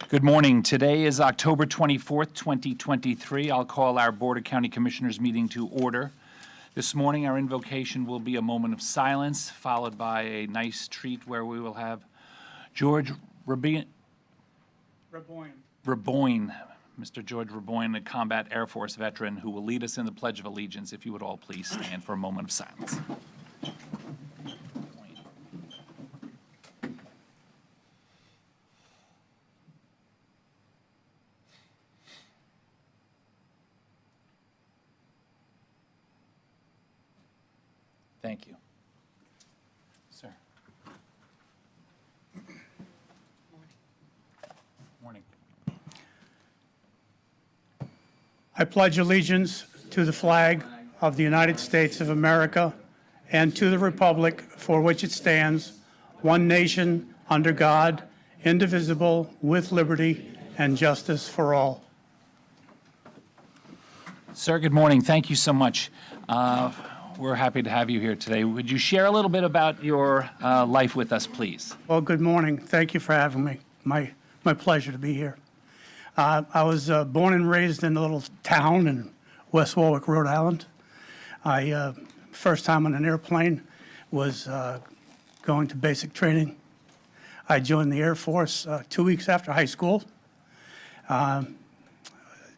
Good morning. Today is October 24th, 2023. I'll call our Board of County Commissioners meeting to order. This morning, our invocation will be a moment of silence, followed by a nice treat where we will have George Raboyne, Mr. George Raboyne, a combat Air Force veteran, who will lead us in the Pledge of Allegiance. If you would all please stand for a moment of silence. Thank you. Sir. Morning. I pledge allegiance to the flag of the United States of America and to the republic for which it stands, one nation, under God, indivisible, with liberty and justice for all. Sir, good morning. Thank you so much. We're happy to have you here today. Would you share a little bit about your life with us, please? Well, good morning. Thank you for having me. My pleasure to be here. I was born and raised in a little town in West Warwick, Rhode Island. First time on an airplane was going to basic training. I joined the Air Force 2 weeks after high school.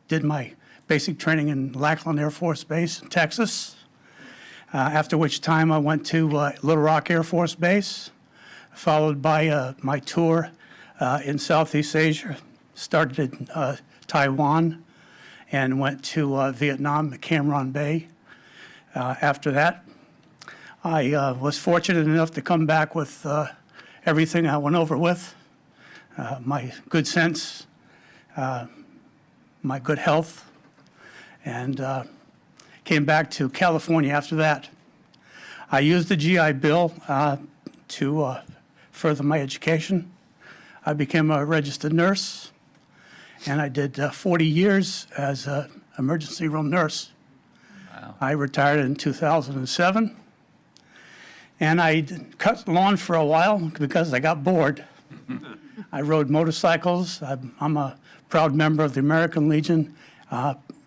Did my basic training in Lackland Air Force Base in Texas. After which time I went to Little Rock Air Force Base, followed by my tour in Southeast Asia. Started in Taiwan and went to Vietnam at Cam Ranh Bay. After that, I was fortunate enough to come back with everything I went over with, my good sense, my good health, and came back to California after that. I used the GI Bill to further my education. I became a registered nurse, and I did 40 years as an emergency room nurse. Wow. I retired in 2007, and I cut lawn for a while because I got bored. I rode motorcycles. I'm a proud member of the American Legion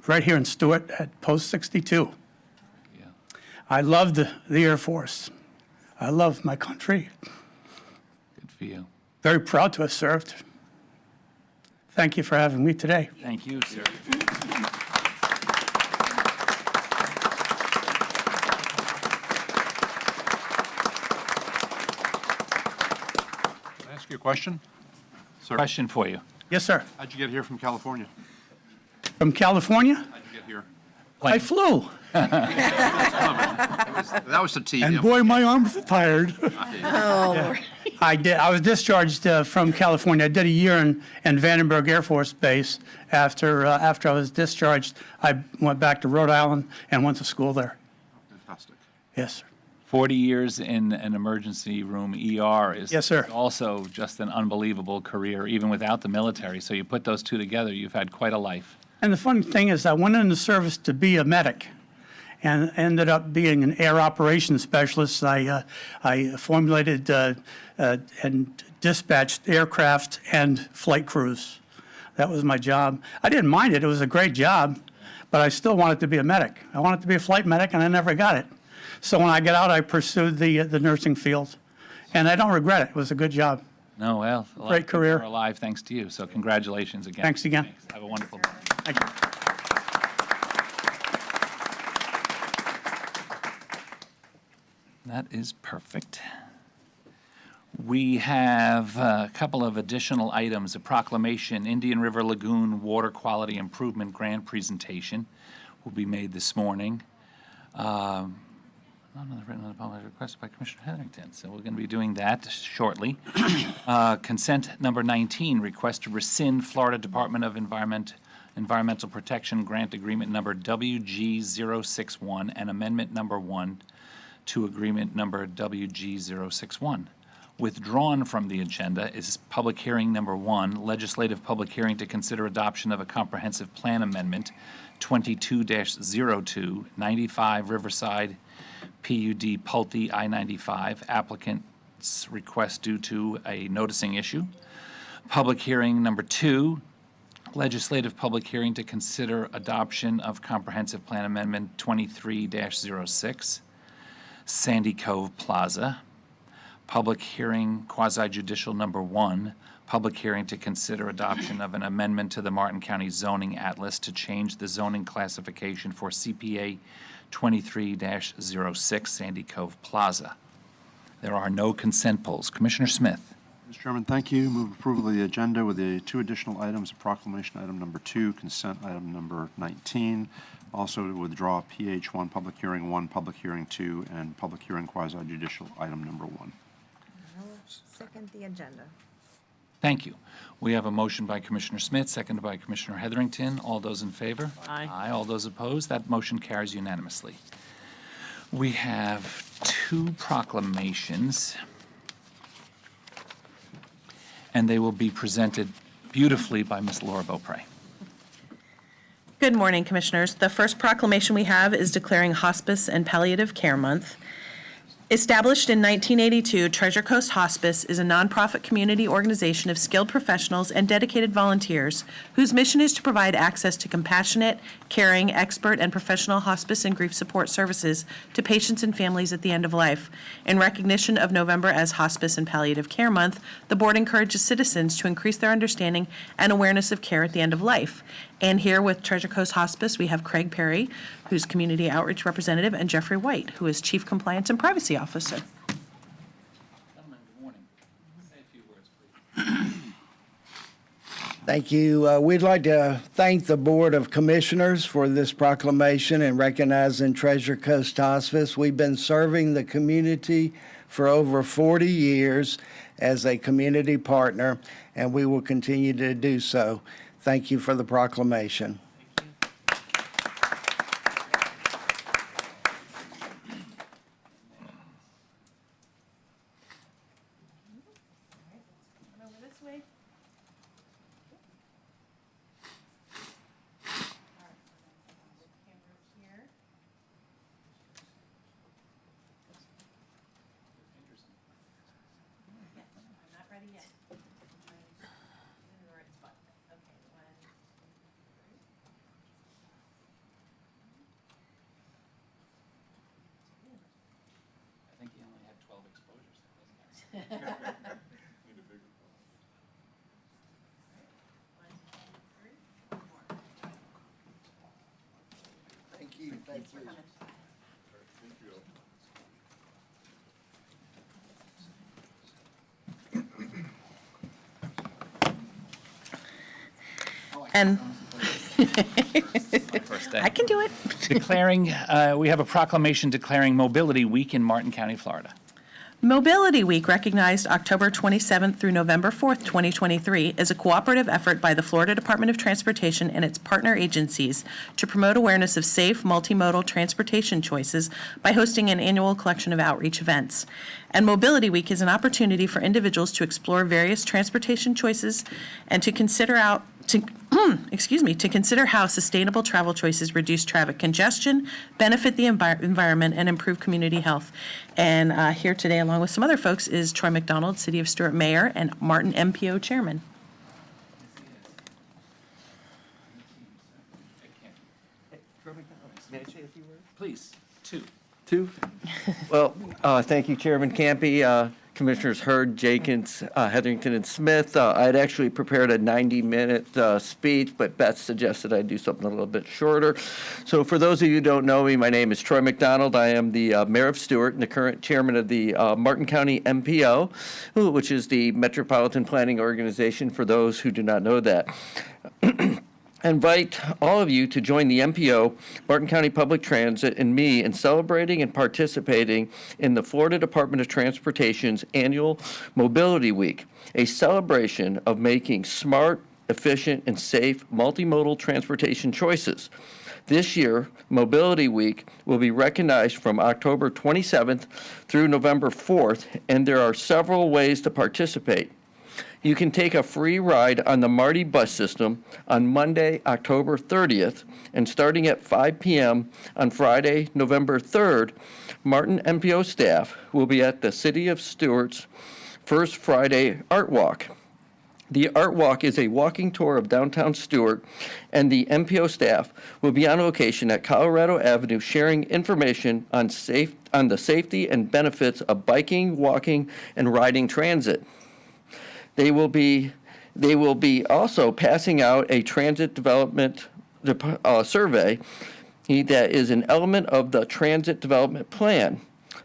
right here in Stewart at Post 62. Yeah. I love the Air Force. I love my country. Good for you. Very proud to have served. Thank you for having me today. Thank you, sir. Can I ask you a question? Sir, Question for you. Yes, sir. how'd you get here from California? From California, How'd you get here? I flew. That was the team. And boy, my arms are tired. Oh, I did. I was discharged from California. I did a year in Vandenberg Air Force Base. After I was discharged, I went back to Rhode Island and went to school there. Fantastic. Yes, sir. 40 years in an emergency room ER is Yes, sir. also just an unbelievable career, even without the military. So you put those two together, you've had quite a life. And the funny thing is, I went into service to be a medic, and ended up being an air operations specialist. I formulated and dispatched aircraft and flight crews. That was my job. I didn't mind it. It was a great job, but I still wanted to be a medic. I wanted to be a flight medic, and I never got it. So when I got out, I pursued the nursing field, and I don't regret it. It was a good job. No, well, a lot Great of people career. are alive thanks to you. So congratulations again. Thanks again. Have a wonderful day. Thank you. That is perfect. We have a couple of additional items. A proclamation, Indian River Lagoon Water Quality Improvement Grant presentation will be made this morning. Another written apology requested by Commissioner Hetherington, so we're going to be doing that shortly. Consent number 19, request to rescind Florida Department of Environmental Protection Grant Agreement number WG061 and Amendment number 1 to Agreement number WG061. Withdrawn from the agenda is public hearing number 1, legislative public hearing to consider adoption of a comprehensive plan amendment 22-02, 95 Riverside PUD Pulte I-95, applicant's request due to a noticing issue. Public hearing number 2, legislative public hearing to consider adoption of Comprehensive Plan Amendment 23-06, Sandy Cove Plaza. Public hearing quasi-judicial number 1, public hearing to consider adoption of an amendment to the Martin County zoning atlas to change the zoning classification for CPA 23-06, Sandy Cove Plaza. There are no consent polls. Commissioner Smith. Mr. Chairman, thank you. Move approval of the agenda with the 2 additional items, proclamation item number 2, consent item number 19. Also to withdraw PH1, public hearing 1, public hearing 2, and public hearing quasi-judicial item number 1. Second the agenda. Thank you. We have a motion by Commissioner Smith, seconded by Commissioner Heatherington. All those in favor? Aye. Aye. All those opposed? That motion carries unanimously. We have 2 proclamations, and they will be presented beautifully by Ms. Laura Beaupre. Good morning, Commissioners. The first proclamation we have is declaring Hospice and Palliative Care Month. Established in 1982, Treasure Coast Hospice is a nonprofit community organization of skilled professionals and dedicated volunteers whose mission is to provide access to compassionate, caring, expert, and professional hospice and grief support services to patients and families at the end of life. In recognition of November as Hospice and Palliative Care Month, the Board encourages citizens to increase their understanding and awareness of care at the end of life. And here with Treasure Coast Hospice, we have Craig Perry, who's Community Outreach Representative, and Jeffrey White, who is Chief Compliance and Privacy Officer. Gentlemen, good morning. Say a few words, please. Thank you. We'd like to thank the Board of Commissioners for this proclamation and recognizing Treasure Coast Hospice. We've been serving the community for over 40 years as a community partner, and we will continue to do so. Thank you for the proclamation. I think you only had 12 exposures. Thank you. Thank you. And First day. I can do it. Declaring, we have a proclamation declaring Mobility Week in Martin County, Florida. Mobility Week, recognized October 27th through November 4th, 2023, is a cooperative effort by the Florida Department of Transportation and its partner agencies to promote awareness of safe multimodal transportation choices by hosting an annual collection of outreach events. And Mobility Week is an opportunity for individuals to explore various transportation choices and to consider to consider how sustainable travel choices reduce traffic congestion, benefit the environment, and improve community health. And here today, along with some other folks, is Troy McDonald, City of Stuart Mayor, and Martin MPO Chairman. May I say a few words? Please, 2. Well, thank you, Chairman Campy, Commissioners Hurd, Jenkins, Heatherington, and Smith. I had actually prepared a 90-minute speech, but Beth suggested I do something a little bit shorter. So for those of you who don't know me, my name is Troy McDonald. I am the Mayor of Stuart and the current chairman of the Martin County MPO, which is the Metropolitan Planning Organization for those who do not know that. I invite all of you to join the MPO, Martin County Public Transit, and me in celebrating and participating in the Florida Department of Transportation's annual Mobility Week, a celebration of making smart, efficient, and safe multimodal transportation choices. This year, Mobility Week will be recognized from October 27th through November 4th, and there are several ways to participate. You can take a free ride on the MARTI bus system on Monday, October 30th, and starting at 5 p.m. on Friday, November 3rd, Martin MPO staff will be at the City of Stuart's First Friday Art Walk. The Art Walk is a walking tour of downtown Stewart, and the MPO staff will be on location at Colorado Avenue sharing information on the safety and benefits of biking, walking, and riding transit. They will be also passing out a transit development survey that is an element of the transit development plan.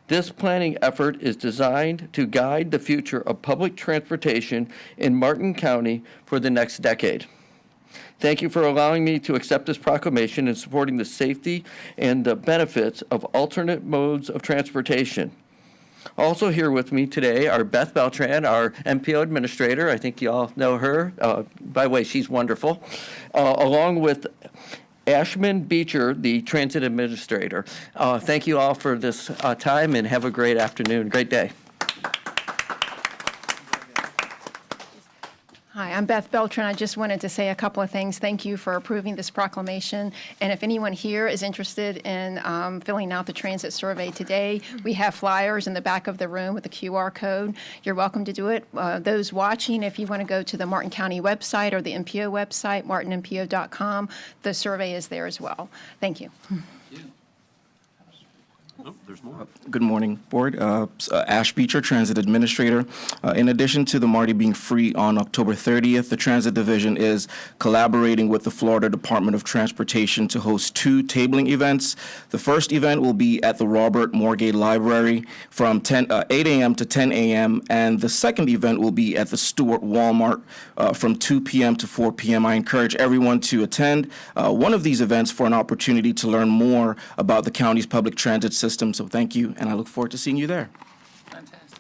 This planning effort is designed to guide the future of public transportation in Martin County for the next decade. Thank you for allowing me to accept this proclamation and supporting the safety and the benefits of alternate modes of transportation. Also here with me today are Beth Beltran, our MPO administrator. I think you all know her. By the way, she's wonderful. Along with Ashman Beecher, the transit administrator. Thank you all for this time, and have a great afternoon, great day. Hi, I'm Beth Beltran. I just wanted to say a couple of things. Thank you for approving this proclamation. And if anyone here is interested in filling out the transit survey today, we have flyers in the back of the room with a QR code. You're welcome to do it. Those watching, if you want to go to the Martin County website or the MPO website, martinmpo.com, the survey is there as well. Thank you. There's more. Good morning, Board. Ash Beecher, Transit Administrator. In addition to the MARTI being free on October 30th, the Transit Division is collaborating with the Florida Department of Transportation to host 2 tabling events. The first event will be at the Robert Morgay Library from 8 a.m. to 10 a.m., and the second event will be at the Stewart Walmart from 2 p.m. to 4 p.m. I encourage everyone to attend one of these events for an opportunity to learn more about the county's public transit system. So thank you, and I look forward to seeing you there. Fantastic.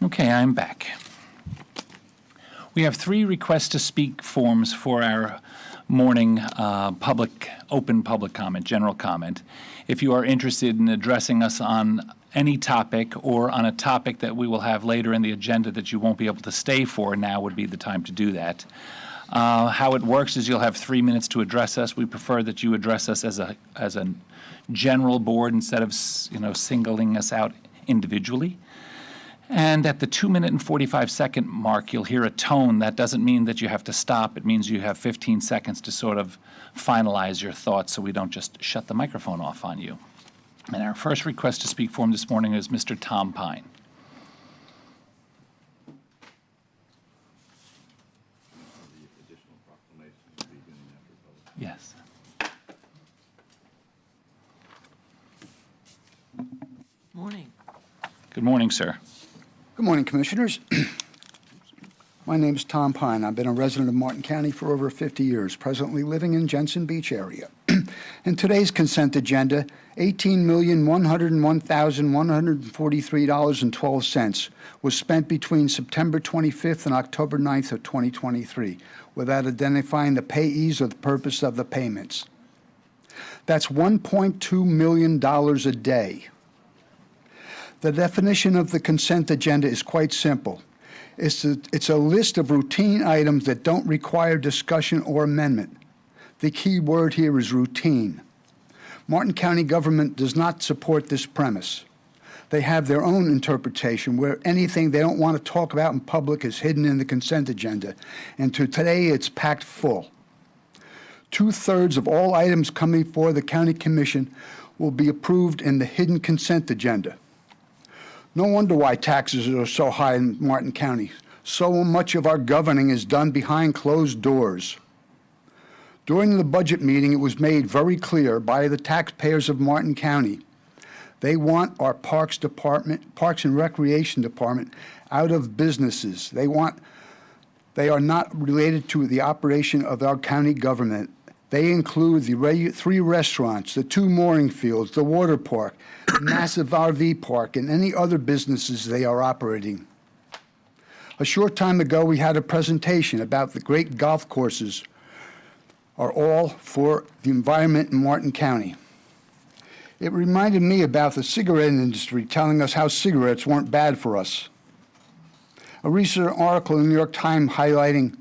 Okay, I'm back. We have 3 requests to speak forms for our morning open public comment, general comment. If you are interested in addressing us on any topic or on a topic that we will have later in the agenda that you won't be able to stay for, now would be the time to do that. How it works is you'll have 3 minutes to address us. We prefer that you address us as a general board instead of singling us out individually. And at the 2-minute and 45-second mark, you'll hear a tone. That doesn't mean that you have to stop. It means you have 15 seconds to sort of finalize your thoughts so we don't just shut the microphone off on you. And our first request to speak for him this morning is Mr. Tom Pine. Yes. Morning. Good morning, sir. Good morning, Commissioners. My name is Tom Pine. I've been a resident of Martin County for over 50 years, presently living in Jensen Beach area. In today's consent agenda, $18,101,143.12 was spent between September 25th and October 9th of 2023, without identifying the payees or the purpose of the payments. That's $1.2 million a day. The definition of the consent agenda is quite simple. It's a list of routine items that don't require discussion or amendment. The key word here is routine. Martin County government does not support this premise. They have their own interpretation where anything they don't want to talk about in public is hidden in the consent agenda. And today it's packed full. 2/3 of all items coming before the County Commission will be approved in the hidden consent agenda. No wonder why taxes are so high in Martin County. So much of our governing is done behind closed doors. During the budget meeting, it was made very clear by the taxpayers of Martin County. They want our Parks and Recreation Department out of businesses. They are not related to the operation of our county government. They include the 3 restaurants, the 2 mooring fields, the water park, the massive RV park, and any other businesses they are operating. A short time ago, we had a presentation about the great golf courses are all for the environment in Martin County. It reminded me about the cigarette industry telling us how cigarettes weren't bad for us. A recent article in the New York Times highlighting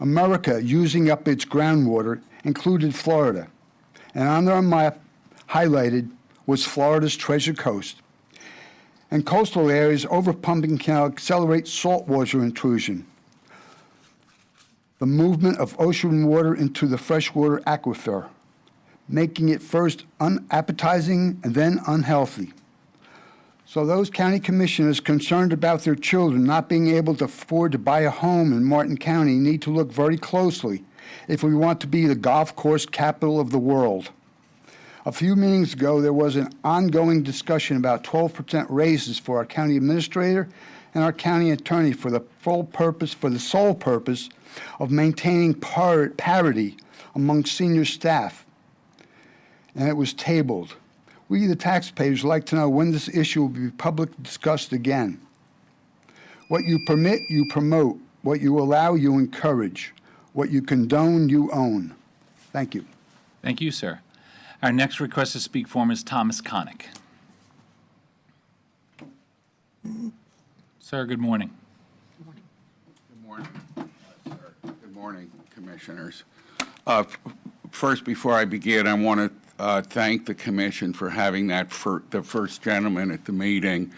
America using up its groundwater included Florida, and on their map highlighted was Florida's Treasure Coast. And coastal areas, overpumping can accelerate saltwater intrusion, the movement of ocean water into the freshwater aquifer, making it first unappetizing and then unhealthy. So those county commissioners concerned about their children not being able to afford to buy a home in Martin County need to look very closely if we want to be the golf course capital of the world. A few meetings ago, there was an ongoing discussion about 12% raises for our county administrator and our county attorney for the sole purpose of maintaining parity among senior staff. And it was tabled. We, the taxpayers, like to know when this issue will be publicly discussed again. What you permit, you promote. What you allow, you encourage. What you condone, you own. Thank you. Thank you, sir. Our next request to speak form is Thomas Connick. Sir, good morning. Good morning, sir. Good morning, commissioners. First, before I begin, I want to thank the commission for having the first gentleman at the meeting.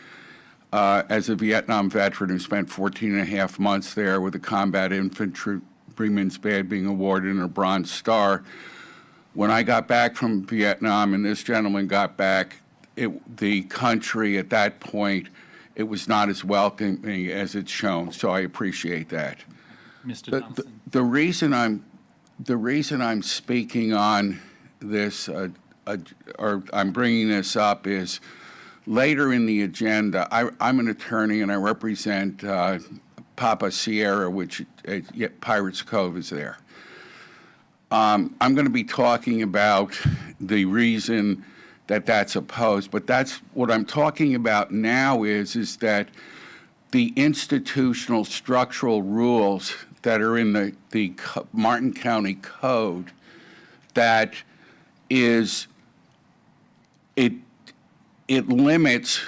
As a Vietnam veteran who spent 14 and a half months there with the Combat Infantryman's Badge being awarded a Bronze Star, when I got back from Vietnam and this gentleman got back, the country at that point, it was not as welcoming as it's shown, so I appreciate that. Mr. Thompson. The reason I'm speaking on this, or I'm bringing this up, is later in the agenda, I'm an attorney and I represent Papa Sierra, which Pirates Cove is there. I'm going to be talking about the reason that that's opposed, but that's what I'm talking about now is that the institutional structural rules that are in the Martin County Code, that is, it limits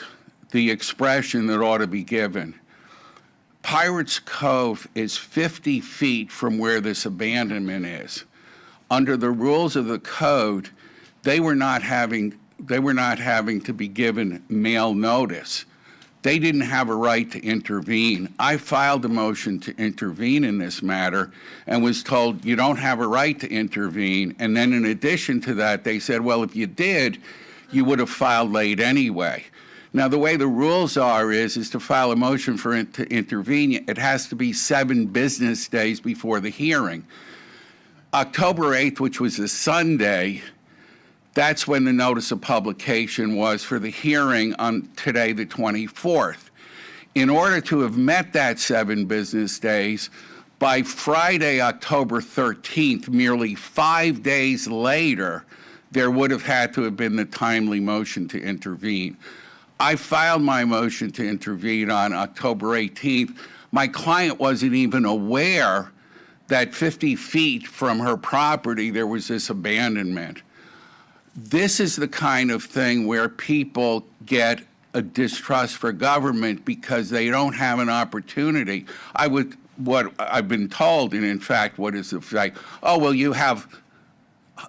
the expression that ought to be given. Pirates Cove is 50 feet from where this abandonment is. Under the rules of the code, they were not having to be given mail notice. They didn't have a right to intervene. I filed a motion to intervene in this matter and was told you don't have a right to intervene. And then in addition to that, they said, well, if you did, you would have filed late anyway. Now, the way the rules are is to file a motion to intervene, it has to be 7 business days before the hearing. October 8th, which was a Sunday, that's when the notice of publication was for the hearing on today, the 24th. In order to have met that 7 business days, by Friday, October 13th, merely 5 days later, there would have had to have been the timely motion to intervene. I filed my motion to intervene on October 18th. My client wasn't even aware that 50 feet from her property there was this abandonment. This is the kind of thing where people get a distrust for government because they don't have an opportunity. What I've been told, and in fact, what is the fact? Oh, well, you have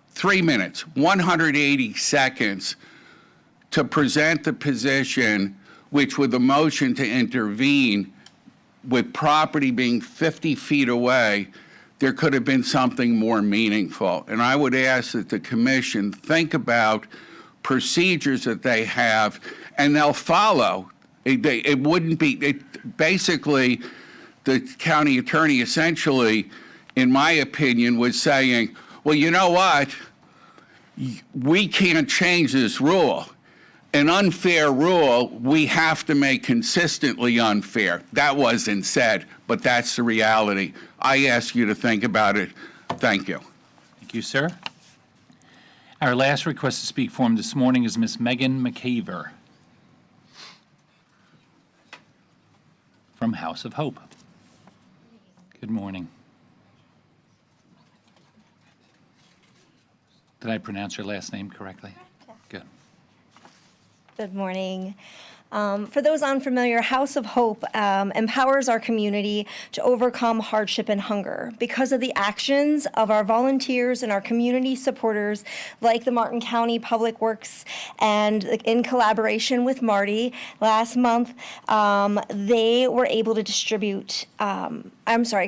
3 minutes, 180 seconds to present the position, which with the motion to intervene, with property being 50 feet away, there could have been something more meaningful. And I would ask that the commission think about procedures that they have, and they'll follow. It wouldn't be, basically, the county attorney essentially, in my opinion, was saying, well, you know what? We can't change this rule. An unfair rule, we have to make consistently unfair. That wasn't said, but that's the reality. I ask you to think about it. Thank you. Thank you, sir. Our last request to speak form this morning is Ms. Megan McCaver from House of Hope. Good morning. Did I pronounce your last name correctly? Good. Good morning. For those unfamiliar, House of Hope empowers our community to overcome hardship and hunger because of the actions of our volunteers and our community supporters, like the Martin County Public Works, and in collaboration with Marty. Last month, they were able to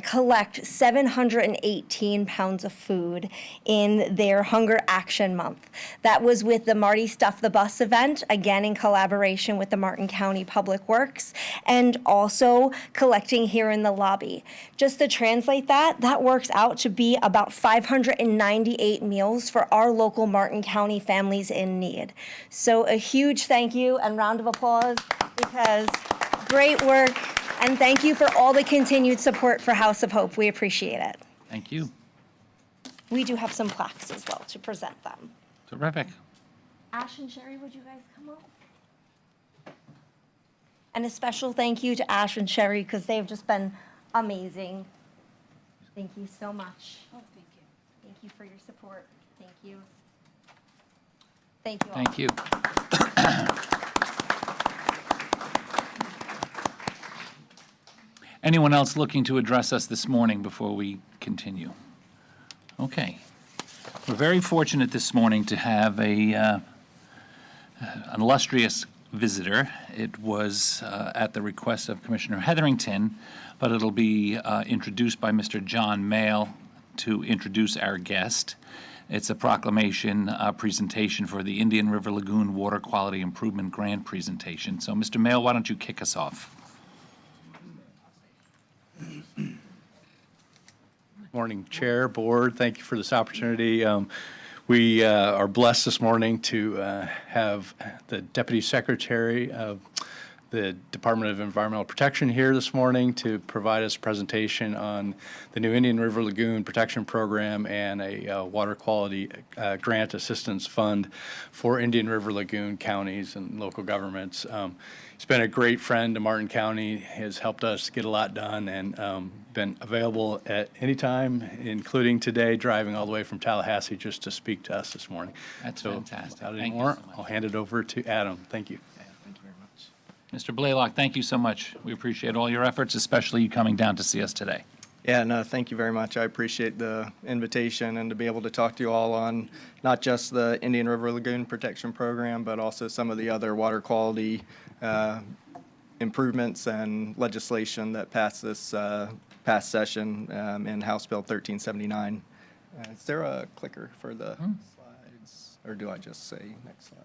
collect 718 pounds of food in their Hunger Action Month. That was with the Marty Stuff the Bus event, again in collaboration with the Martin County Public Works, and also collecting here in the lobby. Just to translate that works out to be about 598 meals for our local Martin County families in need. So a huge thank you and round of applause, because great work, and thank you for all the continued support for House of Hope. We appreciate it. Thank you. We do have some plaques as well to present them. Terrific. Ash and Sherry, would you guys come up? And a special thank you to Ash and Sherry, because they've just been amazing. Thank you so much. Oh, thank you. Thank you for your support. Thank you. Thank you all. Thank you. Anyone else looking to address us this morning before we continue? Okay. We're very fortunate this morning to have an illustrious visitor. It was at the request of Commissioner Hetherington, but it'll be introduced by Mr. John Mayle to introduce our guest. It's a proclamation presentation for the Indian River Lagoon Water Quality Improvement Grant presentation. So, Mr. Mayle, why don't you kick us off? Morning, Chair, Board. Thank you for this opportunity. We are blessed this morning to have the Deputy Secretary of the Department of Environmental Protection here this morning to provide us a presentation on the new Indian River Lagoon Protection Program and a water quality grant assistance fund for Indian River Lagoon counties and local governments. He's been a great friend to Martin County, has helped us get a lot done, and been available at any time, including today, driving all the way from Tallahassee just to speak to us this morning. That's So, fantastic. without any Thank you more, so much. I'll hand it over to Adam. Thank you. Thank you very much. Mr. Blaylock, thank you so much. We appreciate all your efforts, especially you coming down to see us today. Yeah, no, thank you very much. I appreciate the invitation and to be able to talk to you all on not just the Indian River Lagoon Protection Program, but also some of the other water quality improvements and legislation that passed this past session in House Bill 1379. Is there a clicker for the slides, or do I just say next slide?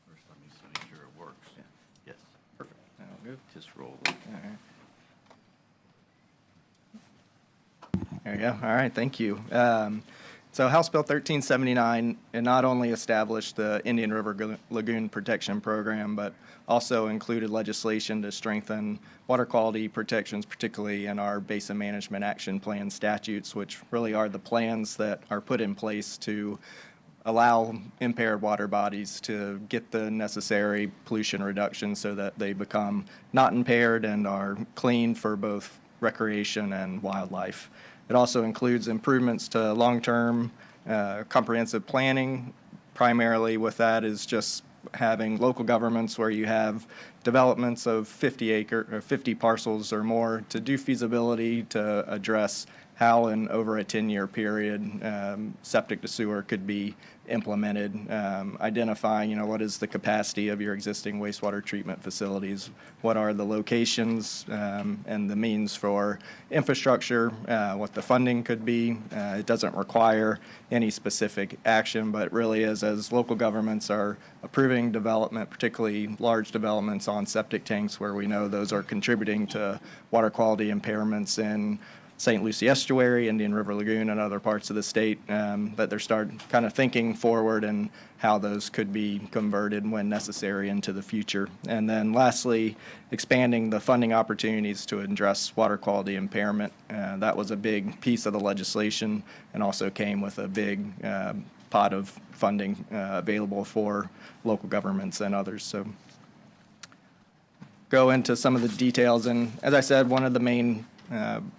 First, let me make sure it works. Yes. Perfect. That'll go. Just roll. All right. There you go. All right, thank you. So House Bill 1379, it not only established the Indian River Lagoon Protection Program, but also included legislation to strengthen water quality protections, particularly in our Basin Management Action Plan statutes, which really are the plans that are put in place to allow impaired water bodies to get the necessary pollution reduction so that they become not impaired and are clean for both recreation and wildlife. It also includes improvements to long-term comprehensive planning. Primarily with that is just having local governments where you have developments of 50 parcels or more to do feasibility to address how in over a 10-year period septic to sewer could be implemented, identifying, what is the capacity of your existing wastewater treatment facilities, what are the locations and the means for infrastructure, what the funding could be. It doesn't require any specific action, but it really is as local governments are approving development, particularly large developments on septic tanks where we know those are contributing to water quality impairments in St. Lucie Estuary, Indian River Lagoon, and other parts of the state, that they're kind of thinking forward and how those could be converted when necessary into the future. And then lastly, expanding the funding opportunities to address water quality impairment. That was a big piece of the legislation and also came with a big pot of funding available for local governments and others. So go into some of the details. And as I said, one of the main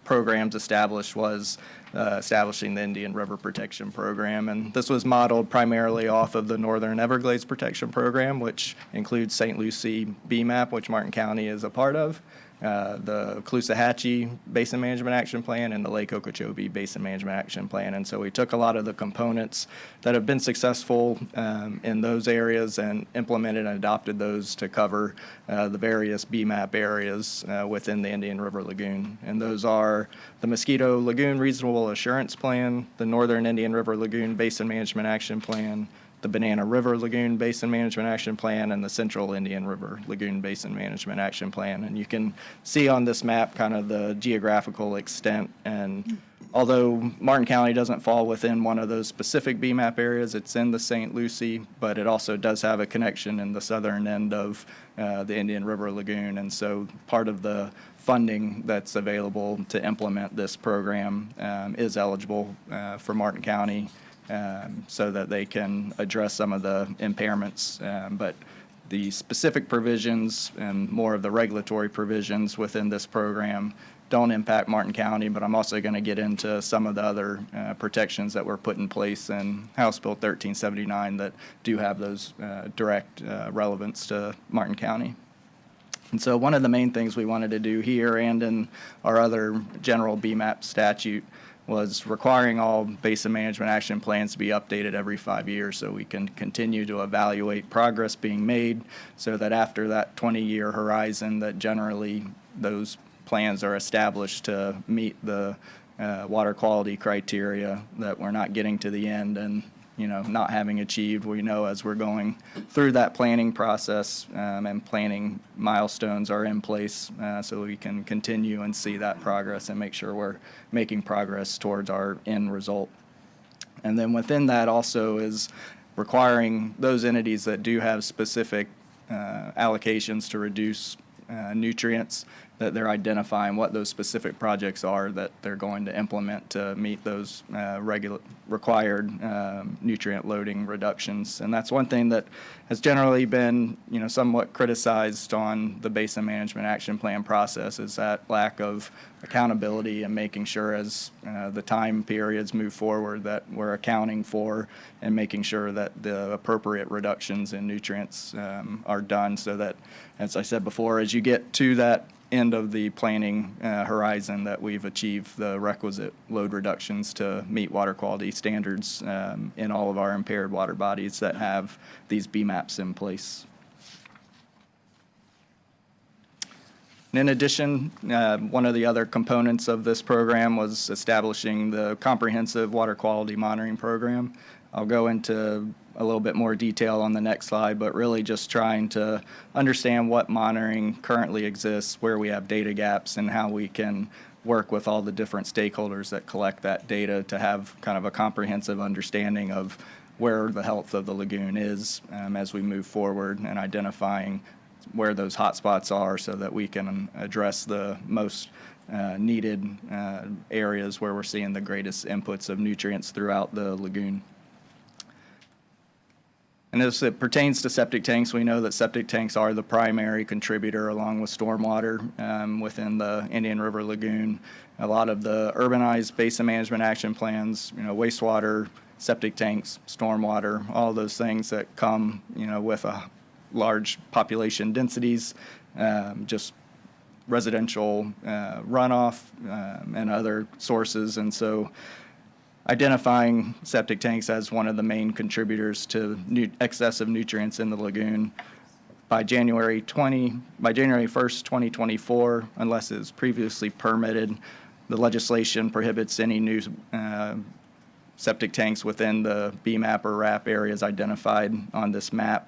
programs established was establishing the Indian River Protection Program. And this was modeled primarily off of the Northern Everglades Protection Program, which includes St. Lucie BMAP, which Martin County is a part of, the Caloosahatchee Basin Management Action Plan, and the Lake Okeechobee Basin Management Action Plan. And so we took a lot of the components that have been successful in those areas and implemented and adopted those to cover the various BMAP areas within the Indian River Lagoon. And those are the Mosquito Lagoon Reasonable Assurance Plan, the Northern Indian River Lagoon Basin Management Action Plan, the Banana River Lagoon Basin Management Action Plan, and the Central Indian River Lagoon Basin Management Action Plan. And you can see on this map kind of the geographical extent. And although Martin County doesn't fall within one of those specific BMAP areas, it's in the St. Lucie, but it also does have a connection in the southern end of the Indian River Lagoon. And so part of the funding that's available to implement this program is eligible for Martin County, so that they can address some of the impairments. But the specific provisions and more of the regulatory provisions within this program don't impact Martin County, but I'm also going to get into some of the other protections that were put in place in House Bill 1379 that do have those direct relevance to Martin County. And so one of the main things we wanted to do here and in our other general BMAP statute was requiring all basin management action plans to be updated every 5 years so we can continue to evaluate progress being made, so that after that 20-year horizon that generally those plans are established to meet the water quality criteria, that we're not getting to the end and not having achieved. We know as we're going through that planning process and planning milestones are in place so we can continue and see that progress and make sure we're making progress towards our end result. And then within that also is requiring those entities that do have specific allocations to reduce nutrients, that they're identifying what those specific projects are that they're going to implement to meet those required nutrient loading reductions. And that's one thing that has generally been, somewhat criticized on the Basin Management Action Plan process, is that lack of accountability and making sure as the time periods move forward that we're accounting for and making sure that the appropriate reductions in nutrients are done, so that, as I said before, as you get to that end of the planning horizon, that we've achieved the requisite load reductions to meet water quality standards in all of our impaired water bodies that have these BMAPs in place. And in addition, one of the other components of this program was establishing the Comprehensive Water Quality Monitoring Program. I'll go into a little bit more detail on the next slide, but really just trying to understand what monitoring currently exists, where we have data gaps, and how we can work with all the different stakeholders that collect that data to have kind of a comprehensive understanding of where the health of the lagoon is as we move forward, and identifying where those hotspots are so that we can address the most needed areas where we're seeing the greatest inputs of nutrients throughout the lagoon. And as it pertains to septic tanks, we know that septic tanks are the primary contributor, along with stormwater, within the Indian River Lagoon. A lot of the urbanized basin management action plans, wastewater, septic tanks, stormwater, all those things that come, with a large population densities, just residential runoff and other sources. And so identifying septic tanks as one of the main contributors to excessive nutrients in the lagoon. By January 1st, 2024, unless it's previously permitted, the legislation prohibits any new septic tanks within the BMAP or RAP areas identified on this map,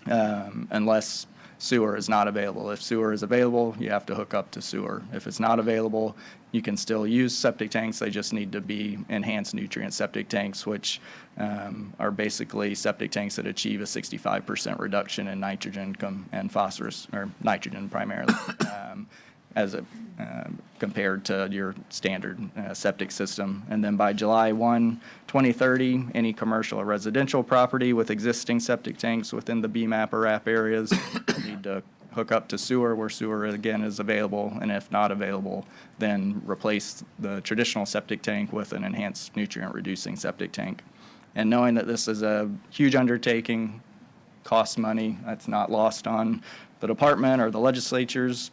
unless sewer is not available. If sewer is available, you have to hook up to sewer. If it's not available, you can still use septic tanks. They just need to be enhanced nutrient septic tanks, which are basically septic tanks that achieve a 65% reduction in nitrogen and phosphorus, or nitrogen primarily, compared to your standard septic system. And then by July 1, 2030, any commercial or residential property with existing septic tanks within the BMAP or RAP areas need to hook up to sewer where sewer again is available, and if not available, then replace the traditional septic tank with an enhanced nutrient reducing septic tank. And knowing that this is a huge undertaking, costs money, that's not lost on the department or the legislatures.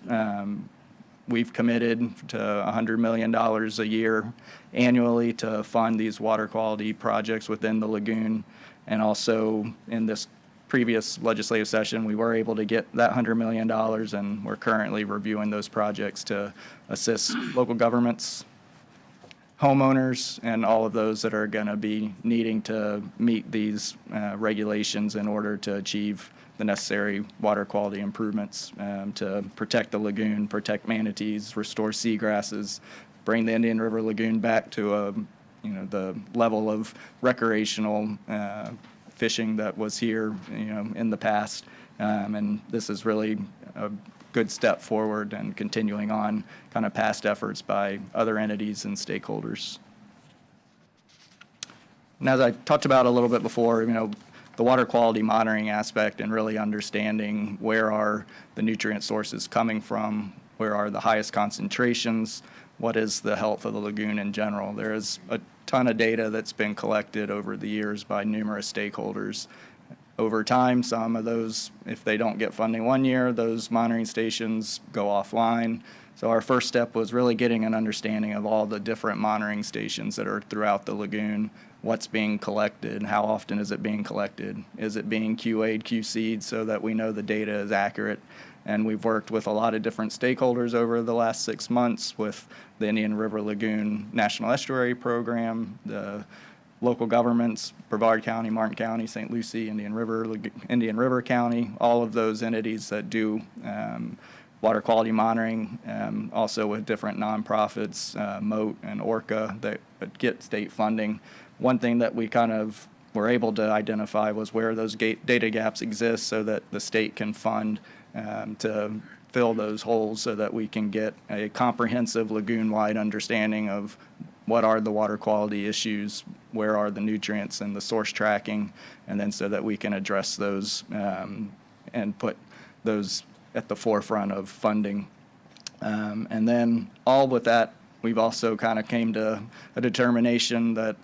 We've committed to $100 million a year annually to fund these water quality projects within the lagoon. And also in this previous legislative session, we were able to get that $100 million, and we're currently reviewing those projects to assist local governments, homeowners, and all of those that are going to be needing to meet these regulations in order to achieve the necessary water quality improvements to protect the lagoon, protect manatees, restore seagrasses, bring the Indian River Lagoon back to the level of recreational fishing that was here, in the past. And this is really a good step forward and continuing on kind of past efforts by other entities and stakeholders. And as I talked about a little bit before, the water quality monitoring aspect and really understanding where are the nutrient sources coming from, where are the highest concentrations, what is the health of the lagoon in general. There is a ton of data that's been collected over the years by numerous stakeholders. Over time, some of those, if they don't get funding one year, those monitoring stations go offline. So our first step was really getting an understanding of all the different monitoring stations that are throughout the lagoon, what's being collected, how often is it being collected, is it being QA'd, QC'd so that we know the data is accurate. And we've worked with a lot of different stakeholders over the last 6 months with the Indian River Lagoon National Estuary Program, the local governments, Brevard County, Martin County, St. Lucie, Indian River County, all of those entities that do water quality monitoring, also with different nonprofits, MOAT and ORCA that get state funding. One thing that we kind of were able to identify was where those data gaps exist so that the state can fund to fill those holes so that we can get a comprehensive lagoon-wide understanding of what are the water quality issues, where are the nutrients and the source tracking, and then so that we can address those and put those at the forefront of funding. And then all with that, we've also kind of came to a determination that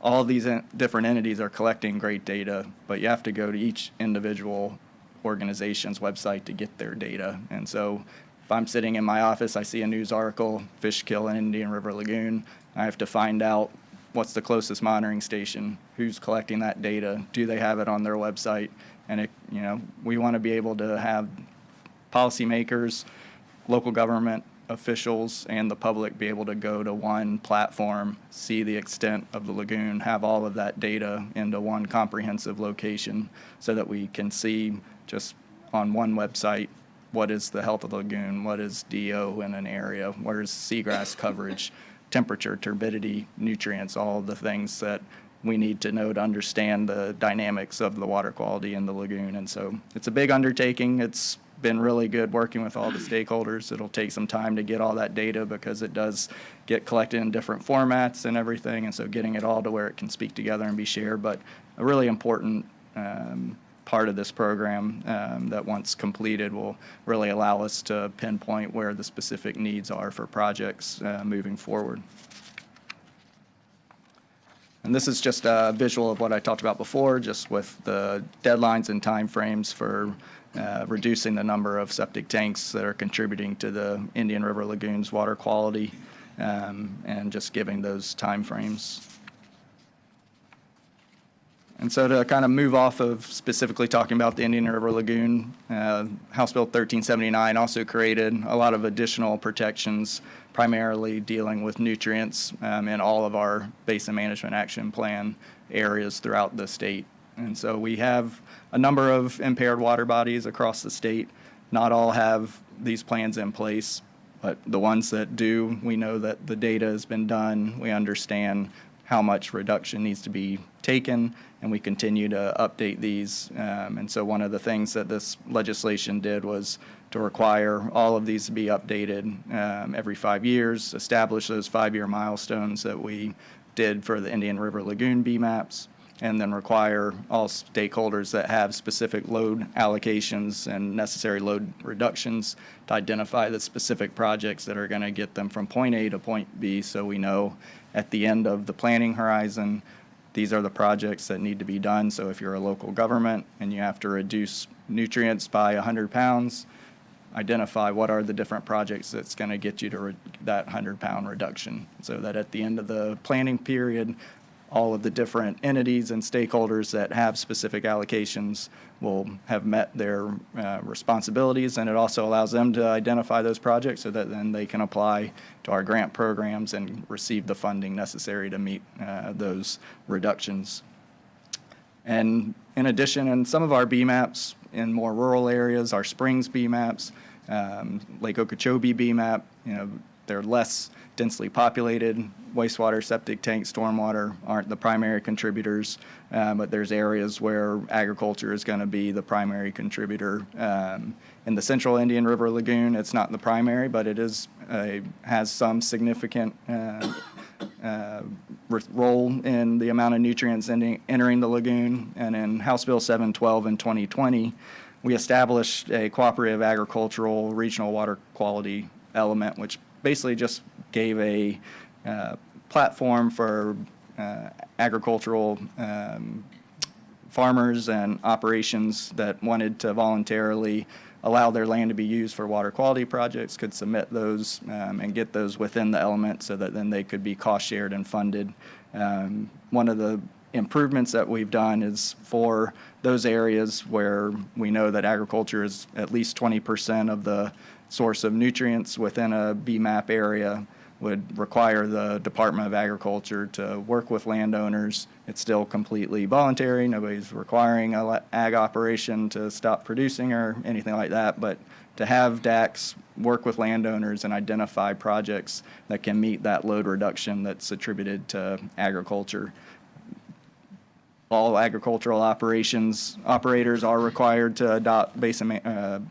all these different entities are collecting great data, but you have to go to each individual organization's website to get their data. And so if I'm sitting in my office, I see a news article, fish kill in Indian River Lagoon, I have to find out what's the closest monitoring station, who's collecting that data, do they have it on their website? And we want to be able to have policymakers, local government officials, and the public be able to go to one platform, see the extent of the lagoon, have all of that data into one comprehensive location so that we can see just on one website what is the health of the lagoon, what is DO in an area, where is seagrass coverage, temperature, turbidity, nutrients, all of the things that we need to know to understand the dynamics of the water quality in the lagoon. And so it's a big undertaking. It's been really good working with all the stakeholders. It'll take some time to get all that data because it does get collected in different formats and everything, and so getting it all to where it can speak together and be shared. But a really important part of this program that once completed will really allow us to pinpoint where the specific needs are for projects moving forward. And this is just a visual of what I talked about before, just with the deadlines and timeframes for reducing the number of septic tanks that are contributing to the Indian River Lagoon's water quality, and just giving those timeframes. And so to kind of move off of specifically talking about the Indian River Lagoon, House Bill 1379 also created a lot of additional protections, primarily dealing with nutrients in all of our Basin Management Action Plan areas throughout the state. And so we have a number of impaired water bodies across the state. Not all have these plans in place, but the ones that do, we know that the data has been done. We understand how much reduction needs to be taken, and we continue to update these. And so one of the things that this legislation did was to require all of these to be updated every 5 years, establish those 5-year milestones that we did for the Indian River Lagoon BMAPs, and then require all stakeholders that have specific load allocations and necessary load reductions to identify the specific projects that are going to get them from point A to point B, so we know at the end of the planning horizon, these are the projects that need to be done. So if you're a local government and you have to reduce nutrients by 100 pounds, identify what are the different projects that's going to get you to that 100-pound reduction, so that at the end of the planning period, all of the different entities and stakeholders that have specific allocations will have met their responsibilities, and it also allows them to identify those projects so that then they can apply to our grant programs and receive the funding necessary to meet those reductions. And in addition, in some of our BMAPs in more rural areas, our Springs BMAPs, Lake Okeechobee BMAP, they're less densely populated. Wastewater, septic tank, stormwater aren't the primary contributors, but there's areas where agriculture is going to be the primary contributor. In the central Indian River Lagoon, it's not the primary, but it is has some significant role in the amount of nutrients entering the lagoon. And in House Bill 712 in 2020, we established a cooperative agricultural regional water quality element, which basically just gave a platform for agricultural farmers and operations that wanted to voluntarily allow their land to be used for water quality projects, could submit those and get those within the element so that then they could be cost shared and funded. One of the improvements that we've done is for those areas where we know that agriculture is at least 20% of the source of nutrients within a BMAP area, would require the Department of Agriculture to work with landowners. It's still completely voluntary. Nobody's requiring an ag operation to stop producing or anything like that, but to have DACs work with landowners and identify projects that can meet that load reduction that's attributed to agriculture. All agricultural operators are required to adopt BMPs,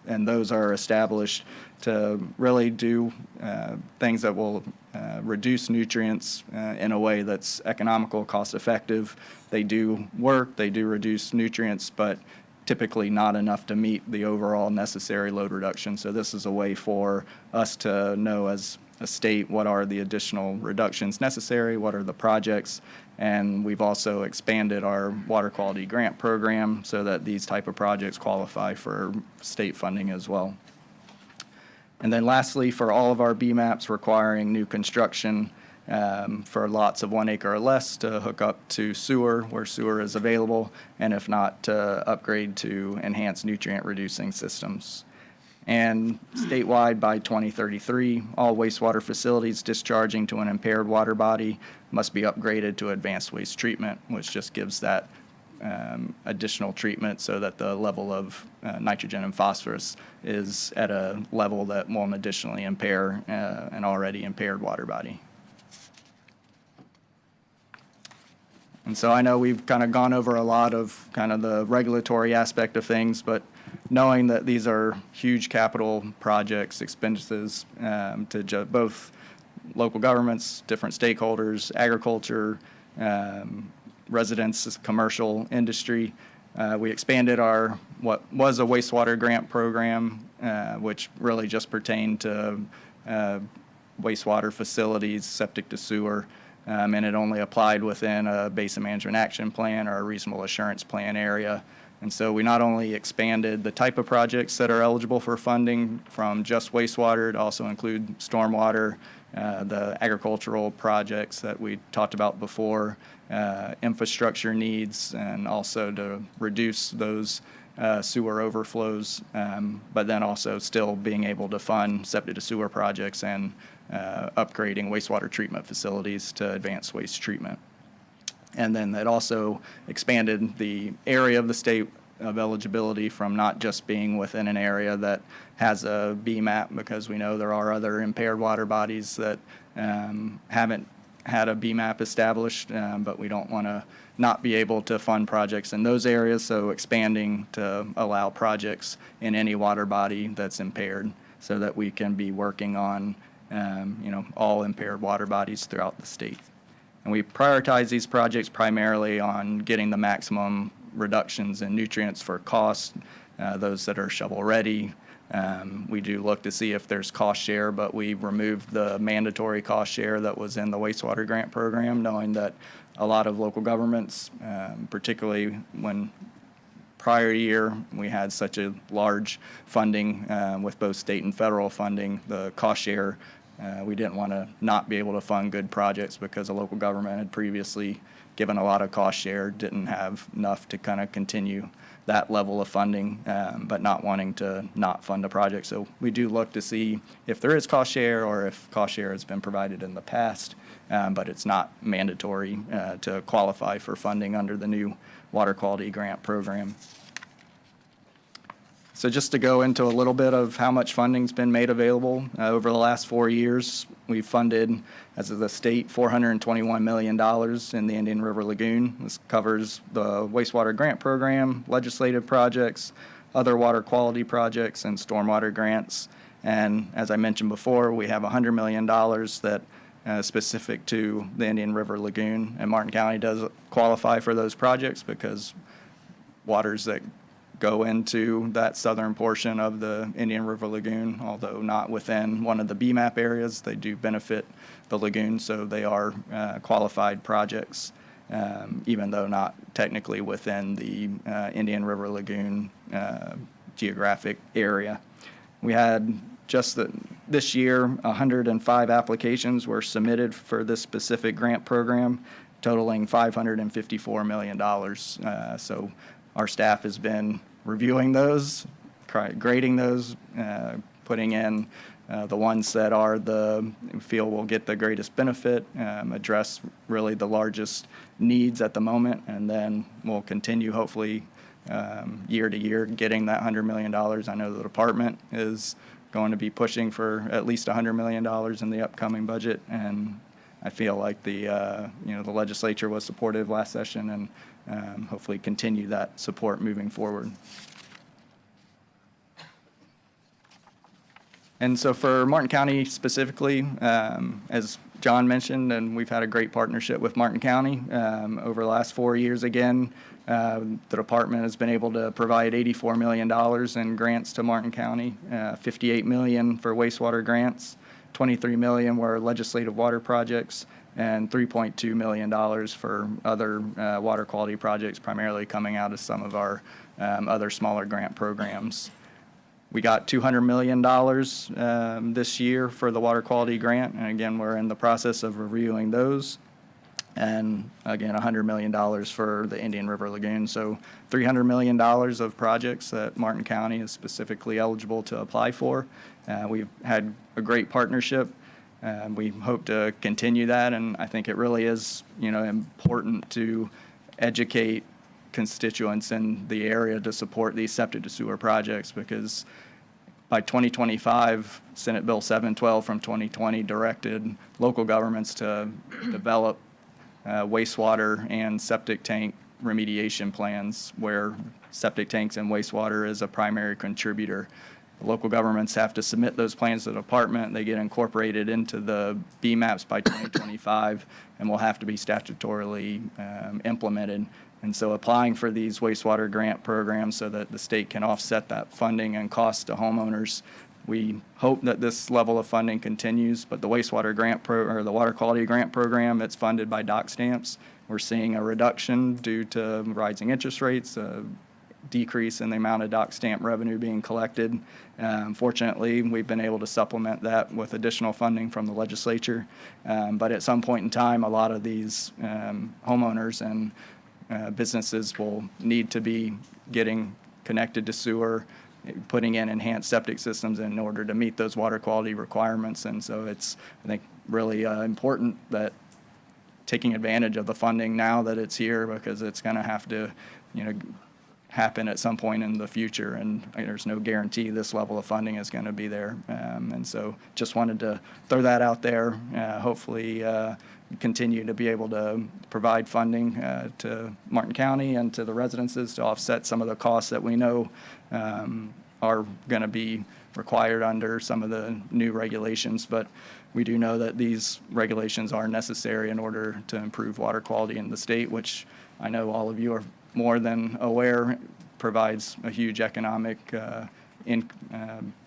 and those are established to really do things that will reduce nutrients in a way that's economical, cost-effective. They do work, they do reduce nutrients, but typically not enough to meet the overall necessary load reduction. So this is a way for us to know as a state what are the additional reductions necessary, what are the projects, and we've also expanded our water quality grant program so that these type of projects qualify for state funding as well. And then lastly, for all of our BMAPs requiring new construction for lots of 1 acre or less to hook up to sewer where sewer is available, and if not, to upgrade to enhanced nutrient reducing systems. And statewide by 2033, all wastewater facilities discharging to an impaired water body must be upgraded to advanced waste treatment, which just gives that additional treatment so that the level of nitrogen and phosphorus is at a level that won't additionally impair an already impaired water body. And so I know we've kind of gone over a lot of kind of the regulatory aspect of things, but knowing that these are huge capital projects, expenses to both local governments, different stakeholders, agriculture, residents, commercial industry. We expanded our what was a wastewater grant program, which really just pertained to wastewater facilities, septic to sewer, and it only applied within a basin management action plan or a reasonable assurance plan area. And so we not only expanded the type of projects that are eligible for funding from just wastewater to also include stormwater, the agricultural projects that we talked about before, infrastructure needs, and also to reduce those sewer overflows, but then also still being able to fund septic to sewer projects and upgrading wastewater treatment facilities to advanced waste treatment. And then that also expanded the area of the state of eligibility from not just being within an area that has a BMAP, because we know there are other impaired water bodies that haven't had a BMAP established, but we don't want to not be able to fund projects in those areas, so expanding to allow projects in any water body that's impaired so that we can be working on all impaired water bodies throughout the state. And we prioritize these projects primarily on getting the maximum reductions in nutrients for cost, those that are shovel-ready. We do look to see if there's cost share, but we removed the mandatory cost share that was in the wastewater grant program, knowing that a lot of local governments, particularly when prior year we had such a large funding with both state and federal funding, the cost share, we didn't want to not be able to fund good projects because the local government had previously given a lot of cost share, didn't have enough to kind of continue that level of funding, but not wanting to not fund a project. So we do look to see if there is cost share or if cost share has been provided in the past, but it's not mandatory to qualify for funding under the new water quality grant program. So just to go into a little bit of how much funding's been made available over the last 4 years, we've funded, as of the state, $421 million in the Indian River Lagoon. This covers the wastewater grant program, legislative projects, other water quality projects, and stormwater grants. And as I mentioned before, we have $100 million that specific to the Indian River Lagoon, and Martin County does qualify for those projects because waters that go into that southern portion of the Indian River Lagoon, although not within one of the BMAP areas, they do benefit the lagoon, so they are qualified projects, even though not technically within the Indian River Lagoon geographic area. We had just this year, 105 applications were submitted for this specific grant program, totaling $554 million. So our staff has been reviewing those, grading those, putting in the ones that we feel will get the greatest benefit, address really the largest needs at the moment, and then we'll continue hopefully year to year getting that $100 million. I know the department is going to be pushing for at least $100 million in the upcoming budget, and I feel like the legislature was supportive last session, and hopefully continue that support moving forward. And so for Martin County specifically, as John mentioned, and we've had a great partnership with Martin County over the last 4 years again. The department has been able to provide $84 million in grants to Martin County, $58 million for wastewater grants, $23 million were legislative water projects, and $3.2 million for other water quality projects, primarily coming out of some of our other smaller grant programs. We got $200 million this year for the water quality grant, and again, we're in the process of reviewing those. And again, $100 million for the Indian River Lagoon. So $300 million of projects that Martin County is specifically eligible to apply for. We've had a great partnership. We hope to continue that, and I think it really is, important to educate constituents in the area to support these septic to sewer projects, because by 2025, Senate Bill 712 from 2020 directed local governments to develop wastewater and septic tank remediation plans where septic tanks and wastewater is a primary contributor. Local governments have to submit those plans to the department. They get incorporated into the BMAPs by 2025 and will have to be statutorily implemented. And so applying for these wastewater grant programs so that the state can offset that funding and cost to homeowners, we hope that this level of funding continues, but the wastewater grant or the water quality grant program, it's funded by dock stamps. We're seeing a reduction due to rising interest rates, a decrease in the amount of dock stamp revenue being collected. Fortunately, we've been able to supplement that with additional funding from the legislature. But at some point in time, a lot of these homeowners and businesses will need to be getting connected to sewer, putting in enhanced septic systems in order to meet those water quality requirements. And so it's, I think, really important that taking advantage of the funding now that it's here, because it's going to have to, happen at some point in the future, and there's no guarantee this level of funding is going to be there. And so just wanted to throw that out there. Hopefully continue to be able to provide funding to Martin County and to the residences to offset some of the costs that we know are going to be required under some of the new regulations. But we do know that these regulations are necessary in order to improve water quality in the state, which I know all of you are more than aware provides a huge economic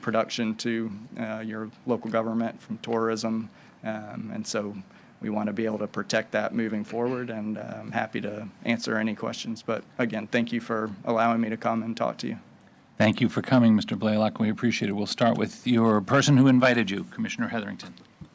production to your local government from tourism. And so we want to be able to protect that moving forward, and I'm happy to answer any questions. But again, thank you for allowing me to come and talk to you. Thank you for coming, Mr. Blaylock. We appreciate it. We'll start with your person who invited you, Commissioner Hetherington.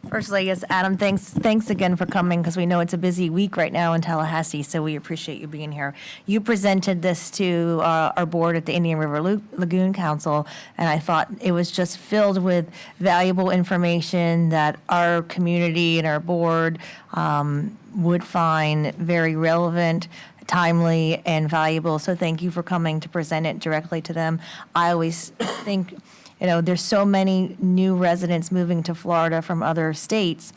Firstly, yes, Adam, thanks again for coming, because we know it's a busy week right now in Tallahassee, so we appreciate you being here. You presented this to our board at the Indian River Lagoon Council, and I thought it was just filled with valuable information that our community and our board would find very relevant, timely, and valuable. So thank you for coming to present it directly to them. I always think, there's so many new residents moving to Florida from other states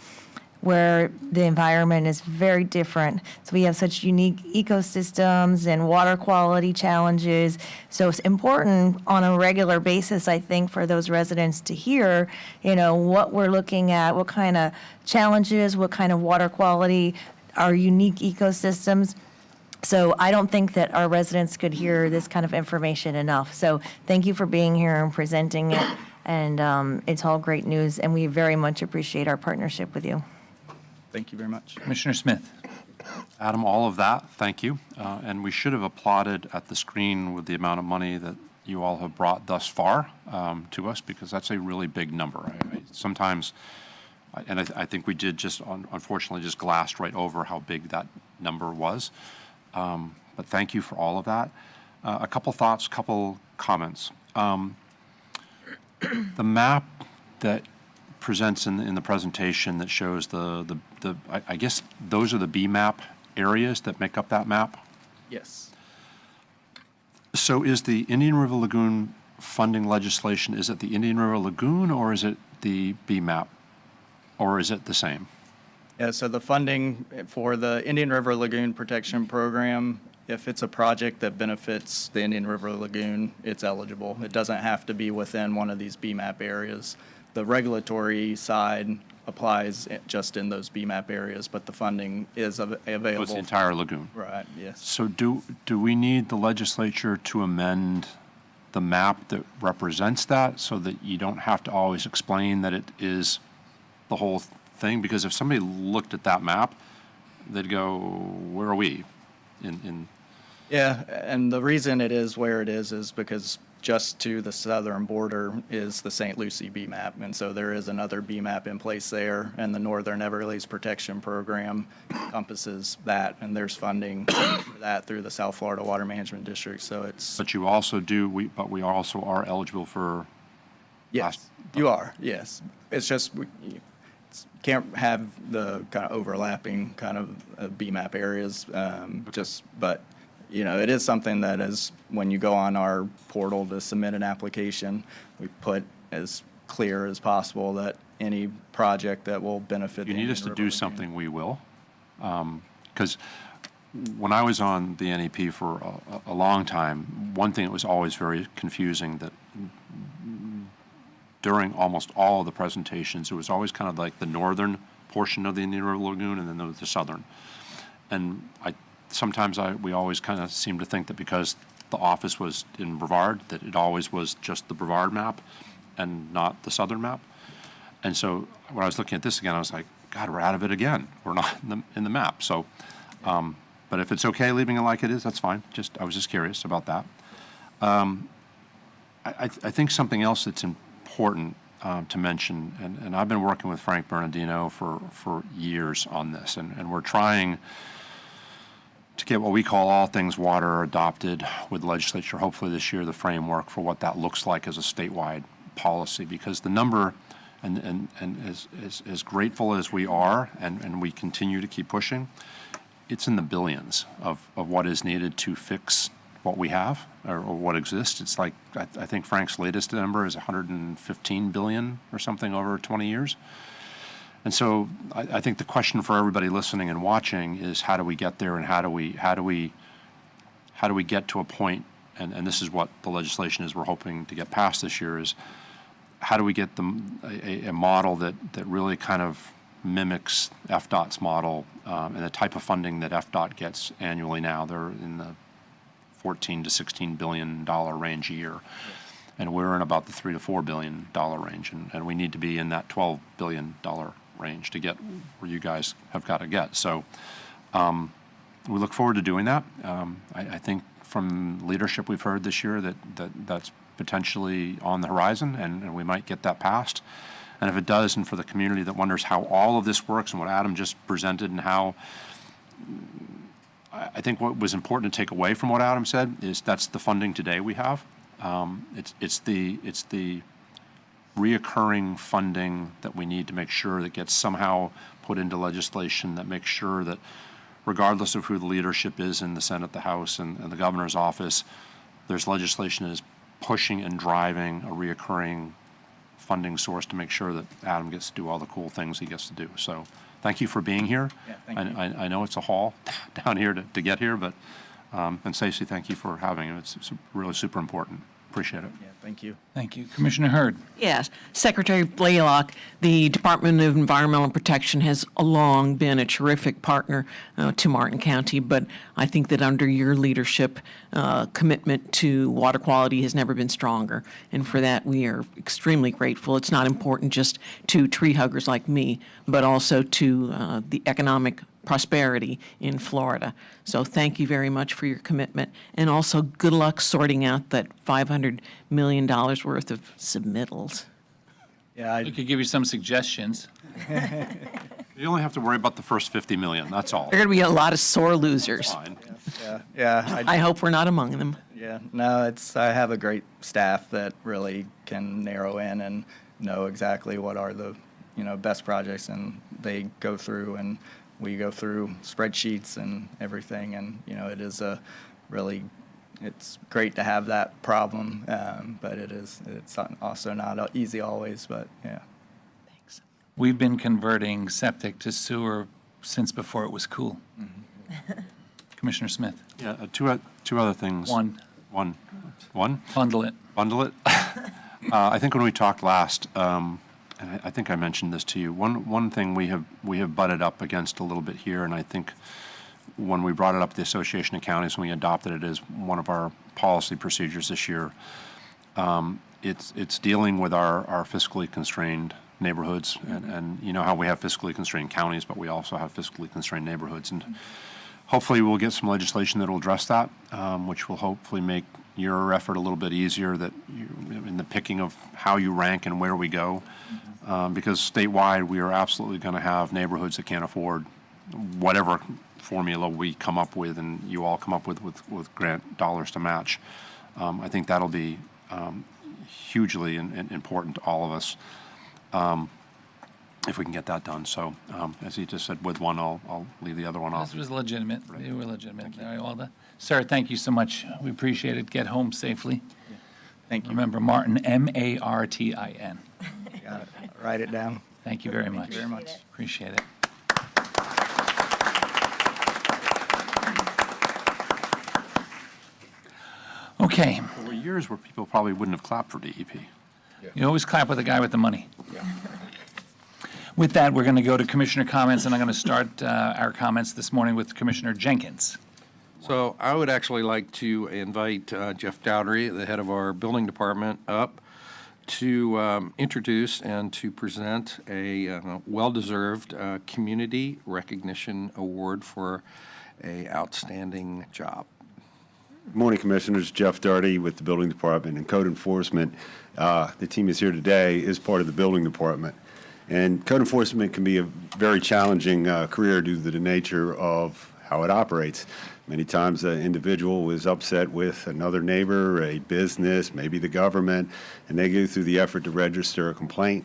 where the environment is very different. So we have such unique ecosystems and water quality challenges. So it's important on a regular basis, I think, for those residents to hear, what we're looking at, what kind of challenges, what kind of water quality, our unique ecosystems. So I don't think that our residents could hear this kind of information enough. So thank you for being here and presenting it. And it's all great news, and we very much appreciate our partnership with you. Thank you very much. Commissioner Smith. Adam, all of that, thank you. And we should have applauded at the screen with the amount of money that you all have brought thus far to us, because that's a really big number. Sometimes, and I think we did just, unfortunately, just glassed right over how big that number was. But thank you for all of that. A couple thoughts, couple comments. The map that presents in the presentation that shows I guess those are the BMAP areas that make up that map? Yes. So is the Indian River Lagoon funding legislation, is it the Indian River Lagoon, or is it the BMAP, or is it the same? Yeah, so the funding for the Indian River Lagoon Protection Program, if it's a project that benefits the Indian River Lagoon, it's eligible. It doesn't have to be within one of these BMAP areas. The regulatory side applies just in those BMAP areas, but the funding is available. So it's the entire lagoon? Right, yes. So do we need the legislature to amend the map that represents that, so that you don't have to always explain that it is the whole thing? Because if somebody looked at that map, they'd go, where are we in Yeah, and the reason it is where it is because just to the southern border is the St. Lucie BMAP, and so there is another BMAP in place there, and the Northern Everglades Protection Program encompasses that, and there's funding for that through the South Florida Water Management District, so it's... But you also do, we also are eligible for... Yes, you are, yes. It's just, can't have the kind of overlapping kind of BMAP areas, but it is something that is, when you go on our portal to submit an application, we put as clear as possible that any project that will benefit. You need us to do something, we will. Because when I was on the NEP for a long time, one thing that was always very confusing, that during almost all of the presentations, it was always kind of like the northern portion of the Indian River Lagoon and then the southern. And sometimes we always kind of seem to think that because the office was in Brevard, that it always was just the Brevard map and not the southern map. And so when I was looking at this again, I was like, God, we're out of it again. We're not in the map. So, but if it's okay leaving it like it is, that's fine. I was just curious about that. I think something else that's important to mention, and I've been working with Frank Bernardino for years on this, and we're trying to get what we call all things water adopted with the legislature, hopefully this year, the framework for what that looks like as a statewide policy, because the number, and as grateful as we are, and we continue to keep pushing, it's in the billions of what is needed to fix what we have or what exists. It's like, I think Frank's latest number is 115 billion or something over 20 years. And so I think the question for everybody listening and watching is, how do we get there, and how do we get to a point, and this is what the legislation is we're hoping to get passed this year, is how do we get a model that really kind of mimics FDOT's model and the type of funding that FDOT gets annually now. They're in the $14 to $16 billion range a year. And we're in about the $3 to $4 billion range. And we need to be in that $12 billion range to get where you guys have got to get. So we look forward to doing that. I think from leadership we've heard this year that's potentially on the horizon, and we might get that passed. And if it does, and for the community that wonders how all of this works and what Adam just presented, and how, I think what was important to take away from what Adam said is that's the funding today we have. It's the reoccurring funding that we need to make sure that gets somehow put into legislation that makes sure that regardless of who the leadership is in the Senate, the House, and the governor's office, there's legislation that is pushing and driving a reoccurring funding source to make sure that Adam gets to do all the cool things he gets to do. So thank you for being here. Yeah, thank you. I know it's a haul down here to get here, but, and Stacey, thank you for having it. It's really super important. Appreciate it. Yeah, thank you. Thank you. Commissioner Hurd. Yes, Secretary Blaylock, the Department of Environmental Protection has long been a terrific partner to Martin County, but I think that under your leadership, commitment to water quality has never been stronger, and for that we are extremely grateful. It's not important just to tree huggers like me, but also to the economic prosperity in Florida. So thank you very much for your commitment, and also good luck sorting out that $500 million worth of submittals. Yeah, I could give you some suggestions. You only have to worry about the first 50 million, that's all. There are going to be a lot of sore losers. Fine. Yeah. I hope we're not among them. Yeah, no, I have a great staff that really can narrow in and know exactly what are the, best projects, and they go through, and we go through spreadsheets and everything, and, it is it's great to have that problem, but it's also not easy always, but yeah. We've been converting septic to sewer since before it was cool. Commissioner Smith. Yeah, two other things. One. Bundle it. Bundle it. I think when we talked last, and I think I mentioned this to you, one thing we have butted up against a little bit here, and I think when we brought it up to the Association of Counties, when we adopted it as one of our policy procedures this year, it's dealing with our fiscally constrained neighborhoods, and you know how we have fiscally constrained counties, but we also have fiscally constrained neighborhoods, and hopefully we'll get some legislation that will address that, which will hopefully make your effort a little bit easier in the picking of how you rank and where we go, because statewide we are absolutely going to have neighborhoods that can't afford whatever formula we come up with and you all come up with grant dollars to match. I think that'll be hugely important to all of us if we can get that done. So as he just said, with one, I'll leave the other one off. This was legitimate. You were legitimate. All right, Walda. Sir, thank you so much. We appreciate it. Get home safely. Thank you. Remember, Martin, M-A-R-T-I-N. Got it. Write it down. Thank you very much. Thank you very much. Appreciate it. Okay. There were years where people probably wouldn't have clapped for DEP. You always clap with the guy with the money. With that, we're going to go to Commissioner comments, and I'm going to start our comments this morning with Commissioner Jenkins. So I would actually like to invite Jeff Dowdery, the head of our building department, up to introduce and to present a well-deserved community recognition award for a outstanding job. Good morning, Commissioners. Jeff Daugherty with the Building Department and Code Enforcement. The team is here today as part of the Building Department. And code enforcement can be a very challenging career due to the nature of how it operates. Many times the individual is upset with another neighbor, a business, maybe the government, and they go through the effort to register a complaint.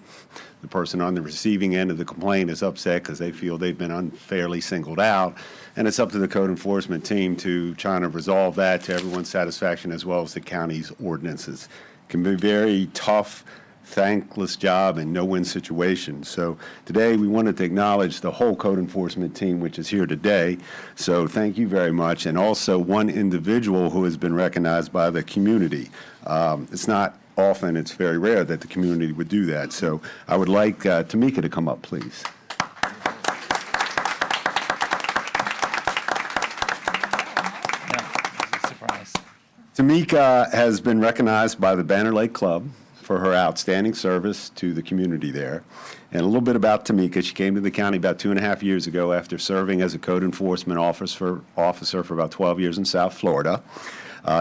The person on the receiving end of the complaint is upset because they feel they've been unfairly singled out, and it's up to the code enforcement team to try to resolve that to everyone's satisfaction as well as the county's ordinances. It can be very tough, thankless job and no-win situation. So today we wanted to acknowledge the whole code enforcement team which is here today. So thank you very much. And also one individual who has been recognized by the community. It's not often, it's very rare that the community would do that. So I would like Tamika to come up, please. Surprise. Tamika has been recognized by the Banner Lake Club for her outstanding service to the community there. And a little bit about Tamika. She came to the county about 2.5 years ago after serving as a code enforcement officer for about 12 years in South Florida.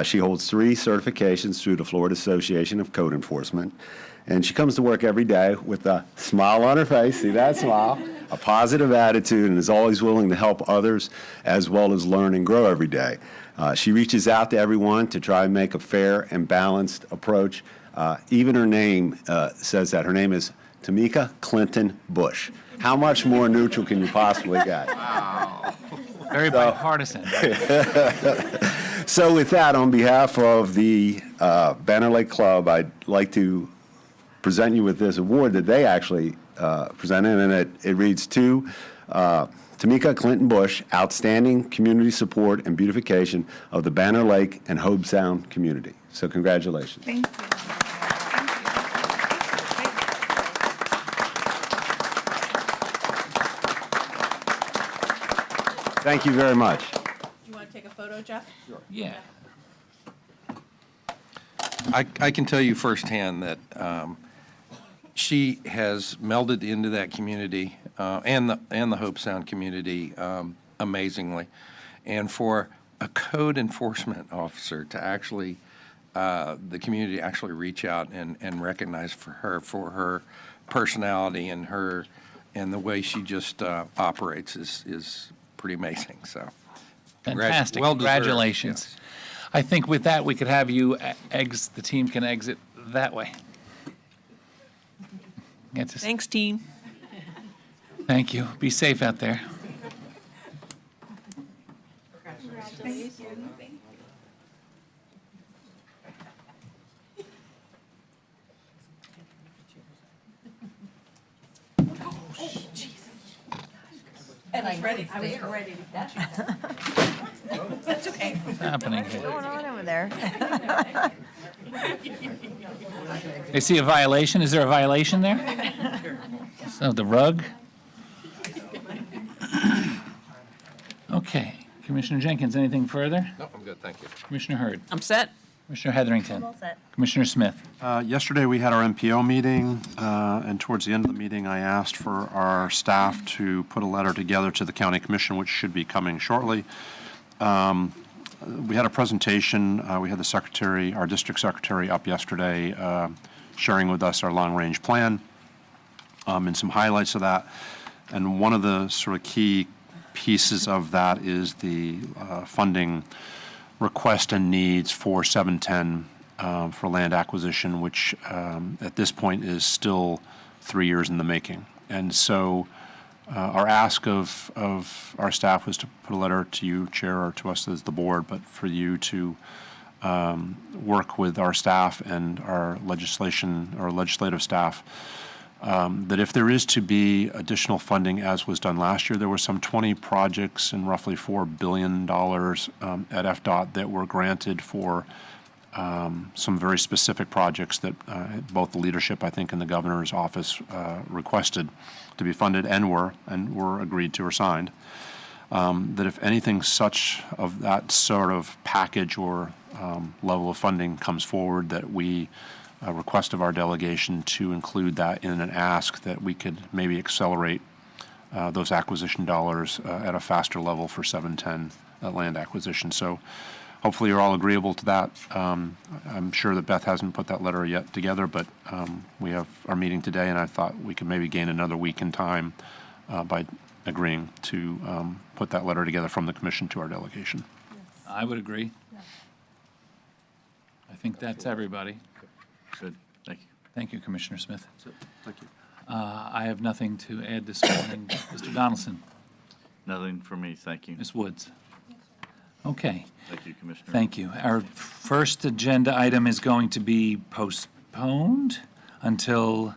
She holds 3 certifications through the Florida Association of Code Enforcement. And she comes to work every day with a smile on her face, see that smile, a positive attitude, and is always willing to help others as well as learn and grow every day. She reaches out to everyone to try and make a fair and balanced approach. Even her name says that. Her name is Tamika Clinton Bush. How much more neutral can you possibly get? Wow. Very bipartisan. So with that, on behalf of the Banner Lake Club, I'd like to present you with this award that they actually presented, and it reads to Tamika Clinton Bush, Outstanding Community Support and Beautification of the Banner Lake and Hobe Sound Community. So congratulations. Thank you. Thank you very much. Do you want to take a photo, Jeff? Yeah. I can tell you firsthand that she has melded into that community and the Hobe Sound community amazingly. And for a code enforcement officer to actually, the community actually reach out and recognize for her personality and the way she just operates is pretty amazing. So Fantastic. well-deserved, Congratulations. yes. I think with that, we could have you, the team can exit that way. Get to, Thanks, team. thank you. Be safe out there. And I was ready to catch it. That's okay. What's happening What's here? going on over there? They see a violation. Is there a violation there? So the rug? Okay. Commissioner Jenkins, anything further? No, I'm good, thank you. Commissioner Hurd? I'm set. Commissioner Heatherington? All set. Commissioner Smith? Yesterday, we had our MPO meeting, and towards the end of the meeting, I asked for our staff to put a letter together to the county commission, which should be coming shortly. We had a presentation. We had the secretary, our district secretary, up yesterday sharing with us our long-range plan and some highlights of that. And one of the sort of key pieces of that is the funding request and needs for 710 for land acquisition, which at this point is still 3 years in the making. And so our ask of our staff was to put a letter to you, Chair, or to us as the board, but for you to work with our staff and our legislative staff that if there is to be additional funding, as was done last year, there were some 20 projects and roughly $4 billion at FDOT that were granted for some very specific projects that both the leadership, I think, and the governor's office requested to be funded and were agreed to or signed. That if anything such of that sort of package or level of funding comes forward, that we request of our delegation to include that in an ask that we could maybe accelerate those acquisition dollars at a faster level for 710 land acquisition. So hopefully you're all agreeable to that. I'm sure that Beth hasn't put that letter yet together, but we have our meeting today, and I thought we could maybe gain another week in time by agreeing to put that letter together from the commission to our delegation. I would agree. I think that's everybody. Good, thank you. Thank you, Commissioner Smith. Thank you. I have nothing to add this morning. Mr. Donaldson, Nothing for me, thank you. Ms. Woods. Okay, Thank you, Commissioner. thank you. Our first agenda item is going to be postponed until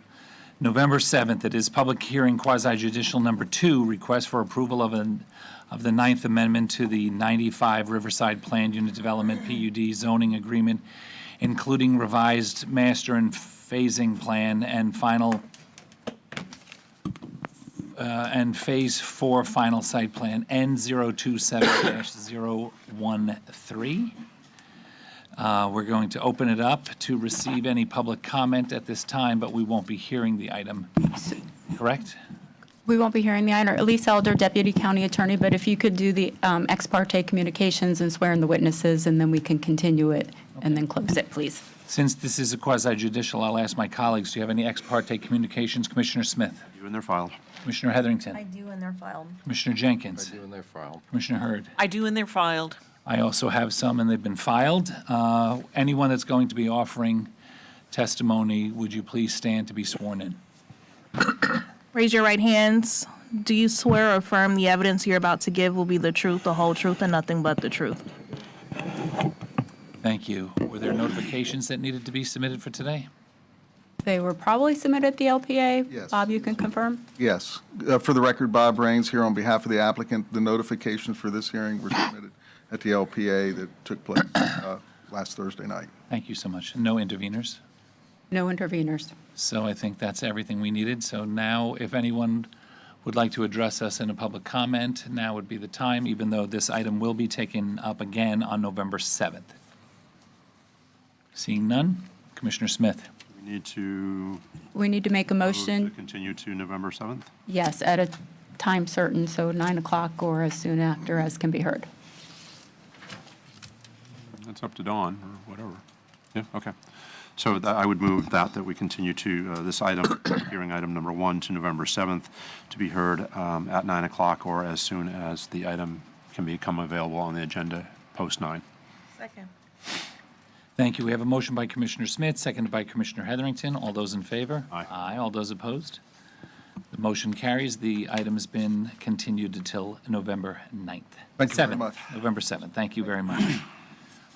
November 7th. It is public hearing quasi judicial number 2, request for approval of the Ninth Amendment to the 95 Riverside Planned Unit Development PUD zoning agreement, including revised master and phasing plan and final and Phase 4 final site plan N027-013. We're going to open it up to receive any public comment at this time, but we won't be hearing the item, correct? We won't be hearing the item. Elise Elder, Deputy County Attorney, but if you could do the ex parte communications and swear in the witnesses, and then we can continue it and then close it, please. Since this is a quasi judicial, I'll ask my colleagues, do you have any ex parte communications? Commissioner Smith? You and their file. Commissioner Heatherington? I do, and they're filed. Commissioner Jenkins? I do in their file. Commissioner Hurd? I do, and they're filed. I also have some, and they've been filed. Anyone that's going to be offering testimony, would you please stand to be sworn in? Raise your right hands. Do you swear or affirm the evidence you're about to give will be the truth, the whole truth, and nothing but the truth? Thank you. Were there notifications that needed to be submitted for today? They were probably submitted at the LPA. Yes. Bob, you can confirm? Yes. For the record, Bob Rains here on behalf of the applicant. The notifications for this hearing were submitted at the LPA that took place last Thursday night. Thank you so much. No interveners? No interveners. So I think that's everything we needed. So now, if anyone would like to address us in a public comment, now would be the time, even though this item will be taken up again on November 7th. Seeing none, Commissioner Smith. We need to We need to make a move motion, to continue to November 7th. yes, at a time certain, so 9 o'clock or as soon after as can be heard. That's up to Dawn, or whatever. Yeah, okay. So I would move that we continue to this item, hearing item number 1, to November 7th, to be heard at 9 o'clock or as soon as the item can become available on the agenda post 9. Second. Thank you. We have a motion by Commissioner Smith, seconded by Commissioner Heatherington. All those in favor? Aye. Aye. All those opposed? The motion carries. The item has been continued until November 9th. Thank you very 7th. much. November 7th. Thank you very much.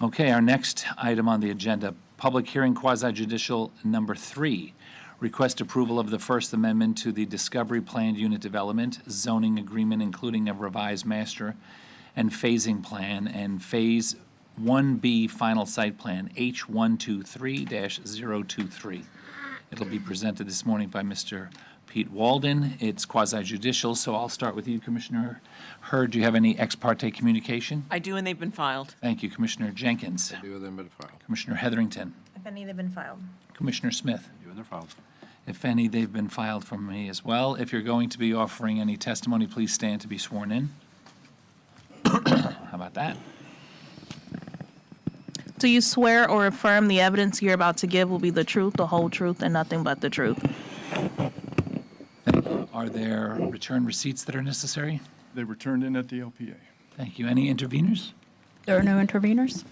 Okay, our next item on the agenda, public hearing quasi judicial number 3, request approval of the First Amendment to the Discovery Planned Unit Development zoning agreement, including a revised master and phasing plan and Phase 1B final site plan H123-023. It'll be presented this morning by Mr. Pete Walden. It's quasi judicial, so I'll start with you, Commissioner Hurd. Do you have any ex parte communication? I do, and they've been filed. Thank you, Commissioner Jenkins. I do with them at file. Commissioner Heatherington. If any, they've been filed. Commissioner Smith. You and their files. If any, they've been filed from me as well. If you're going to be offering any testimony, please stand to be sworn in. How about that? Do you swear or affirm the evidence you're about to give will be the truth, the whole truth, and nothing but the truth? Thank you. Are there return receipts that are necessary? They were turned in at the LPA. Thank you. Any interveners? There are no interveners?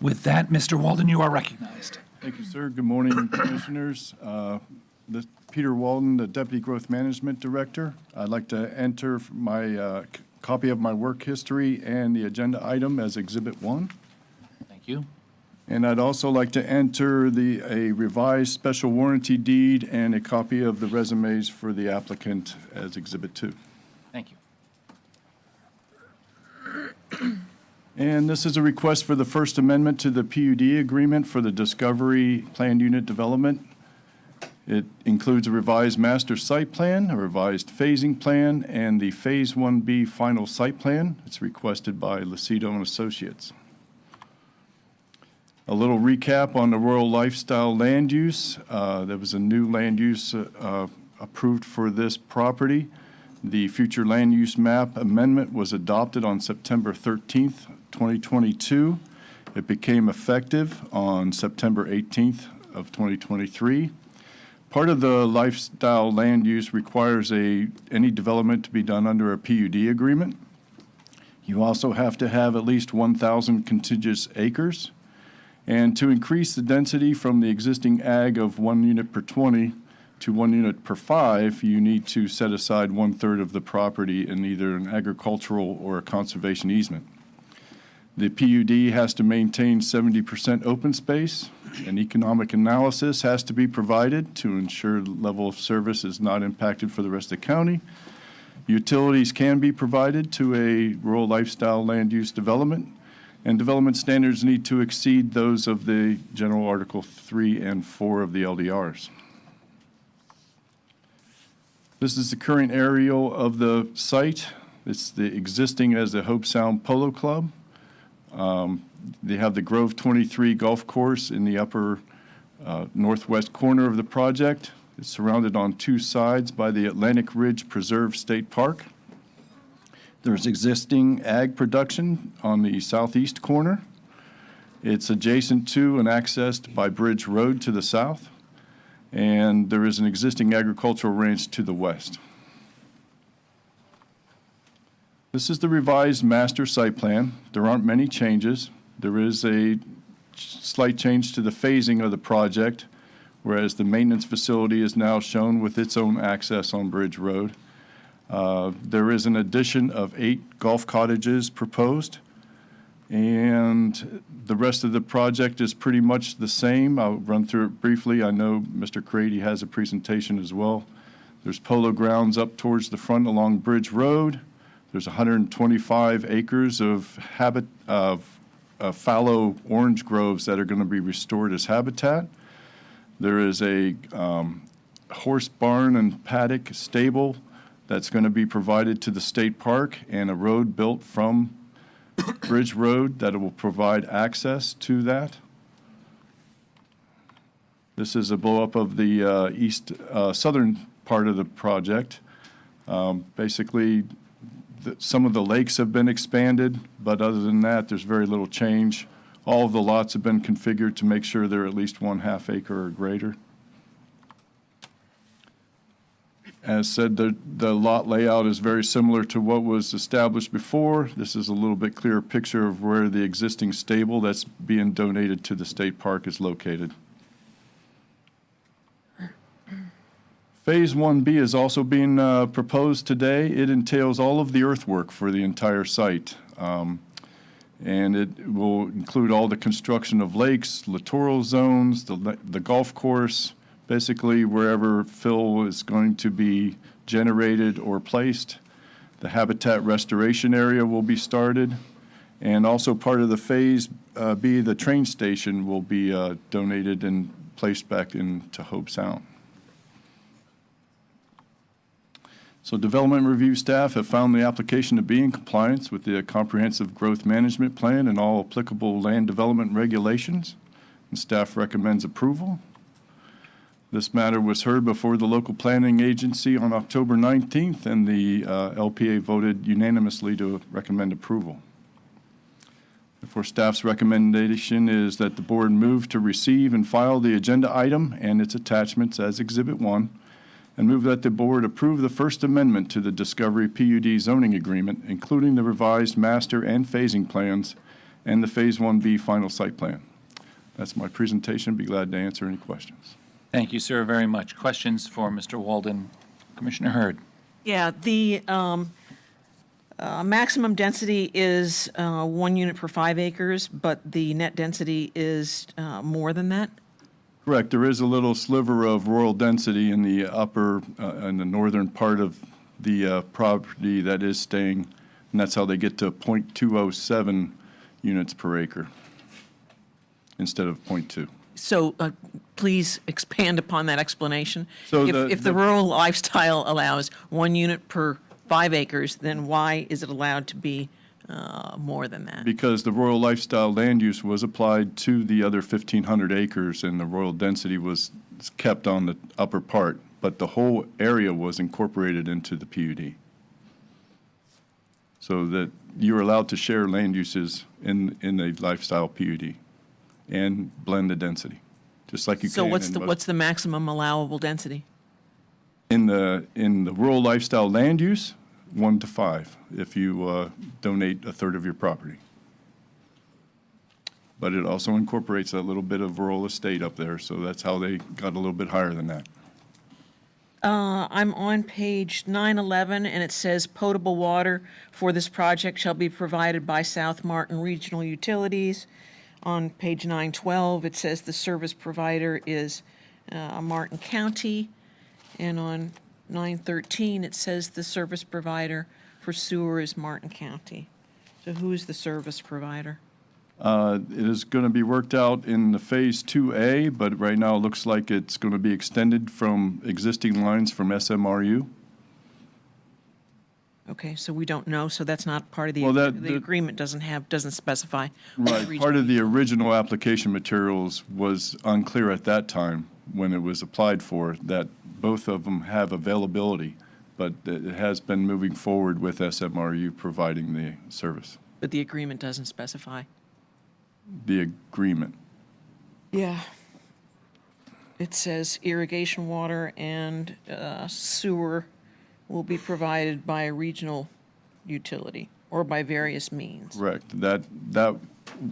With that, Mr. Walden, you are recognized. Thank you, sir. Good morning, Commissioners. Peter Walden, the Deputy Growth Management Director. I'd like to enter my copy of my work history and the agenda item as Exhibit 1. Thank you. And I'd also like to enter a revised special warranty deed and a copy of the resumes for the applicant as Exhibit 2. Thank you. And this is a request for the First Amendment to the PUD agreement for the Discovery Planned Unit Development. It includes a revised master site plan, a revised phasing plan, and the Phase 1B final site plan. It's requested by Lucido and Associates. A little recap on the rural lifestyle land use. There was a new land use approved for this property. The future land use map amendment was adopted on September 13th, 2022. It became effective on September 18th of 2023. Part of the lifestyle land use requires any development to be done under a PUD agreement. You also have to have at least 1,000 contiguous acres. And to increase the density from the existing ag of 1 unit per 20 to 1 unit per 5, you need to set aside 1/3 of the property in either an agricultural or a conservation easement. The PUD has to maintain 70% open space. An economic analysis has to be provided to ensure the level of service is not impacted for the rest of the county. Utilities can be provided to a rural lifestyle land use development, and development standards need to exceed those of the General Article 3 and 4 of the LDRs. This is the current aerial of the site. It's the existing as the Hope Sound Polo Club. They have the Grove 23 golf course in the upper northwest corner of the project. It's surrounded on 2 sides by the Atlantic Ridge Preserve State Park. There's existing ag production on the southeast corner. It's adjacent to and accessed by Bridge Road to the south. And there is an existing agricultural ranch to the west. This is the revised master site plan. There aren't many changes. There is a slight change to the phasing of the project, whereas the maintenance facility is now shown with its own access on Bridge Road. There is an addition of 8 golf cottages proposed, and the rest of the project is pretty much the same. I'll run through it briefly. I know Mr. Crady has a presentation as well. There's polo grounds up towards the front along Bridge Road. There's 125 acres of fallow orange groves that are going to be restored as habitat. There is a horse barn and paddock stable that's going to be provided to the state park, and a road built from Bridge Road that will provide access to that. This is a blow-up of the southern part of the project. Basically, some of the lakes have been expanded, but other than that, there's very little change. All of the lots have been configured to make sure they're at least 1/2 acre or greater. As said, the lot layout is very similar to what was established before. This is a little bit clearer picture of where the existing stable that's being donated to the state park is located. Phase 1B is also being proposed today. It entails all of the earthwork for the entire site. And it will include all the construction of lakes, littoral zones, the golf course, basically wherever fill is going to be generated or placed. The habitat restoration area will be started. And also part of the Phase B, the train station will be donated and placed back into Hope Sound. So development review staff have found the application to be in compliance with the Comprehensive Growth Management Plan and all applicable land development regulations, and staff recommends approval. This matter was heard before the local planning agency on October 19th, and the LPA voted unanimously to recommend approval. Therefore, staff's recommendation is that the board move to receive and file the agenda item and its attachments as Exhibit 1, and move that the board approve the First Amendment to the Discovery PUD zoning agreement, including the revised master and phasing plans and the Phase 1B final site plan. That's my presentation. Be glad to answer any questions. Thank you, sir, very much. Questions for Mr. Walden? Commissioner Hurd. Yeah, the maximum density is 1 unit per 5 acres, but the net density is more than that? Correct. There is a little sliver of rural density in the upper, in the northern part of the property that is staying, and that's how they get to 0.207 units per acre instead of 0.2. So please expand upon that explanation. So If the rural lifestyle allows 1 unit per 5 acres, then why is it allowed to be more than that? Because the rural lifestyle land use was applied to the other 1,500 acres, and the rural density was kept on the upper part, but the whole area was incorporated into the PUD. So that you're allowed to share land uses in a lifestyle PUD and blend the density just like you So can what's the maximum allowable density? in the rural lifestyle land use, 1 to 5, if you donate a third of your property. But it also incorporates a little bit of rural estate up there, so that's how they got a little bit higher than that. I'm on page 911, and it says potable water for this project shall be provided by South Martin Regional Utilities. On page 912, it says the service provider is Martin County. And on 913, it says the service provider for sewer is Martin County. So who is the service provider? It is going to be worked out in the Phase 2A, but right now it looks like it's going to be extended from existing lines from SMRU. Okay, so we don't know, so that's not part of the, Well, the agreement doesn't specify. Right, part of the original application materials was unclear at that time when it was applied for, that both of them have availability, but it has been moving forward with SMRU providing the service, But the agreement doesn't specify. the agreement. Yeah. It says irrigation water and sewer will be provided by a regional utility or by various means. Correct. That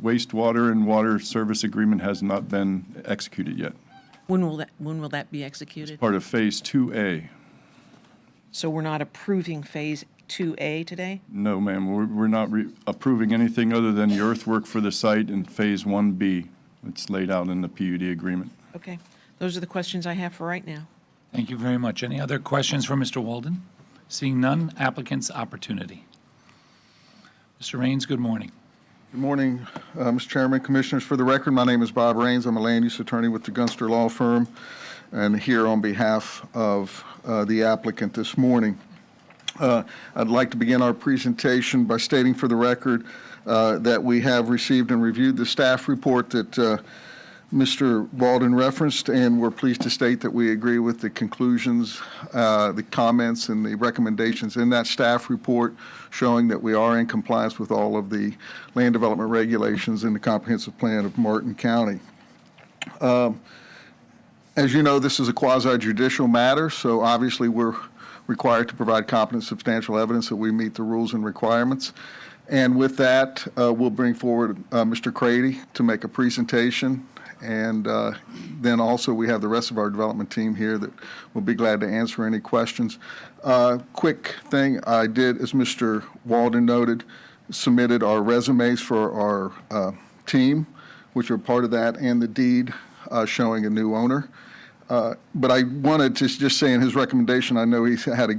wastewater and water service agreement has not been executed yet. When will that be executed? Part of Phase 2A. So we're not approving Phase 2A today? No, ma'am, we're not approving anything other than the earthwork for the site in Phase 1B. It's laid out in the PUD agreement. Okay. Those are the questions I have for right now. Thank you very much. Any other questions for Mr. Walden? Seeing none, applicant's opportunity. Mr. Raines, good morning. Good morning, Mr. Chairman, Commissioners. For the record, my name is Bob Raines. I'm a land use attorney with the Gunster Law Firm, and here on behalf of the applicant this morning. I'd like to begin our presentation by stating for the record that we have received and reviewed the staff report that Mr. Walden referenced, and we're pleased to state that we agree with the conclusions, the comments, and the recommendations in that staff report, showing that we are in compliance with all of the land development regulations in the comprehensive plan of Martin County. As you know, this is a quasi-judicial matter, so obviously we're required to provide competent, substantial evidence that we meet the rules and requirements. And with that, we'll bring forward Mr. Crady to make a presentation. And then also we have the rest of our development team here that will be glad to answer any questions. Quick thing I did, as Mr. Walden noted, submitted our resumes for our team, which are part of that, and the deed showing a new owner. But I wanted to just say in his recommendation, I know he had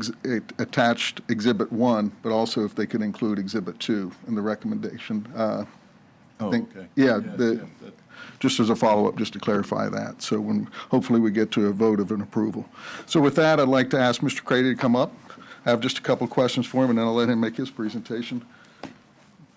attached Exhibit 1, but also if they could include Exhibit 2 in the recommendation. Okay. Yeah, just as a follow-up, just to clarify that. So when hopefully we get to a vote of an approval. So with that, I'd like to ask Mr. Crady to come up. I have just a couple of questions for him, and then I'll let him make his presentation.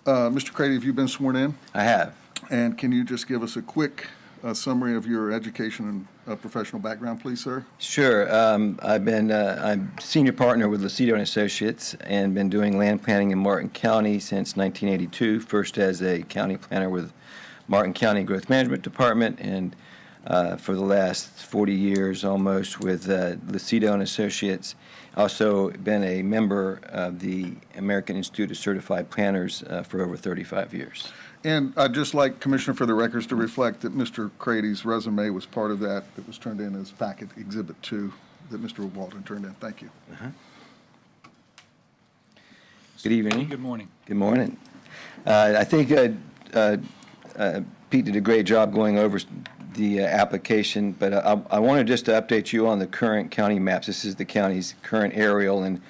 Mr. Crady, have you been sworn in? I have. And can you just give us a quick summary of your education and professional background, please, sir? Sure. I'm senior partner with Lucido and Associates and been doing land planning in Martin County since 1982, first as a county planner with Martin County Growth Management Department, and for the last 40 years almost with Lucido and Associates. Also been a member of the American Institute of Certified Planners for over 35 years. And I'd just like, Commissioner, for the records to reflect that Mr. Crady's resume was part of that was turned in as packet Exhibit 2 that Mr. Walden turned in. Thank you. Good evening. Good morning. Good morning. I think Pete did a great job going over the application, but I wanted just to update you on the current county maps. This is the county's current aerial, and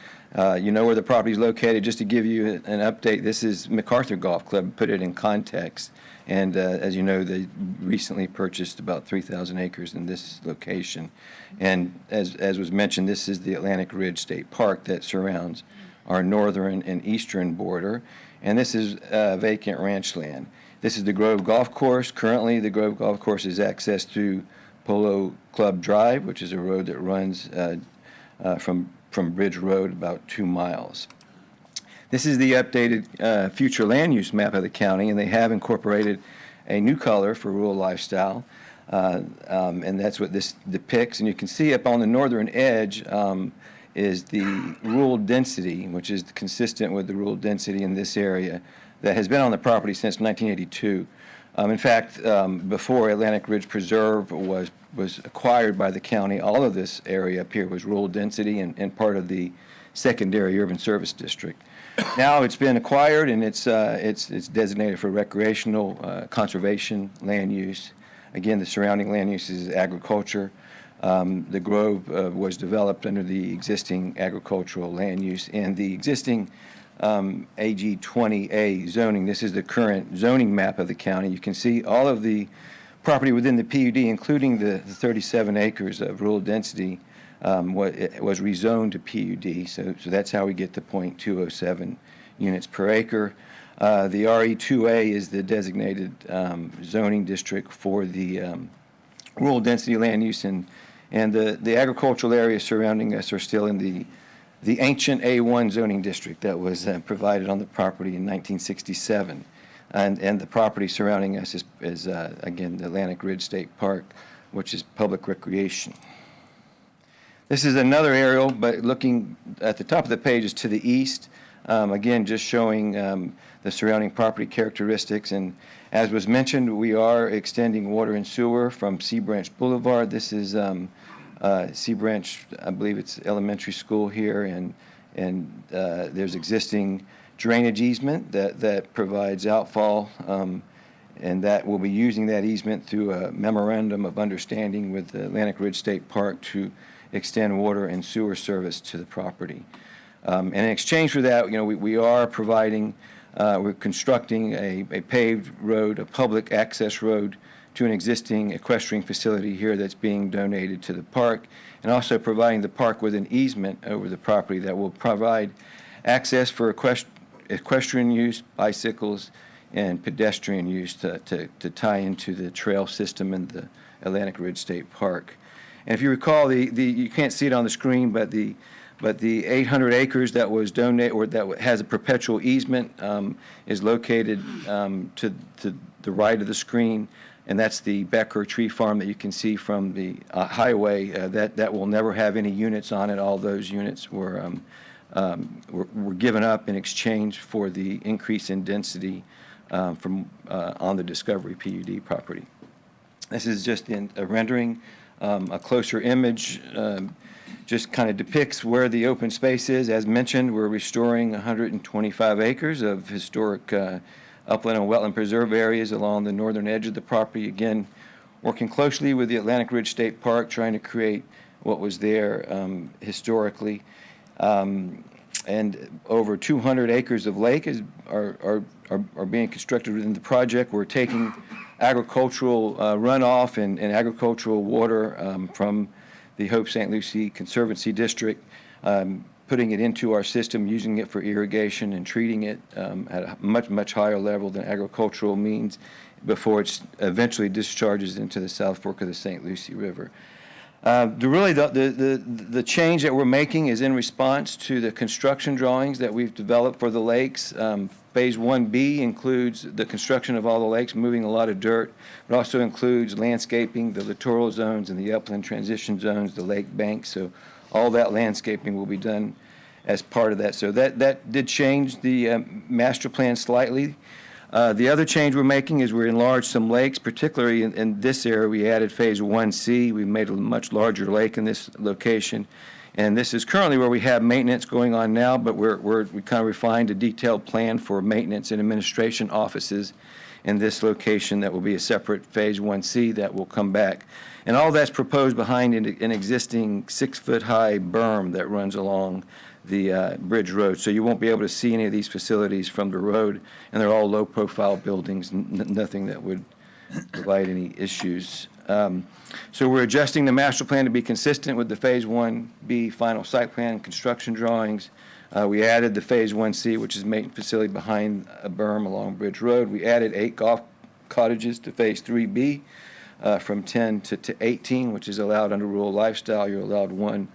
you know where the property is located. Just to give you an update, this is MacArthur Golf Club, put it in context. And as you know, they recently purchased about 3,000 acres in this location. And as was mentioned, this is the Atlantic Ridge State Park that surrounds our northern and eastern border. And this is vacant ranch land. This is the Grove Golf Course. Currently, the Grove Golf Course is accessed through Polo Club Drive, which is a road that runs from Bridge Road about 2 miles. This is the updated future land use map of the county, and they have incorporated a new color for rural lifestyle. And that's what this depicts. And you can see up on the northern edge is the rural density, which is consistent with the rural density in this area that has been on the property since 1982. In fact, before Atlantic Ridge Preserve was acquired by the county, all of this area up here was rural density and part of the secondary urban service district. Now it's been acquired and it's designated for recreational conservation land use. Again, the surrounding land use is agriculture. The Grove was developed under the existing agricultural land use and the existing AG 20A zoning. This is the current zoning map of the county. You can see all of the property within the PUD, including the 37 acres of rural density, was rezoned to PUD. So that's how we get to 0.207 units per acre. The RE2A is the designated zoning district for the rural density land use, and the agricultural areas surrounding us are still in the ancient A1 zoning district that was provided on the property in 1967. And the property surrounding us is again, the Atlantic Ridge State Park, which is public recreation. This is another aerial, but looking at the top of the page is to the east. Again, just showing the surrounding property characteristics. And as was mentioned, we are extending water and sewer from Sea Branch Boulevard. This is Sea Branch, I believe it's elementary school here, and there's existing drainage easement that provides outfall, and that will be using that easement through a memorandum of understanding with the Atlantic Ridge State Park to extend water and sewer service to the property. And in exchange for that, we are providing, we're constructing a paved road, a public access road to an existing equestrian facility here that's being donated to the park, and also providing the park with an easement over the property that will provide access for equestrian use, bicycles, and pedestrian use to tie into the trail system in the Atlantic Ridge State Park. And if you recall, you can't see it on the screen, but the 800 acres that was donated, or that has a perpetual easement, is located to the right of the screen, and that's the Becker Tree Farm that you can see from the highway. That will never have any units on it. All those units were given up in exchange for the increase in density from on the Discovery PUD property. This is just a rendering. A closer image just kind of depicts where the open space is. As mentioned, we're restoring 125 acres of historic upland and wetland preserve areas along the northern edge of the property. Again, working closely with the Atlantic Ridge State Park, trying to create what was there historically. And over 200 acres of lake are being constructed within the project. We're taking agricultural runoff and agricultural water from the Hope St. Lucie Conservancy District, putting it into our system, using it for irrigation and treating it at a much higher level than agricultural means before it eventually discharges into the South Fork of the St. Lucie River. The change that we're making is in response to the construction drawings that we've developed for the lakes. Phase 1B includes the construction of all the lakes, moving a lot of dirt. It also includes landscaping, the littoral zones and the upland transition zones, the lake banks. So all that landscaping will be done as part of that. So that did change the master plan slightly. The other change we're making is we're enlarged some lakes, particularly in this area. We added Phase 1C. We made a much larger lake in this location. And this is currently where we have maintenance going on now, but we kind of refined a detailed plan for maintenance and administration offices in this location that will be a separate Phase 1C that will come back. And all that's proposed behind an existing 6-foot-high berm that runs along the Bridge Road. So you won't be able to see any of these facilities from the road, and they're all low-profile buildings, nothing that would provide any issues. So we're adjusting the master plan to be consistent with the Phase 1B final site plan construction drawings. We added the Phase 1C, which is maintenance facility behind a berm along Bridge Road. We added 8 golf cottages to Phase 3B from 10 to 18, which is allowed under rural lifestyle. You're allowed one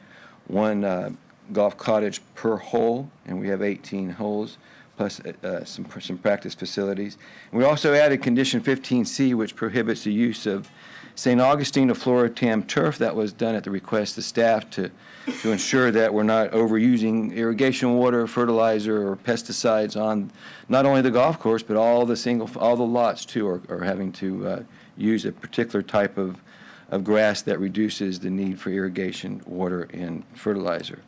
golf cottage per hole, and we have 18 holes. plus some practice facilities. And we also added condition 15C, which prohibits the use of St. Augustine of Floritam turf. That was done at the request of staff to ensure that we're not overusing irrigation water, fertilizer, or pesticides on not only the golf course, but all the lots too are having to use a particular type of grass that reduces the need for irrigation, water, and fertilizer.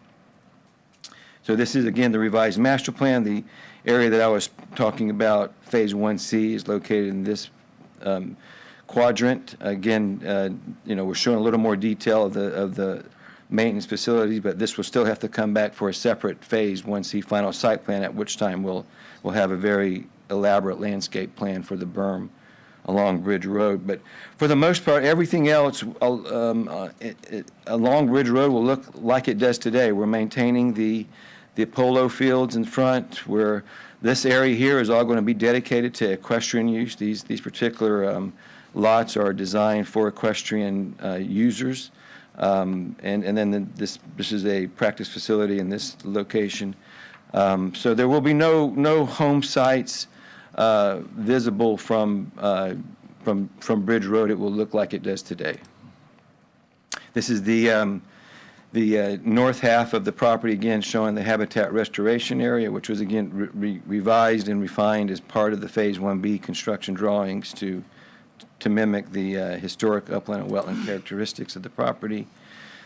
So this is, again, the revised master plan. The area that I was talking about, Phase 1C, is located in this quadrant. Again, we're showing a little more detail of the maintenance facilities, but this will still have to come back for a separate Phase 1C final site plan, at which time we'll have a very elaborate landscape plan for the berm along Bridge Road. But for the most part, everything else along Bridge Road will look like it does today. We're maintaining the polo fields in front, where this area here is all going to be dedicated to equestrian use. These particular lots are designed for equestrian users. And then this is a practice facility in this location. So there will be no home sites visible from Bridge Road. It will look like it does today. This is the north half of the property, again showing the habitat restoration area, which was again revised and refined as part of the Phase 1B construction drawings to mimic the historic upland and wetland characteristics of the property.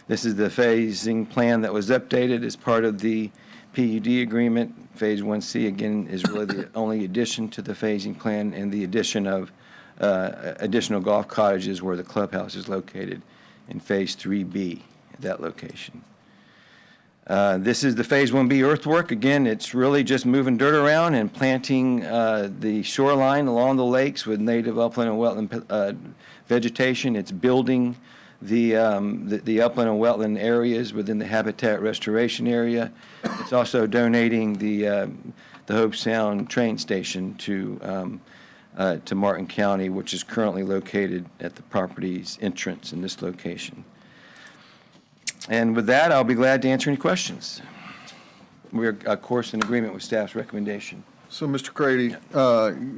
This is the phasing plan that was updated as part of the PUD agreement. Phase 1C, again, is really the only addition to the phasing plan, and the addition of additional golf cottages where the clubhouse is located in Phase 3B at that location. This is the Phase 1B earthwork. Again, it's really just moving dirt around and planting the shoreline along the lakes with native upland and wetland vegetation. It's building the upland and wetland areas within the habitat restoration area. It's also donating the Hope Sound train station to Martin County, which is currently located at the property's entrance in this location. And with that, I'll be glad to answer any questions. We're, of course, in agreement with staff's recommendation. So, Mr. Crady,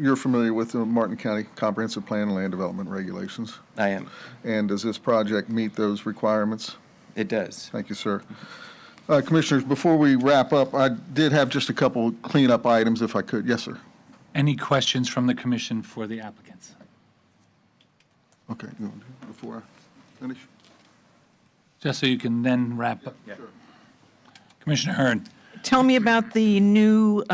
you're familiar with the Martin County Comprehensive Plan and Land Development Regulations? I am. And does this project meet those requirements? It does. Thank you, sir. Commissioners, before we wrap up, I did have just a couple cleanup items, if I could. Yes, sir. Any questions from the commission for the applicants? Okay, you want to do it before I finish? Just so you can then wrap up. Sure. Commissioner Hearn. Tell me about the new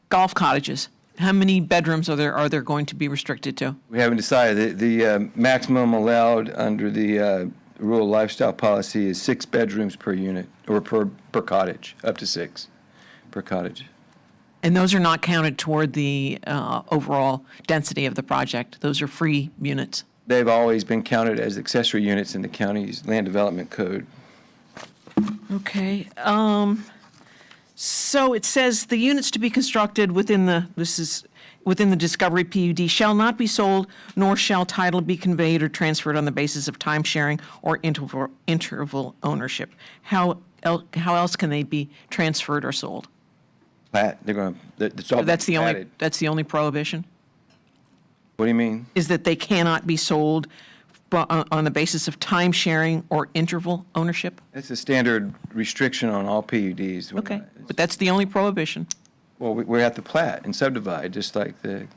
golf cottages. How many bedrooms are there going to be restricted to? We haven't decided. The maximum allowed under the rural lifestyle policy is 6 bedrooms per unit, or per cottage, up to 6 per cottage. And those are not counted toward the overall density of the project. Those are free units. They've always been counted as accessory units in the county's land development code. Okay. So it says the units to be constructed within the Discovery PUD shall not be sold, nor shall title be conveyed or transferred on the basis of time sharing or interval ownership. How else can they be transferred or sold? Plat, they're going to, it's all That's the platted. only prohibition? What do you mean? Is that they cannot be sold on the basis of time sharing or interval ownership? It's a standard restriction on all PUDs. Okay, but that's the only prohibition. Well, we have to plat and subdivide, just like the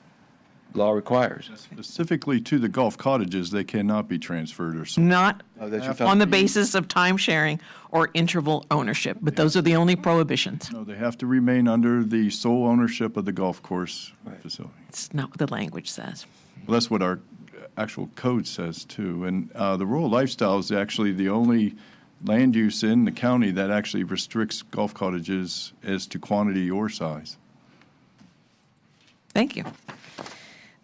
law requires. Specifically to the golf cottages, they cannot be transferred or sold. Not Oh, that's your on the thought. basis of time sharing or interval ownership, but those are the only prohibitions. No, they have to remain under the sole ownership of the golf course facility. It's not what the language says. Well, that's what our actual code says, too. And the rural lifestyle is actually the only land use in the county that actually restricts golf cottages as to quantity or size. Thank you.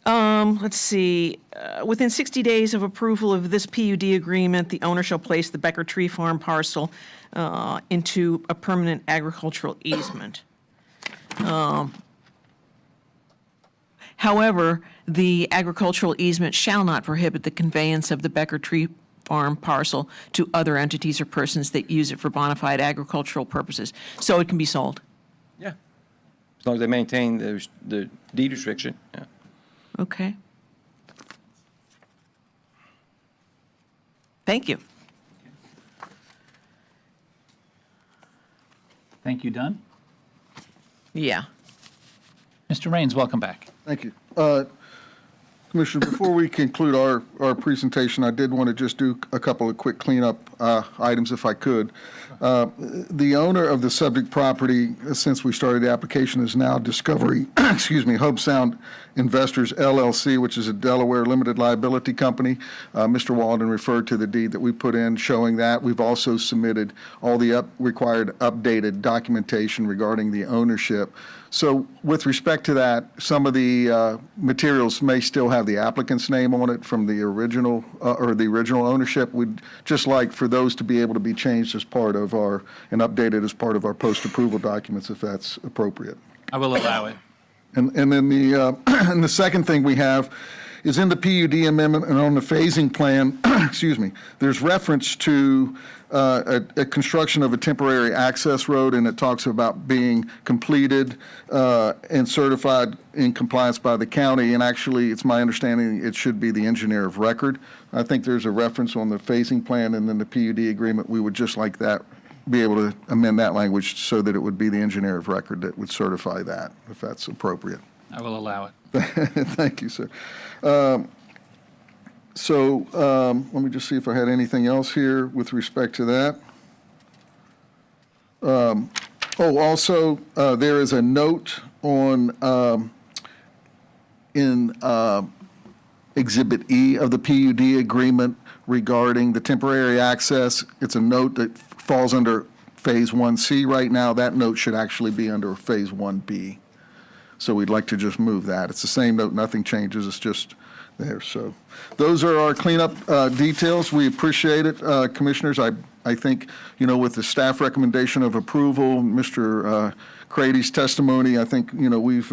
Let's see. Within 60 days of approval of this PUD agreement, the owner shall place the Becker Tree Farm parcel into a permanent agricultural easement. However, the agricultural easement shall not prohibit the conveyance of the Becker Tree Farm parcel to other entities or persons that use it for bona fide agricultural purposes. So it can be sold. As long as they maintain the deed restriction, yeah. Okay. Thank you. Thank you, Dunn. Yeah. Mr. Raines, welcome back. Thank you. Commissioner, before we conclude our presentation, I did want to just do a couple of quick cleanup items if I could. The owner of the subject property, since we started the application, is now Discovery, Hope Sound Investors LLC, which is a Delaware limited liability company. Mr. Walden referred to the deed that we put in showing that. We've also submitted all the required updated documentation regarding the ownership. So with respect to that, some of the materials may still have the applicant's name on it from the original or the original ownership. We'd just like for those to be able to be changed as part of and updated as part of our post-approval documents if that's appropriate. I will allow it. And then and the second thing we have is in the PUD amendment and on the phasing plan, there's reference to a construction of a temporary access road, and it talks about being completed and certified in compliance by the county. And actually, it's my understanding it should be the engineer of record. I think there's a reference on the phasing plan and then the PUD agreement. We would just like that, be able to amend that language so that it would be the engineer of record that would certify that, if that's appropriate. I will allow it. Thank you, sir. Let me just see if I had anything else here with respect to that. Also, there is a note on in Exhibit E of the PUD agreement regarding the temporary access. It's a note that falls under Phase 1C right now. That note should actually be under Phase 1B. So we'd like to just move that. It's the same note, nothing changes, it's just there. So those are our cleanup details. We appreciate it, Commissioners. I think, with the staff recommendation of approval, Mr. Crady's testimony, I think, we've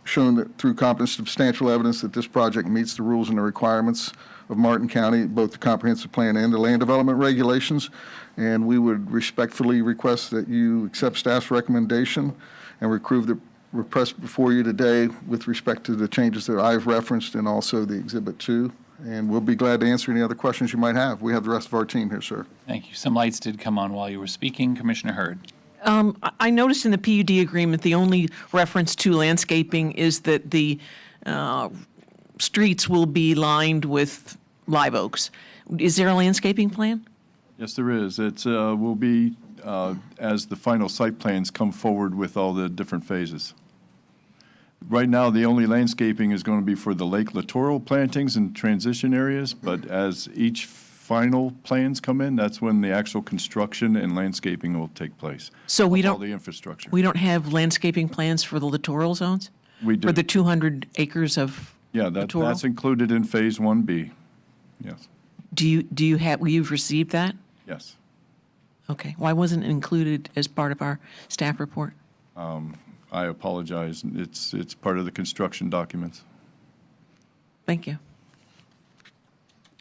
shown that through competent substantial evidence that this project meets the rules and the requirements of Martin County, both the comprehensive plan and the land development regulations. And we would respectfully request that you accept staff's recommendation and approve the request before you today with respect to the changes that I've referenced and also the Exhibit 2. And we'll be glad to answer any other questions you might have. We have the rest of our team here, sir. Thank you. Some lights did come on while you were speaking. Commissioner Hurd. I noticed in the PUD agreement, the only reference to landscaping is that the streets will be lined with live oaks. Is there a landscaping plan? Yes, there is. It will be as the final site plans come forward with all the different phases. Right now, the only landscaping is going to be for the lake littoral plantings and transition areas, but as each final plans come in, that's when the actual construction and landscaping will take place. So we All don't, the infrastructure. we don't have landscaping plans for the littoral zones? We do. For the 200 acres of Yeah, littoral? that's included in Phase 1B. Yes, You've received that? yes. Okay. Why wasn't it included as part of our staff report? I apologize. It's part of the construction documents. Thank you.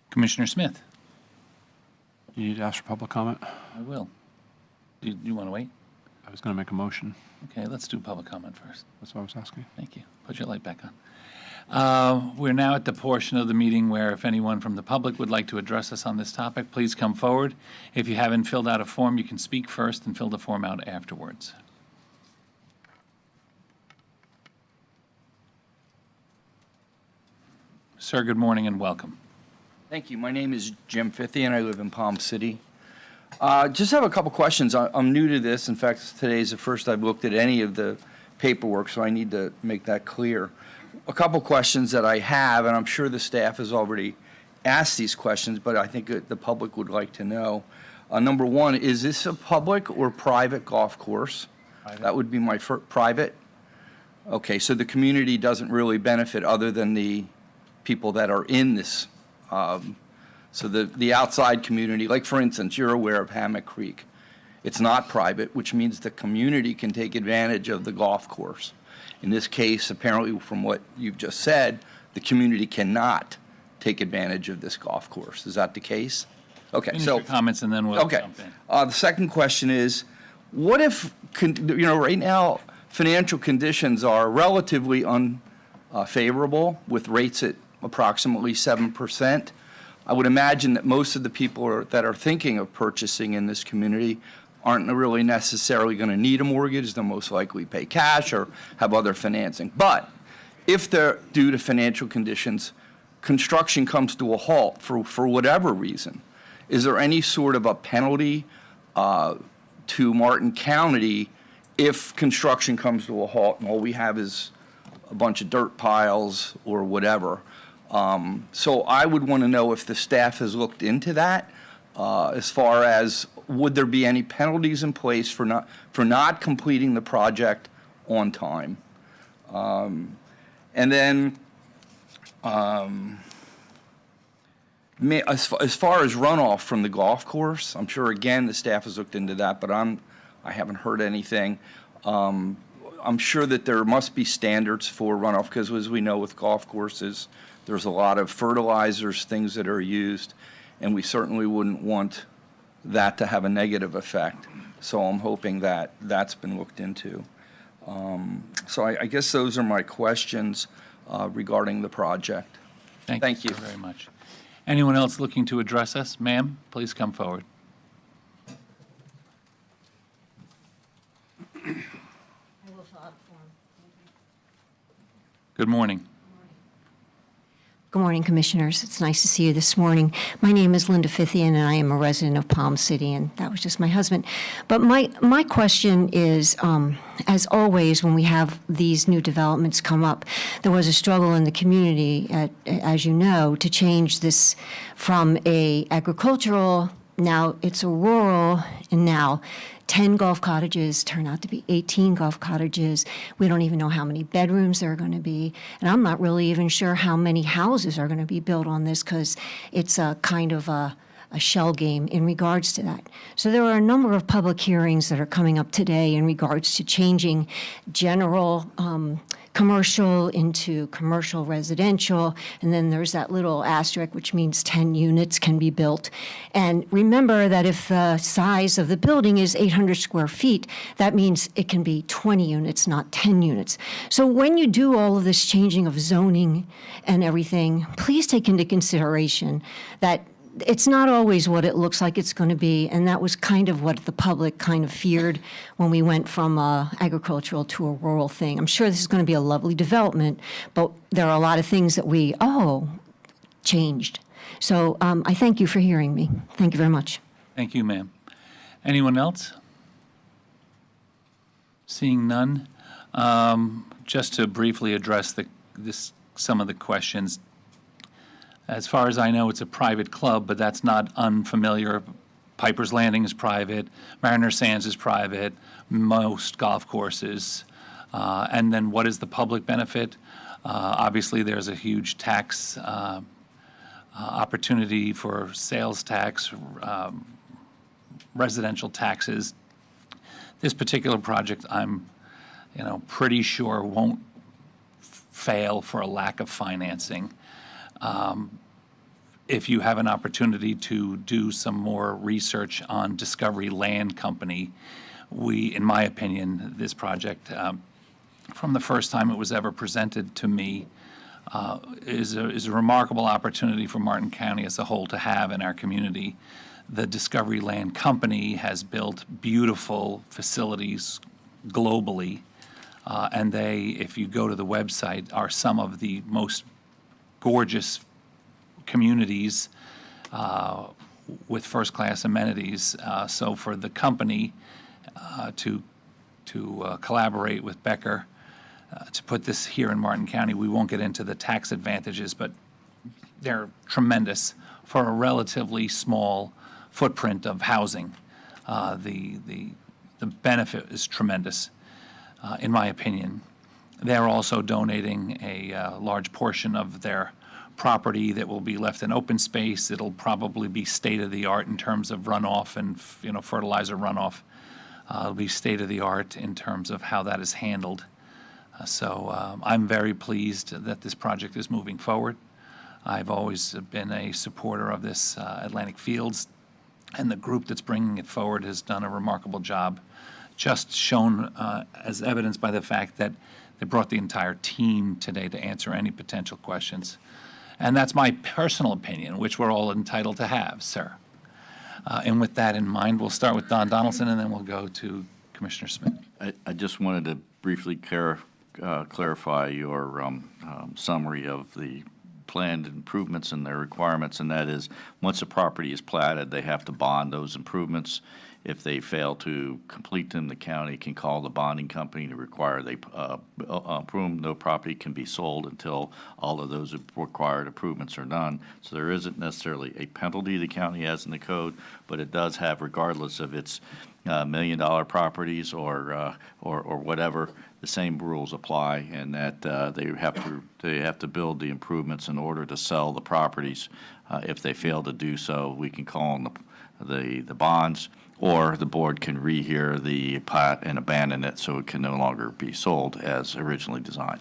Commissioner Smith. You need to ask for public comment? I will. Do you want to wait? I was going to make a motion. Okay, let's do public comment first. That's what I was asking. Thank you. Put your light back on. We're now at the portion of the meeting where if anyone from the public would like to address us on this topic, please come forward. If you haven't filled out a form, you can speak first and fill the form out afterwards. Sir, good morning and welcome. Thank you. My name is Jim Fithy, and I live in Palm City. Just have a couple questions. I'm new to this. In fact, today is the first I've looked at any of the paperwork, so I need to make that clear. A couple questions that I have, and I'm sure the staff has already asked these questions, but I think the public would like to know. Number one, is this a public or private golf course? Private. That would be my first. Private? Okay, so the community doesn't really benefit other than the people that are in this. So the outside community, like for instance, you're aware of Hammock Creek. It's not private, which means the community can take advantage of the golf course. In this case, apparently from what you've just said, the community cannot take advantage of this golf course. Is that the case? Okay, Finish so your comments and then we'll okay. jump in. The second question is, what if, right now, financial conditions are relatively unfavorable, with rates at approximately 7%. I would imagine that most of the people that are thinking of purchasing in this community aren't really necessarily going to need a mortgage. They'll most likely pay cash or have other financing. But if they're, due to financial conditions, construction comes to a halt for whatever reason, is there any sort of a penalty to Martin County if construction comes to a halt and all we have is a bunch of dirt piles or whatever? So I would want to know if the staff has looked into that, as far as would there be any penalties in place for not completing the project on time? And then as far as runoff from the golf course, I'm sure, again, the staff has looked into that, but I haven't heard anything. I'm sure that there must be standards for runoff, because as we know with golf courses, there's a lot of fertilizers, things that are used, and we certainly wouldn't want that to have a negative effect. So I'm hoping that that's been looked into. So I guess those are my questions regarding the project. Thank you very much. Anyone else looking to address us? Ma'am, please come forward. Good morning. Good morning, Commissioners. It's nice to see you this morning. My name is Linda Fithian, and I am a resident of Palm City, and that was just my husband. But my question is, as always, when we have these new developments come up, there was a struggle in the community, as you know, to change this from a agricultural, now it's a rural, and now 10 golf cottages turn out to be 18 golf cottages. We don't even know how many bedrooms there are going to be. And I'm not really even sure how many houses are going to be built on this, because it's a kind of a shell game in regards to that. So there are a number of public hearings that are coming up today in regards to changing general commercial into commercial residential, and then there's that little asterisk, which means 10 units can be built. And remember that if the size of the building is 800 square feet, that means it can be 20 units, not 10 units. So when you do all of this changing of zoning and everything, please take into consideration that it's not always what it looks like it's going to be, and that was kind of what the public kind of feared when we went from agricultural to a rural thing. I'm sure this is going to be a lovely development, but there are a lot of things that changed. So I thank you for hearing me. Thank you very much. Thank you, ma'am. Anyone else? Seeing none, just to briefly address some of the questions. As far as I know, it's a private club, but that's not unfamiliar. Piper's Landing is private, Mariner Sands is private, most golf courses. And then what is the public benefit? Obviously, there's a huge tax opportunity for sales tax, residential taxes. This particular project, I'm pretty sure won't fail for a lack of financing. If you have an opportunity to do some more research on Discovery Land Company, in my opinion, this project, from the first time it was ever presented to me, is a remarkable opportunity for Martin County as a whole to have in our community. The Discovery Land Company has built beautiful facilities globally, and they, if you go to the website, are some of the most gorgeous communities with first-class amenities. So for the company to collaborate with Becker to put this here in Martin County, we won't get into the tax advantages, but they're tremendous for a relatively small footprint of housing. The benefit is tremendous, in my opinion. They're also donating a large portion of their property that will be left in open space. It'll probably be state-of-the-art in terms of runoff and fertilizer runoff. It'll be state-of-the-art in terms of how that is handled. So I'm very pleased that this project is moving forward. I've always been a supporter of this Atlantic Fields, and the group that's bringing it forward has done a remarkable job just shown as evidenced by the fact that they brought the entire team today to answer any potential questions. And that's my personal opinion, which we're all entitled to have, sir. And with that in mind, we'll start with Don Donaldson, and then we'll go to Commissioner Smith. I just wanted to briefly clarify your summary of the planned improvements and their requirements, and that is, once a property is platted, they have to bond those improvements. If they fail to complete them, the county can call the bonding company to require they approve. No property can be sold until all of those required improvements are done. So there isn't necessarily a penalty the county has in the code, but it does have, regardless of its $1 million properties or whatever, the same rules apply, and that they have to build the improvements in order to sell the properties. If they fail to do so, we can call on the bonds, or the board can rehear the plat and abandon it so it can no longer be sold as originally designed.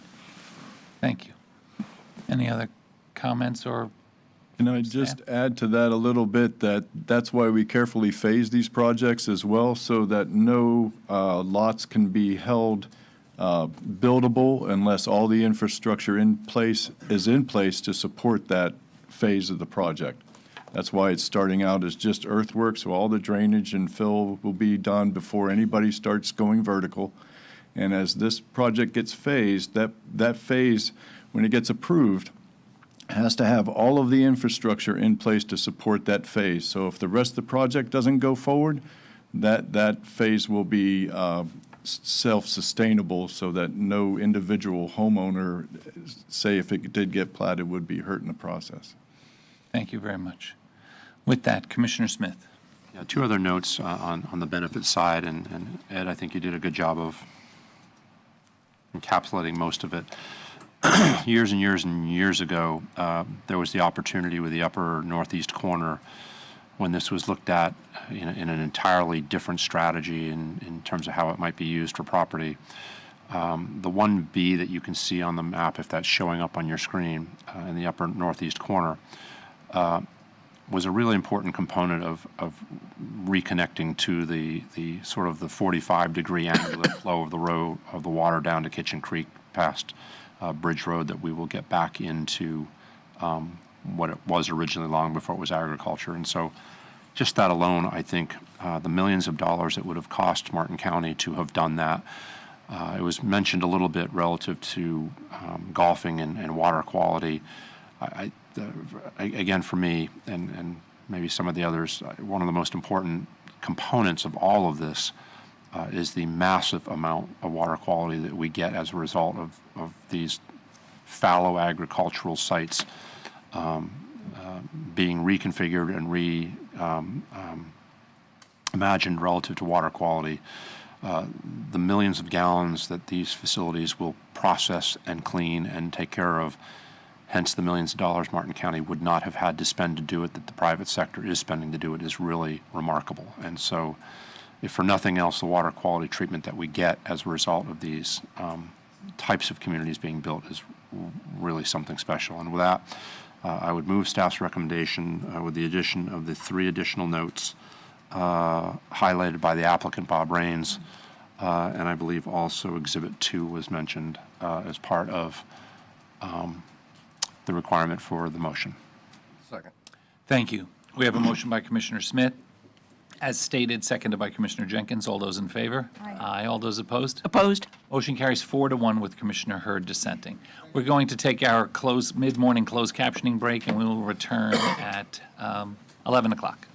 Thank you. Any other comments or? Can I just add to that a little bit, that's why we carefully phase these projects as well, so that no lots can be held buildable unless all the infrastructure is in place to support that phase of the project. That's why it's starting out as just earthwork, so all the drainage and fill will be done before anybody starts going vertical. And as this project gets phased, that phase, when it gets approved, has to have all of the infrastructure in place to support that phase. So if the rest of the project doesn't go forward, that phase will be self-sustainable, so that no individual homeowner, say if it did get platted, would be hurt in the process. Thank you very much. With that, Commissioner Smith. Yeah, two other notes on the benefit side, and Ed, I think you did a good job of encapsulating most of it. Years and years and years ago, there was the opportunity with the upper northeast corner when this was looked at in an entirely different strategy in terms of how it might be used for property. The 1B that you can see on the map, if that's showing up on your screen in the upper northeast corner, was a really important component of reconnecting to the sort of the 45-degree angular flow of the water down to Kitchen Creek past Bridge Road that we will get back into what it was originally long before it was agriculture. And so just that alone, I think the millions of dollars it would have cost Martin County to have done that. It was mentioned a little bit relative to golfing and water quality. Again, for me, and maybe some of the others, one of the most important components of all of this is the massive amount of water quality that we get as a result of these fallow agricultural sites being reconfigured and imagined relative to water quality. The millions of gallons that these facilities will process and clean and take care of, hence the millions of dollars Martin County would not have had to spend to do it, that the private sector is spending to do it, is really remarkable. And so, if for nothing else, the water quality treatment that we get as a result of these types of communities being built is really something special. And with that, I would move staff's recommendation with the addition of the 3 additional notes highlighted by the applicant, Bob Rains, and I believe also Exhibit 2 was mentioned as part of the requirement for the motion. Second. Thank you. We have a motion by Commissioner Smith, as stated, seconded by Commissioner Jenkins. All those in favor? Aye. All those opposed? Opposed? Motion carries 4-1 with Commissioner Hurd dissenting. We're going to take our mid-morning closed captioning break, and we will return at 11 o'clock.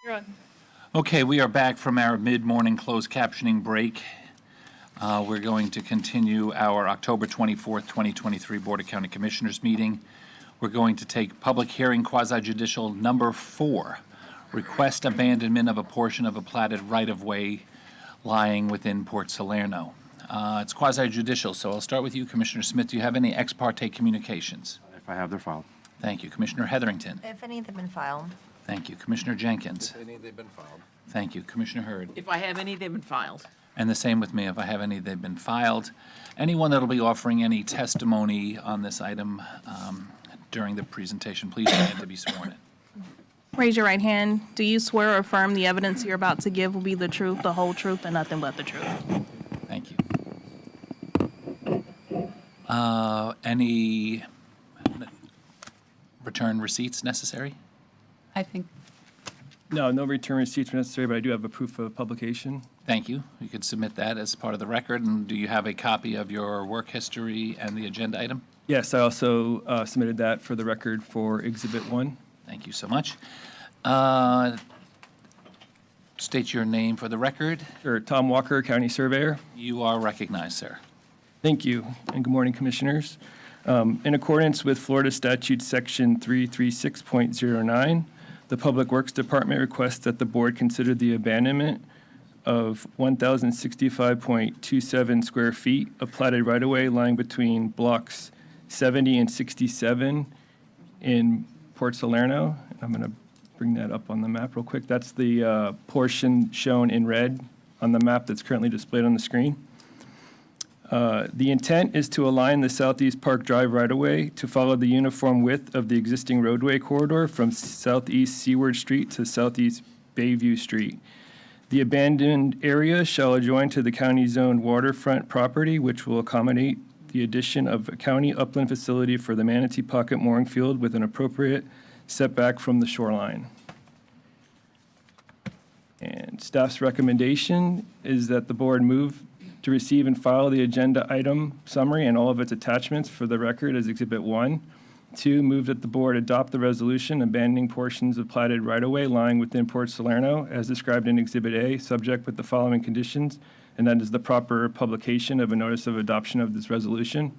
You're on. Okay, we are back from our mid-morning closed captioning break. We're going to continue our October 24th, 2023 Board of County Commissioners meeting. We're going to take public hearing quasi-judicial number 4, request abandonment of a portion of a platted right-of-way lying within Port Salerno. It's quasi-judicial, so I'll start with you, Commissioner Smith. Do you have any ex parte communications? If I have, they're filed. Thank you. Commissioner Heatherington? If any have been filed. Thank you. Commissioner Jenkins? Any, they've been filed. Thank you. Commissioner Hurd? If I have any, they've been filed. And the same with me. If I have any, they've been filed. Anyone that'll be offering any testimony on this item during the presentation, please stand to be sworn in. Raise your right hand. Do you swear or affirm the evidence you're about to give will be the truth, the whole truth, and nothing but the truth? Thank you. Any return receipts necessary? I think No return receipts are necessary, but I do have a proof of publication. Thank you. You could submit that as part of the record. And do you have a copy of your work history and the agenda item? Yes, I also submitted that for the record for Exhibit 1. Thank you so much. State your name for the record. Sure, Tom Walker, County Surveyor. You are recognized, sir. Thank you, and good morning, Commissioners. In accordance with Florida Statute Section 336.09, the Public Works Department requests that the board consider the abandonment of 1,065.27 square feet of platted right-of-way lying between blocks 70 and 67 in Port Salerno. I'm going to bring that up on the map real quick. That's the portion shown in red on the map that's currently displayed on the screen. The intent is to align the Southeast Park Drive right-of-way to follow the uniform width of the existing roadway corridor from Southeast Seaward Street to Southeast Bayview Street. The abandoned area shall adjoin to the county-zoned waterfront property, which will accommodate the addition of a county upland facility for the Manatee Pocket mooring field with an appropriate setback from the shoreline. And staff's recommendation is that the board move to receive and file the agenda item summary and all of its attachments for the record as Exhibit 1. 2, move that the board adopt the resolution abandoning portions of platted right-of-way lying within Port Salerno as described in Exhibit A, subject with the following conditions, and that is the proper publication of a notice of adoption of this resolution.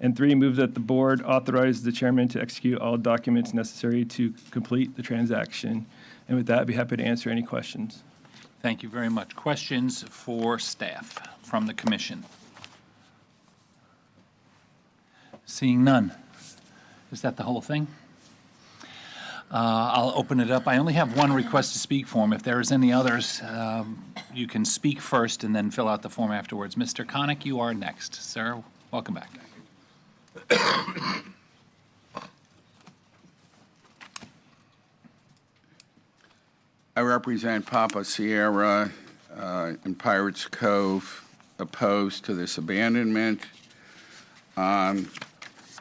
And 3, move that the board authorize the chairman to execute all documents necessary to complete the transaction. And with that, I'd be happy to answer any questions. Thank you very much. Questions for staff from the commission? Seeing none. Is that the whole thing? I'll open it up. I only have one request to speak form. If there is any others, you can speak first and then fill out the form afterwards. Mr. Connick, you are next. Sir, welcome back. I represent Papa Sierra in Pirates Cove, opposed to this abandonment.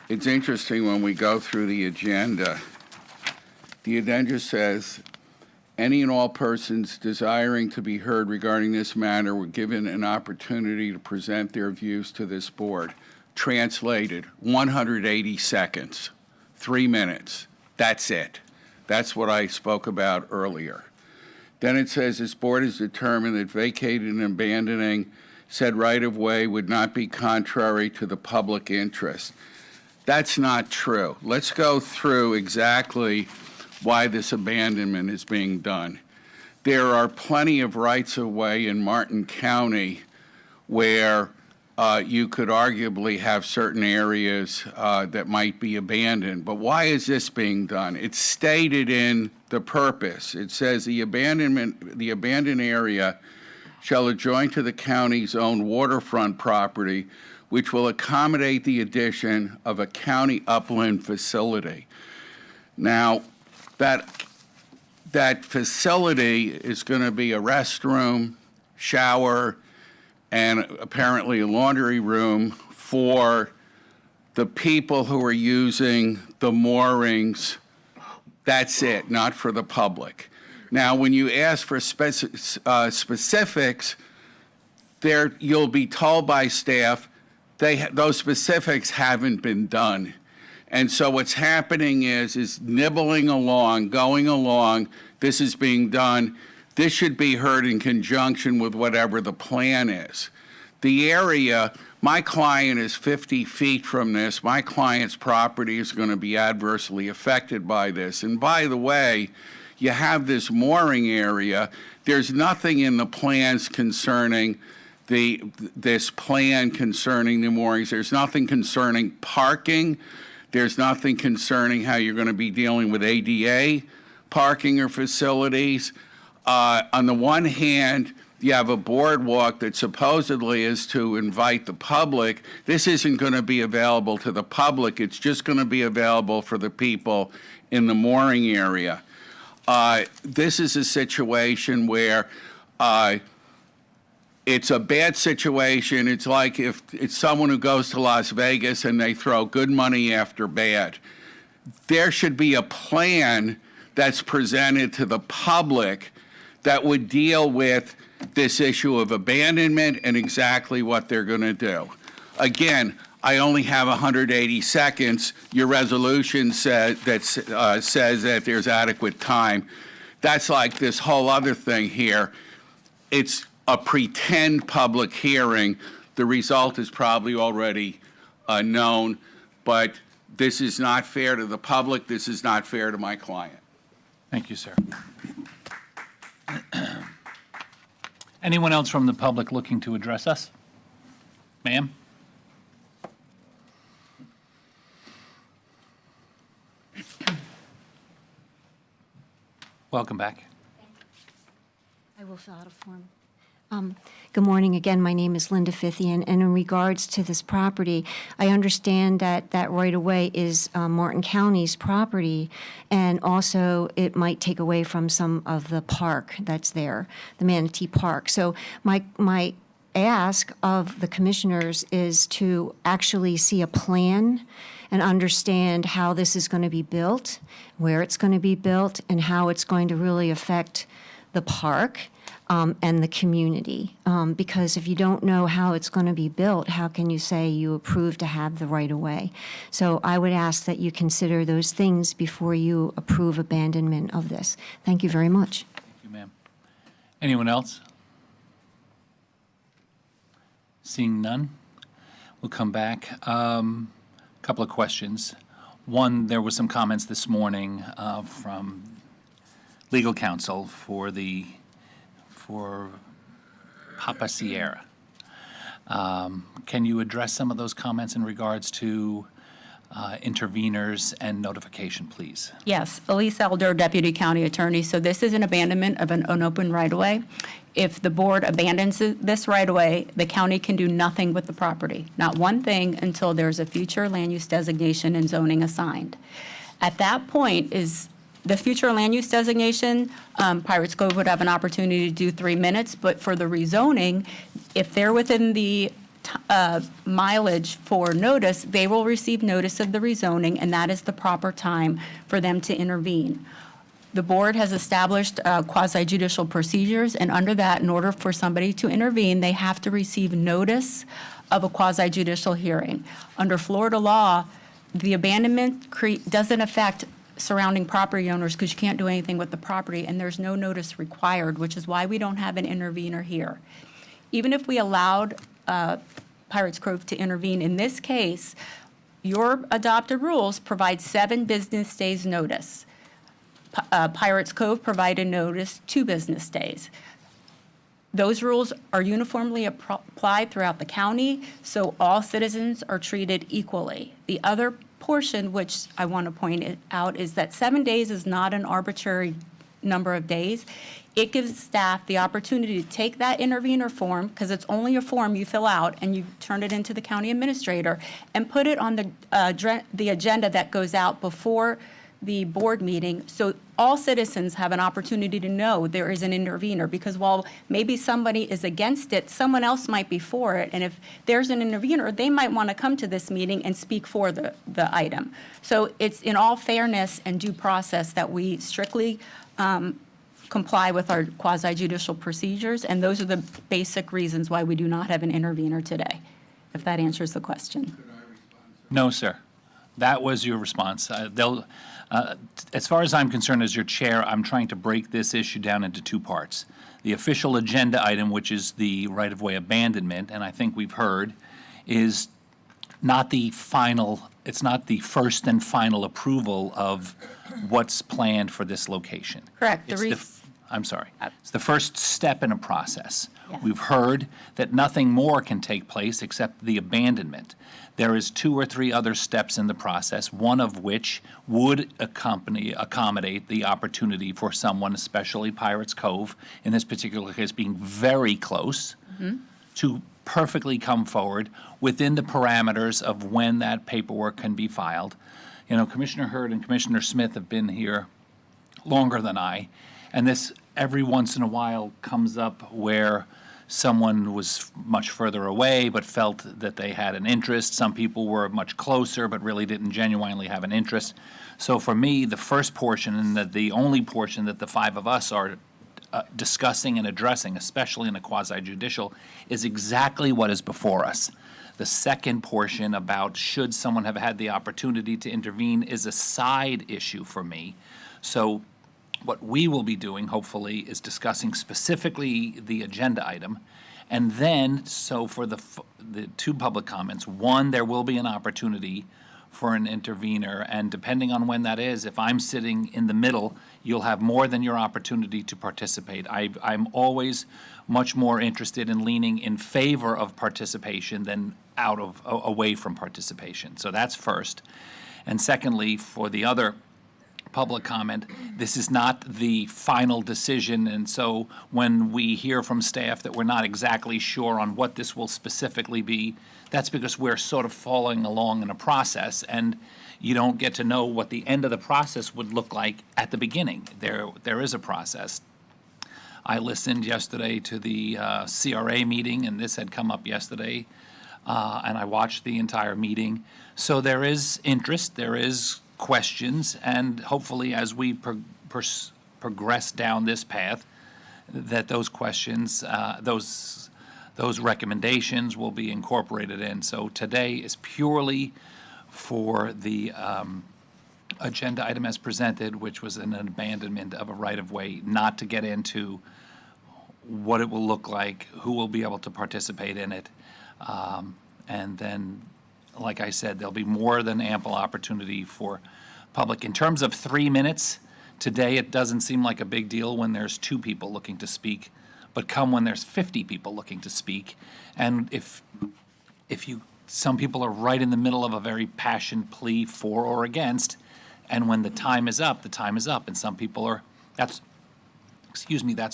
It's interesting when we go through the agenda says, any and all persons desiring to be heard regarding this matter were given an opportunity to present their views to this board. Translated, 180 seconds, 3 minutes. That's it. That's what I spoke about earlier. Then it says this board has determined that vacating and abandoning said right-of-way would not be contrary to the public interest. That's not true. Let's go through exactly why this abandonment is being done. There are plenty of rights-of-way in Martin County where you could arguably have certain areas that might be abandoned. But why is this being done? It's stated in the purpose. It says the abandoned area shall adjoin to the county's own waterfront property, which will accommodate the addition of a county upland facility. Now, that facility is going to be a restroom, shower, and apparently a laundry room for the people who are using the moorings. That's it, not for the public. Now, when you ask for specifics, you'll be told by staff those specifics haven't been done. And so what's happening is nibbling along, going along. this is being done. This should be heard in conjunction with whatever the plan is. The area, my client is 50 feet from this. My client's property is going to be adversely affected by this. And by the way, you have this mooring area. There's nothing in the plans concerning this plan concerning the moorings. There's nothing concerning parking. There's nothing concerning how you're going to be dealing with ADA parking or facilities. On the one hand, you have a boardwalk that supposedly is to invite the public. This isn't going to be available to the public. It's just going to be available for the people in the mooring area. This is a situation where it's a bad situation. It's like if it's someone who goes to Las Vegas and they throw good money after bad. There should be a plan that's presented to the public that would deal with this issue of abandonment and exactly what they're going to do. Again, I only have 180 seconds. Your resolution says that there's adequate time. That's like this whole other thing here. It's a pretend public hearing. The result is probably already known, but this is not fair to the public. This is not fair to my client. Thank you, sir. Anyone else from the public looking to address us? Ma'am? Welcome back. I will fill out a form. Good morning again. My name is Linda Fithian, and in regards to this property, I understand that that right-of-way is Martin County's property, and also it might take away from some of the park that's there, the Manatee Park. So my ask of the commissioners is to actually see a plan and understand how this is going to be built, where it's going to be built, and how it's going to really affect the park and the community. Because if you don't know how it's going to be built, how can you say you approve to have the right-of-way? So I would ask that you consider those things before you approve abandonment of this. Thank you very much. Thank you, ma'am. Anyone else? Seeing none, we'll come back. Couple of questions. One, there was some comments this morning from legal counsel for Papa Sierra. Can you address some of those comments in regards to interveners and notification, please? Yes, Elise Elder, Deputy County Attorney. So this is an abandonment of an unopened right-of-way. If the board abandons this right-of-way, the county can do nothing with the property, not one thing, until there's a future land use designation and zoning assigned. At that point is the future land use designation, Pirates Cove would have an opportunity to do 3 minutes, but for the rezoning, if they're within the mileage for notice, they will receive notice of the rezoning, and that is the proper time for them to intervene. The board has established quasi-judicial procedures, and under that, in order for somebody to intervene, they have to receive notice of a quasi-judicial hearing. Under Florida law, the abandonment doesn't affect surrounding property owners because you can't do anything with the property, and there's no notice required, which is why we don't have an intervener here. Even if we allowed Pirates Cove to intervene in this case, your adopted rules provide 7 business days notice. Pirates Cove provided notice 2 business days. Those rules are uniformly applied throughout the county, so all citizens are treated equally. The other portion, which I want to point out, is that 7 days is not an arbitrary number of days. It gives staff the opportunity to take that intervener form, because it's only a form you fill out and you turn it into the county administrator, and put it on the agenda that goes out before the board meeting, so all citizens have an opportunity to know there is an intervener, because while maybe somebody is against it, someone else might be for it, and if there's an intervener, they might want to come to this meeting and speak for the item. So it's in all fairness and due process that we strictly comply with our quasi-judicial procedures, and those are the basic reasons why we do not have an intervener today, if that answers the question. No, sir. That was your response. As far as I'm concerned, as your chair, I'm trying to break this issue down into two parts. The official agenda item, which is the right-of-way abandonment, and I think we've heard, is not the final, it's not the first and final approval of what's planned for this location. Correct. I'm sorry. It's the first step in a process. Yeah. We've heard that nothing more can take place except the abandonment. There is 2 or 3 other steps in the process, one of which would accommodate the opportunity for someone, especially Pirates Cove, in this particular case being very close, to perfectly come forward within the parameters of when that paperwork can be filed. You know, Commissioner Hurd and Commissioner Smith have been here longer than I, and this every once in a while comes up where someone was much further away but felt that they had an interest. Some people were much closer but really didn't genuinely have an interest. So for me, the first portion and the only portion that the 5 of us are discussing and addressing, especially in a quasi-judicial, is exactly what is before us. The second portion about should someone have had the opportunity to intervene is a side issue for me. So what we will be doing, hopefully, is discussing specifically the agenda item. And then, so for the 2 public comments, one, there will be an opportunity for an intervener, and depending on when that is, if I'm sitting in the middle, you'll have more than your opportunity to participate. I'm always much more interested in leaning in favor of participation than away from participation. So that's first. And secondly, for the other public comment, this is not the final decision, and so when we hear from staff that we're not exactly sure on what this will specifically be, that's because we're sort of following along in a process, and you don't get to know what the end of the process would look like at the beginning. There is a process. I listened yesterday to the CRA meeting, and this had come up yesterday, and I watched the entire meeting. So there is interest, there is questions, and hopefully as we progress down this path, that those questions, those recommendations will be incorporated in. So today is purely for the agenda item as presented, which was an abandonment of a right-of-way, not to get into what it will look like, who will be able to participate in it, and then, like I said, there'll be more than ample opportunity for public. In terms of 3 minutes, today it doesn't seem like a big deal when there's 2 people looking to speak, but come when there's 50 people looking to speak, and if some people are right in the middle of a very passionate plea for or against, and when the time is up, the time is up, and some people are, that's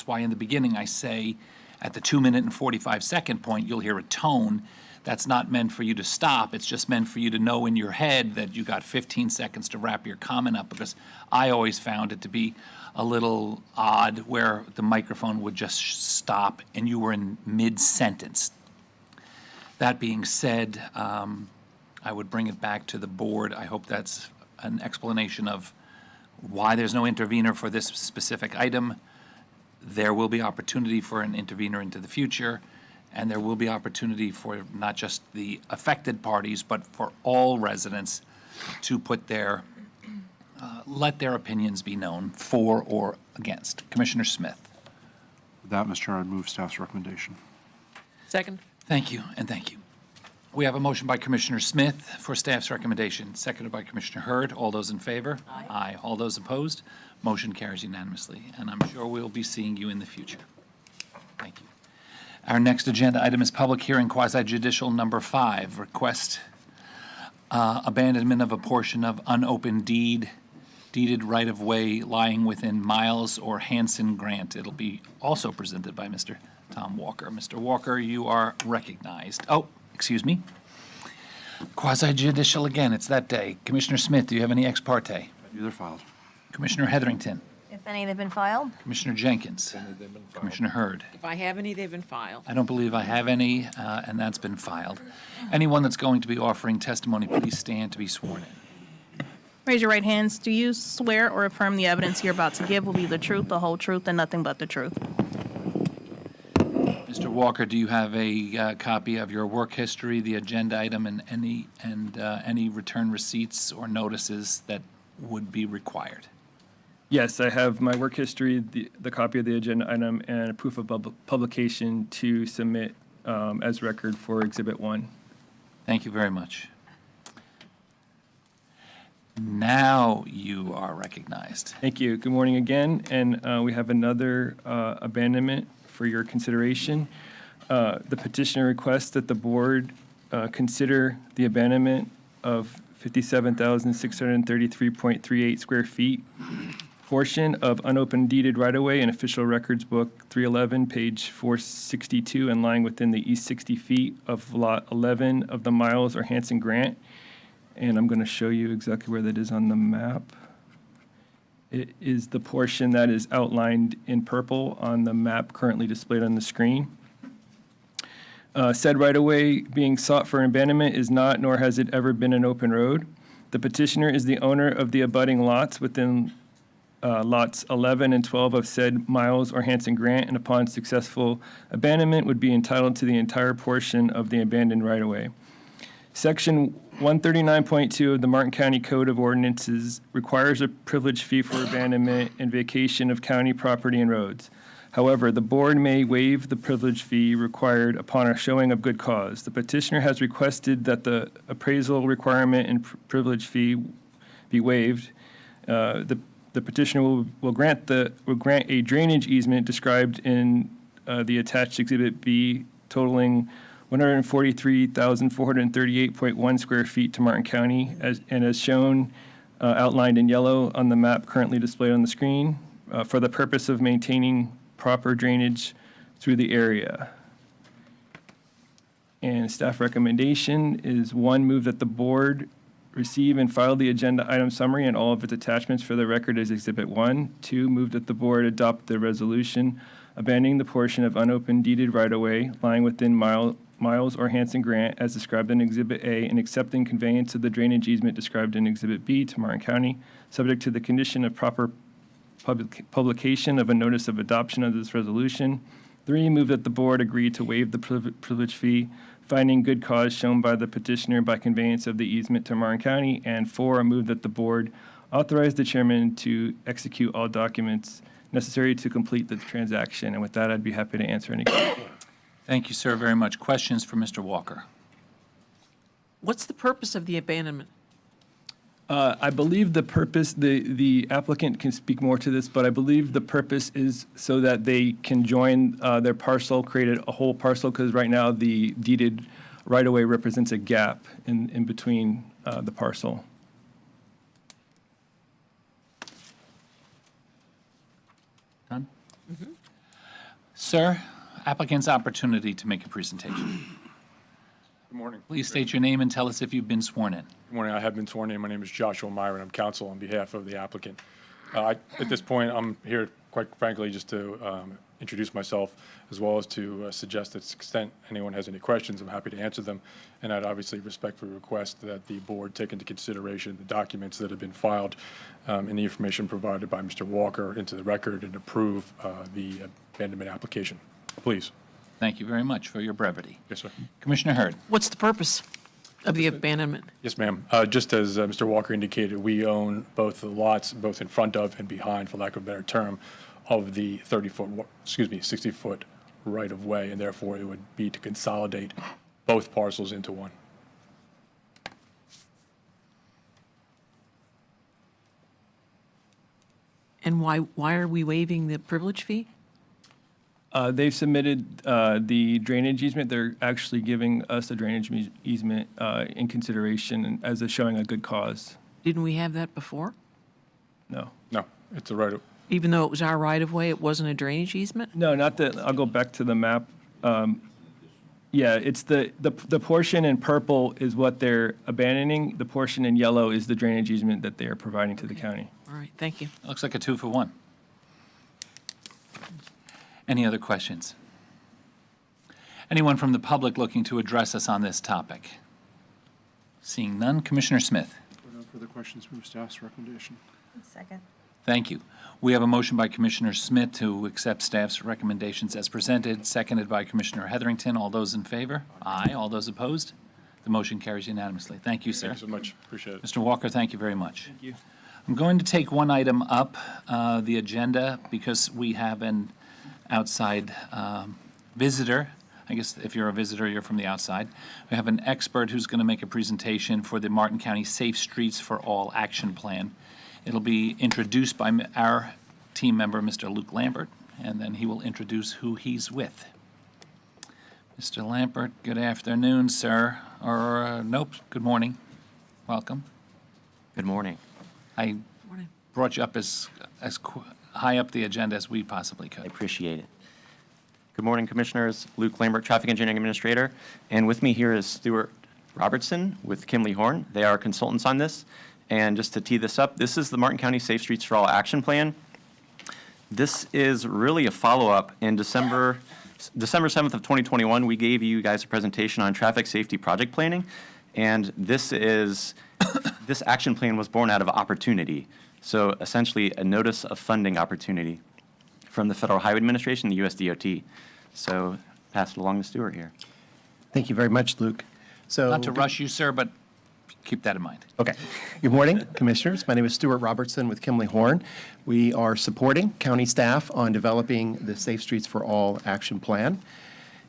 why in the beginning I say at the 2-minute and 45-second point, you'll hear a tone. That's not meant for you to stop. It's just meant for you to know in your head that you got 15 seconds to wrap your comment up, because I always found it to be a little odd where the microphone would just stop and you were in mid-sentence. That being said, I would bring it back to the board. I hope that's an explanation of why there's no intervener for this specific item. There will be opportunity for an intervener into the future, and there will be opportunity for not just the affected parties, but for all residents to put their, let their opinions be known for or against. Commissioner Smith. With that, Mr. Chair, I'd move staff's recommendation. Second. Thank you, and thank you. We have a motion by Commissioner Smith for staff's recommendation, seconded by Commissioner Hurd. All those in favor? Aye. Aye. All those opposed? Motion carries unanimously, and I'm sure we'll be seeing you in the future. Thank you. Our next agenda item is public hearing quasi-judicial number 5, request abandonment of a portion of unopened deeded right-of-way lying within Miles or Hanson Grant. It'll be also presented by Mr. Tom Walker. Mr. Walker, you are recognized. Oh, excuse me. Quasi-judicial again, it's that day. Commissioner Smith, do you have any ex parte? They're filed. Commissioner Heatherington. If any, they've been filed. Commissioner Jenkins. Commissioner Hurd. If I have any, they've been filed. I don't believe I have any, and that's been filed. Anyone that's going to be offering testimony, please stand to be sworn in. Raise your right hands. Do you swear or affirm the evidence you're about to give will be the truth, the whole truth, and nothing but the truth? Mr. Walker, do you have a copy of your work history, the agenda item, and any return receipts or notices that would be required? Yes, I have my work history, the copy of the agenda item, and a proof of publication to submit as record for Exhibit 1. Thank you very much. Now you are recognized. Thank you. Good morning again, and we have another abandonment for your consideration. The petitioner requests that the board consider the abandonment of 57,633.38 square feet portion of unopened deeded right-of-way in Official Records Book 311, page 462, and lying within the east 60 feet of Lot 11 of the Miles or Hanson Grant. And I'm going to show you exactly where that is on the map. It is the portion that is outlined in purple on the map currently displayed on the screen. Said right-of-way being sought for abandonment is not, nor has it ever been, an open road. The petitioner is the owner of the abutting lots within lots 11 and 12 of said Miles or Hanson Grant, and upon successful abandonment would be entitled to the entire portion of the abandoned right-of-way. Section 139.2 of the Martin County Code of Ordinances requires a privilege fee for abandonment and vacation of county property and roads. However, the board may waive the privilege fee required upon a showing of good cause. The petitioner has requested that the appraisal requirement and privilege fee be waived. The petitioner will grant a drainage easement described in the attached Exhibit B totaling 143,438.1 square feet to Martin County, as shown outlined in yellow on the map currently displayed on the screen, for the purpose of maintaining proper drainage through the area. And staff recommendation is: 1, move that the board receive and file the agenda item summary and all of its attachments for the record as Exhibit 1. 2, move that the board adopt the resolution abandoning the portion of unopened deeded right-of-way lying within Miles or Hanson Grant as described in Exhibit A, and accepting conveyance of the drainage easement described in Exhibit B to Martin County, subject to the condition of proper publication of a notice of adoption of this resolution. 3, move that the board agree to waive the privilege fee, finding good cause shown by the petitioner by conveyance of the easement to Martin County. And 4, move that the board authorize the chairman to execute all documents necessary to complete the transaction. And with that, I'd be happy to answer any questions. Thank you, sir, very much. Questions for Mr. Walker? What's the purpose of the abandonment? I believe the purpose, the applicant can speak more to this, but I believe the purpose is so that they can join their parcel, create a whole parcel, because right now the deeded right-of-way represents a gap in between the parcel. Done? Sir, applicant's opportunity to make a presentation. Good morning. Please state your name and tell us if you've been sworn in. Good morning. I have been sworn in. My name is Joshua Myron. I'm counsel on behalf of the applicant. At this point, I'm here, quite frankly, just to introduce myself, as well as to suggest that to the extent anyone has any questions, I'm happy to answer them. And I'd obviously respectfully request that the board take into consideration the documents that have been filed and the information provided by Mr. Walker into the record and approve the abandonment application. Please. Thank you very much for your brevity. Yes, sir. Commissioner Hurd. What's the purpose of the abandonment? Yes, ma'am. Just as Mr. Walker indicated, we own both the lots, both in front of and behind, for lack of a better term, of the 60-foot right-of-way, and therefore it would be to consolidate both parcels into one. And why are we waiving the privilege fee? They've submitted the drainage easement. They're actually giving us a drainage easement in consideration and as a showing a good cause. Didn't we have that before? No. No, it's a right. Even though it was our right-of-way, it wasn't a drainage easement? No, not that. I'll go back to the map. Yeah, it's the portion in purple is what they're abandoning. The portion in yellow is the drainage easement that they are providing to the county. All right, thank you. Looks like a 2-for-1. Any other questions? Anyone from the public looking to address us on this topic? Seeing none, Commissioner Smith. No further questions. Move staff's recommendation. Second. Thank you. We have a motion by Commissioner Smith to accept staff's recommendations as presented, seconded by Commissioner Heatherington. All those in favor? Aye. All those opposed? The motion carries unanimously. Thank you, sir. Thank you so much. Appreciate it. Mr. Walker, thank you very much. Thank you. I'm going to take one item up the agenda because we have an outside visitor. I guess if you're a visitor, you're from the outside. We have an expert who's going to make a presentation for the Martin County Safe Streets for All Action Plan. It'll be introduced by our team member, Mr. Luke Lambert, and then he will introduce who he's with. Mr. Lambert, good afternoon, sir. Or, nope, good morning. Welcome. Good morning. I brought you up as high up the agenda as we possibly could. I appreciate it. Good morning, Commissioners. Luke Lambert, Traffic Engineering Administrator. And with me here is Stuart Robertson with Kimley Horn. They are consultants on this. And just to tee this up, this is the Martin County Safe Streets for All Action Plan. This is really a follow-up. In December 7th of 2021, we gave you guys a presentation on traffic safety project planning. And this action plan was born out of opportunity. So essentially a notice of funding opportunity from the Federal Highway Administration, the US DOT. So pass it along to Stuart here. Thank you very much, Luke. So, Not to rush you, sir, but keep that in mind. Okay. Good morning, Commissioners. My name is Stuart Robertson with Kimley Horn. We are supporting county staff on developing the Safe Streets for All Action Plan.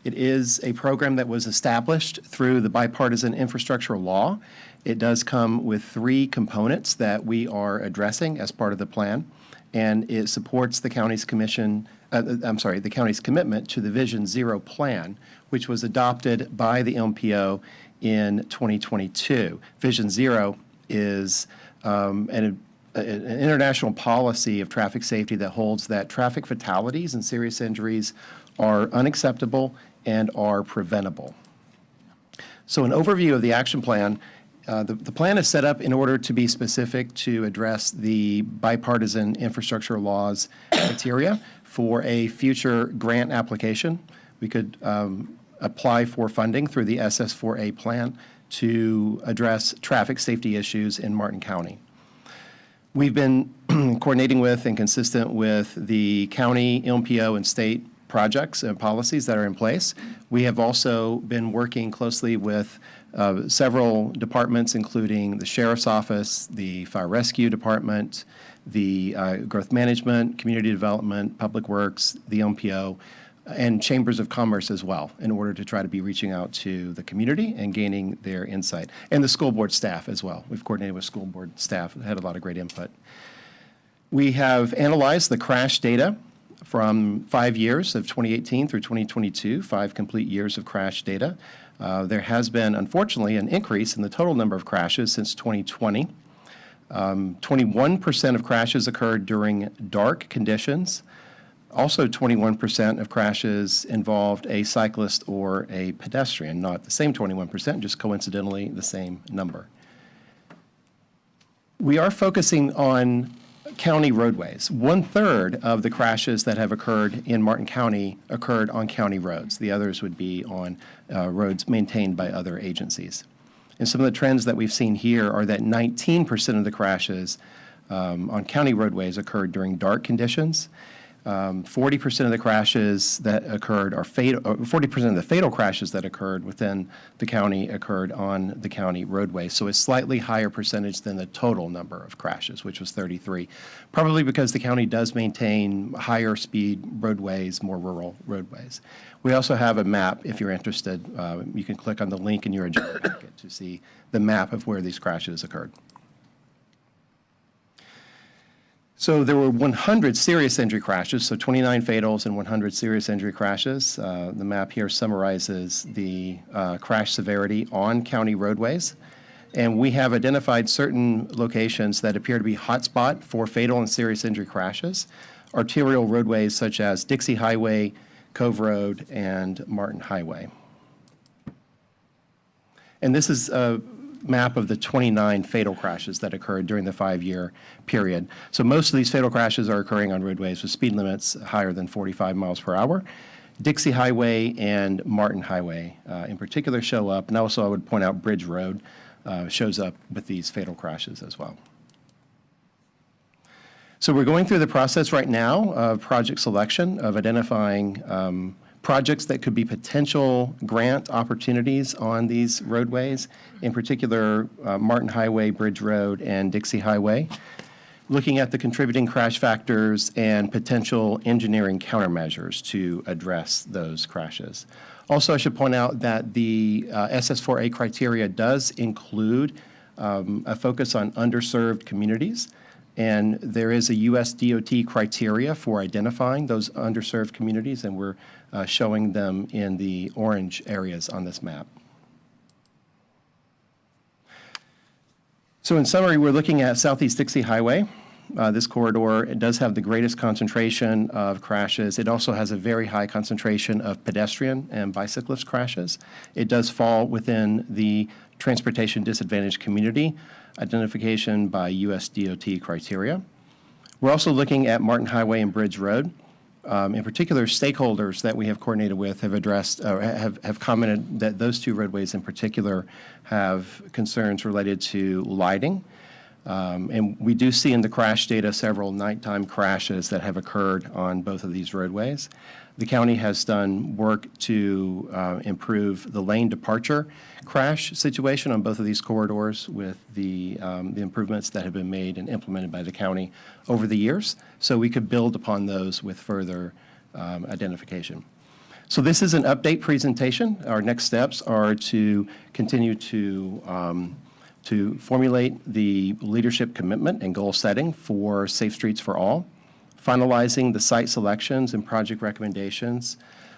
It is a program that was established through the bipartisan infrastructure law. It does come with 3 components that we are addressing as part of the plan, and it supports the county's the county's commitment to the Vision Zero plan, which was adopted by the MPO in 2022. Vision Zero is an international policy of traffic safety that holds that traffic fatalities and serious injuries are unacceptable and are preventable. So an overview of the action plan. The plan is set up in order to be specific to address the bipartisan infrastructure laws criteria for a future grant application. We could apply for funding through the SS4A plan to address traffic safety issues in Martin County. We've been coordinating with and consistent with the county, MPO, and state projects and policies that are in place. We have also been working closely with several departments, including the Sheriff's Office, the Fire Rescue Department, the Growth Management, Community Development, Public Works, the MPO, and Chambers of Commerce as well, in order to try to be reaching out to the community and gaining their insight. And the school board staff as well. We've coordinated with school board staff, had a lot of great input. We have analyzed the crash data from 5 years of 2018 through 2022, 5 complete years of crash data. There has been, unfortunately, an increase in the total number of crashes since 2020. 21% of crashes occurred during dark conditions. Also, 21% of crashes involved a cyclist or a pedestrian, not the same 21%, just coincidentally the same number. We are focusing on county roadways. 1/3 of the crashes that have occurred in Martin County occurred on county roads. The others would be on roads maintained by other agencies. And some of the trends that we've seen here are that 19% of the crashes on county roadways occurred during dark conditions. 40% of the crashes that occurred are fatal. 40% of the fatal crashes that occurred within the county occurred on the county roadway. So a slightly higher percentage than the total number of crashes, which was 33. Probably because the county does maintain higher speed roadways, more rural roadways. We also have a map, if you're interested. You can click on the link in your agenda packet to see the map of where these crashes occurred. So there were 100 serious injury crashes, so 29 fatals and 100 serious injury crashes. The map here summarizes the crash severity on county roadways. And we have identified certain locations that appear to be hotspot for fatal and serious injury crashes. Arterial roadways such as Dixie Highway, Cove Road, and Martin Highway. And this is a map of the 29 fatal crashes that occurred during the 5-year period. So most of these fatal crashes are occurring on roadways with speed limits higher than 45 miles per hour. Dixie Highway and Martin Highway in particular show up, and also I would point out Bridge Road shows up with these fatal crashes as well. So we're going through the process right now of project selection, of identifying projects that could be potential grant opportunities on these roadways, in particular Martin Highway, Bridge Road, and Dixie Highway, looking at the contributing crash factors and potential engineering countermeasures to address those crashes. Also, I should point out that the SS4A criteria does include a focus on underserved communities, and there is a US DOT criteria for identifying those underserved communities, and we're showing them in the orange areas on this map. So in summary, we're looking at Southeast Dixie Highway. This corridor, it does have the greatest concentration of crashes. It also has a very high concentration of pedestrian and bicyclist crashes. It does fall within the transportation disadvantaged community identification by US DOT criteria. We're also looking at Martin Highway and Bridge Road. In particular, stakeholders that we have coordinated with have addressed, have commented that those two roadways in particular have concerns related to lighting. And we do see in the crash data several nighttime crashes that have occurred on both of these roadways. The county has done work to improve the lane departure crash situation on both of these corridors with the improvements that have been made and implemented by the county over the years, so we could build upon those with further identification. So this is an update presentation. Our next steps are to continue to formulate the leadership commitment and goal setting for Safe Streets for All, finalizing the site selections and project recommendations,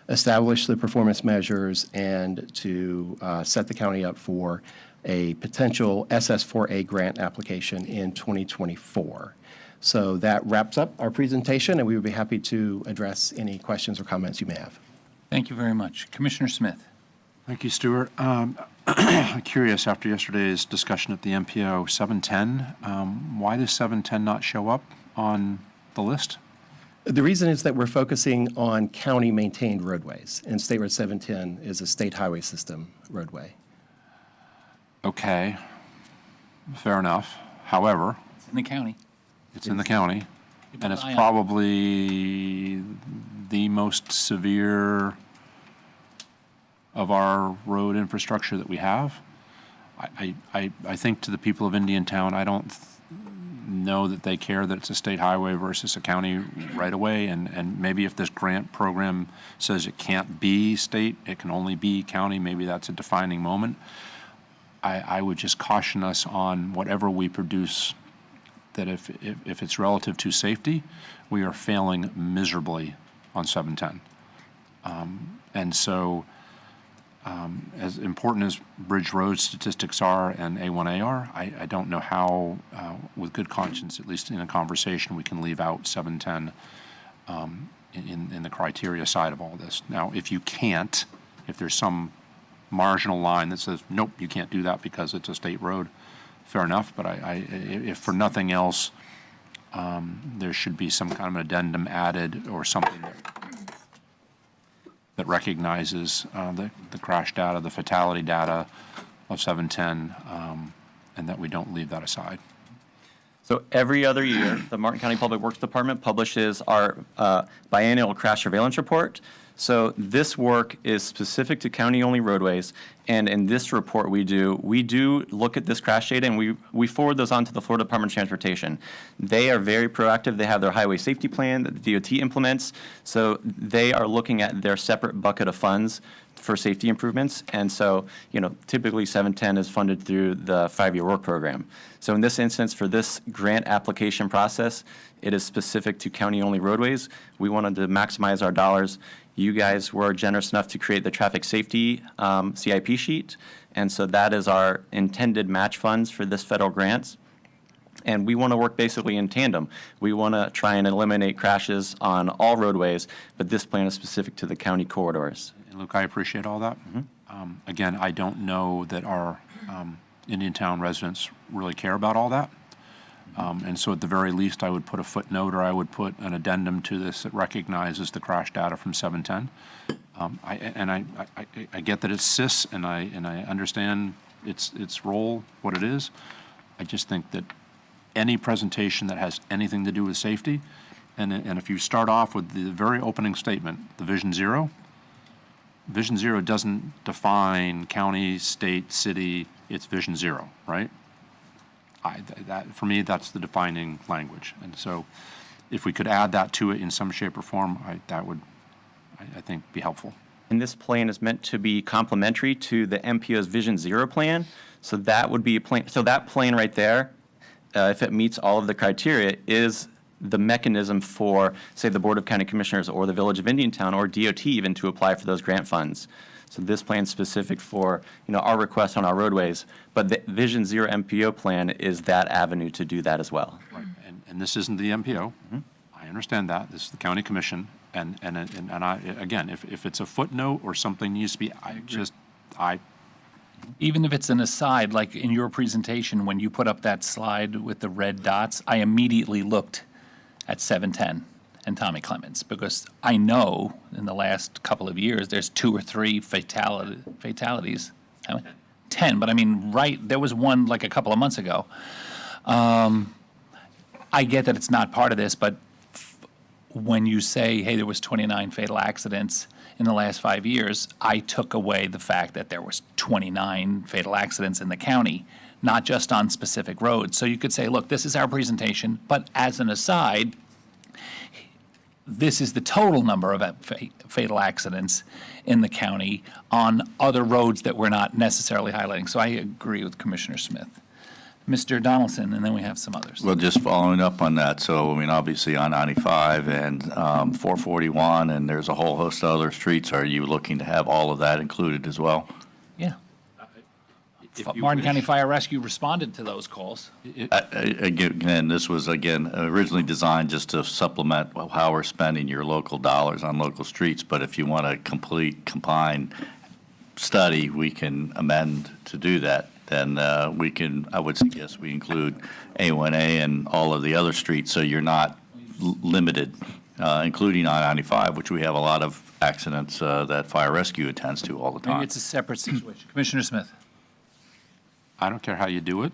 establish the performance measures, and to set the county up for a potential SS4A grant application in 2024. So that wraps up our presentation, and we would be happy to address any questions or comments you may have. Thank you very much. Commissioner Smith. Thank you, Stuart. Curious, after yesterday's discussion at the MPO 710, why does 710 not show up on the list? The reason is that we're focusing on county-maintained roadways, and State Road 710 is a state highway system roadway. Okay, fair enough. However, It's in the county. it's in the county, and it's eye on it. probably the most severe of our road infrastructure that we have. I think to the people of Indiantown, I don't know that they care that it's a state highway versus a county right-of-way, and maybe if this grant program says it can't be state, it can only be county, maybe that's a defining moment. I would just caution us on whatever we produce, that if it's relative to safety, we are failing miserably on 710. And so, as important as Bridge Road statistics are and A1A are, I don't know how, with good conscience, at least in a conversation, we can leave out 710 in the criteria side of all this. Now, if you can't, if there's some marginal line that says, nope, you can't do that because it's a state road, fair enough, but if for nothing else, there should be some kind of an addendum added or something that recognizes the crash data, the fatality data of 710, and that we don't leave that aside. So every other year, the Martin County Public Works Department publishes our biennial crash surveillance report. So this work is specific to county-only roadways, and in this report we do look at this crash data, and we forward those on to the Florida Department of Transportation. They are very proactive. They have their highway safety plan that the DOT implements, so they are looking at their separate bucket of funds for safety improvements, and so, typically 710 is funded through the 5-year work program. So in this instance, for this grant application process, it is specific to county-only roadways. We wanted to maximize our dollars. You guys were generous enough to create the traffic safety CIP sheet, and so that is our intended match funds for this federal grants. And we want to work basically in tandem. We want to try and eliminate crashes on all roadways, but this plan is specific to the county corridors. And Luke, I appreciate all that. Again, I don't know that our Indiantown residents really care about all that. And so at the very least, I would put a footnote or I would put an addendum to this that recognizes the crash data from 710. I get that it's CIS, and I understand its role, what it is. I just think that any presentation that has anything to do with safety. And if you start off with the very opening statement, the Vision Zero doesn't define county, state, city, it's Vision Zero, right? For me, that's the defining language. And so if we could add that to it in some shape or form, that would, I think, be helpful. And this plan is meant to be complementary to the MPO's Vision Zero plan. So that would be a plan. So that plan right there, if it meets all of the criteria, is the mechanism for, say, the Board of County Commissioners or the Village of Indiantown or DOT even to apply for those grant funds. So this plan's specific for, our request on our roadways, but the Vision Zero MPO plan is that avenue to do that as well. Right. And this isn't the MPO. I understand that. This is the county commission. And I, again, if it's a footnote or something needs to be, Even if it's an aside, like in your presentation, when you put up that slide with the red dots, I immediately looked at 710 and Tommy Clemens, because I know in the last couple of years, there's 2 or 3 fatalities. 10, but I mean, there was one like a couple of months ago. I get that it's not part of this, but when you say, hey, there was 29 fatal accidents in the last 5 years, I took away the fact that there was 29 fatal accidents in the county, not just on specific roads. So you could say, look, this is our presentation, but as an aside, this is the total number of fatal accidents in the county on other roads that we're not necessarily highlighting. So I agree with Commissioner Smith. Mr. Donaldson, and then we have some others. Well, just following up on that, so, I mean, obviously on 95 and 441, and there's a whole host of other streets, are you looking to have all of that included as well? Yeah. Martin County Fire Rescue responded to those calls. Again, this was, originally designed just to supplement how we're spending your local dollars on local streets, but if you want a complete combined study, we can amend to do that. Then I would suggest we include A1A and all of the other streets, so you're not limited, including I-95, which we have a lot of accidents that fire rescue attends to all the time. Maybe it's a separate situation. Commissioner Smith. I don't care how you do it.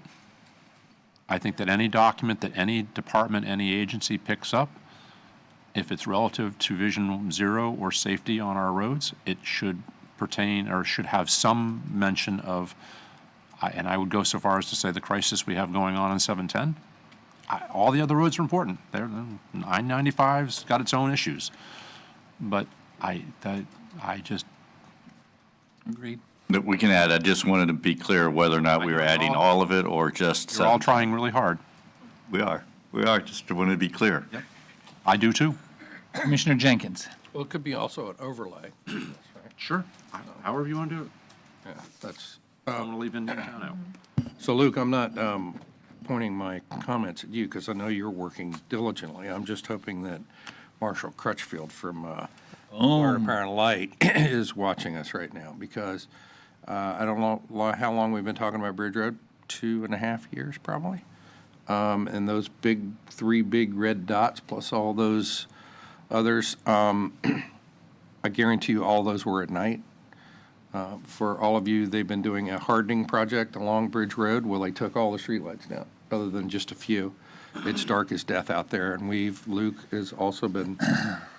I think that any document that any department, any agency picks up, if it's relative to Vision Zero or safety on our roads, it should pertain or should have some mention of, and I would go so far as to say the crisis we have going on in 710. All the other roads are important. I-95's got its own issues. But I just... Agreed. That we can add, I just wanted to be clear whether or not we were adding all of it or just... You're all trying really hard. We are, just wanted to be clear. Yep. I do too. Commissioner Jenkins. Well, it could be also an overlay. Sure. However you want to do it. Yeah, that's... I'm going to leave Indiantown out. So, Luke, I'm not pointing my comments at you because I know you're working diligently. I'm just hoping that Marshall Crutchfield from Florida Power and Light is watching us right now, because I don't know how long we've been talking about Bridge Road, 2.5 years probably. And those 3 big red dots plus all those others, I guarantee you all those were at night. For all of you, they've been doing a hardening project along Bridge Road. Well, they took all the streetlights down, other than just a few. It's dark as death out there, and Luke has also been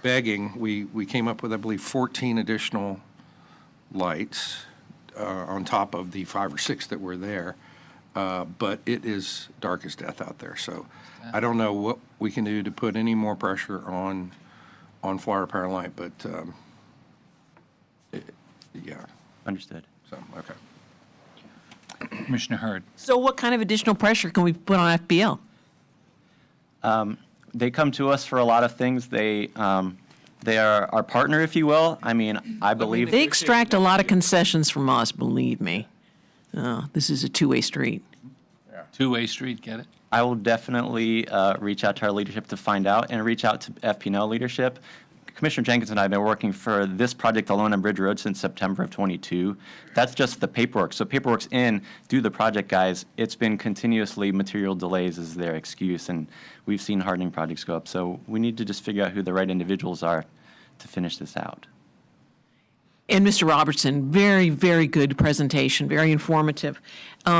begging. We came up with, I believe, 14 additional lights on top of the 5 or 6 that were there. But it is dark as death out there, so I don't know what we can do to put any more pressure on Florida Power and Light, but yeah. Understood. So, okay. Commissioner Hurd. So what kind of additional pressure can we put on FPL? They come to us for a lot of things. They are our partner, if you will. I mean, I believe... They extract a lot of concessions from us, believe me. This is a two-way street. Yeah. Two-way street, get it? I will definitely reach out to our leadership to find out, and reach out to FPNL leadership. Commissioner Jenkins and I have been working for this project alone on Bridge Road since September of 22. That's just the paperwork. So paperwork's in, do the project, guys. It's been continuously material delays is their excuse, and we've seen hardening projects go up. So we need to just figure out who the right individuals are to finish this out. And Mr. Robertson, very, very good presentation, very informative.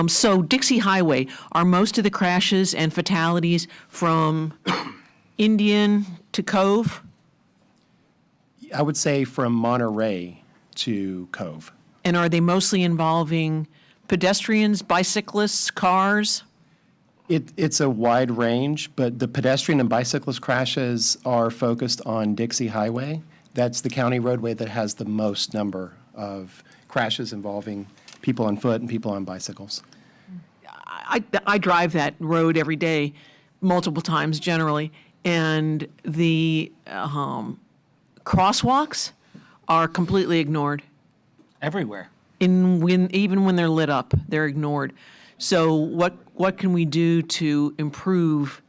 So Dixie Highway, are most of the crashes and fatalities from Indian to Cove? I would say from Monterey to Cove. And are they mostly involving pedestrians, bicyclists, cars? It's a wide range, but the pedestrian and bicyclist crashes are focused on Dixie Highway. That's the county roadway that has the most number of crashes involving people on foot and people on bicycles. I drive that road every day, multiple times generally, and the crosswalks are completely ignored. Everywhere. Even when they're lit up, they're ignored. So what can we do to improve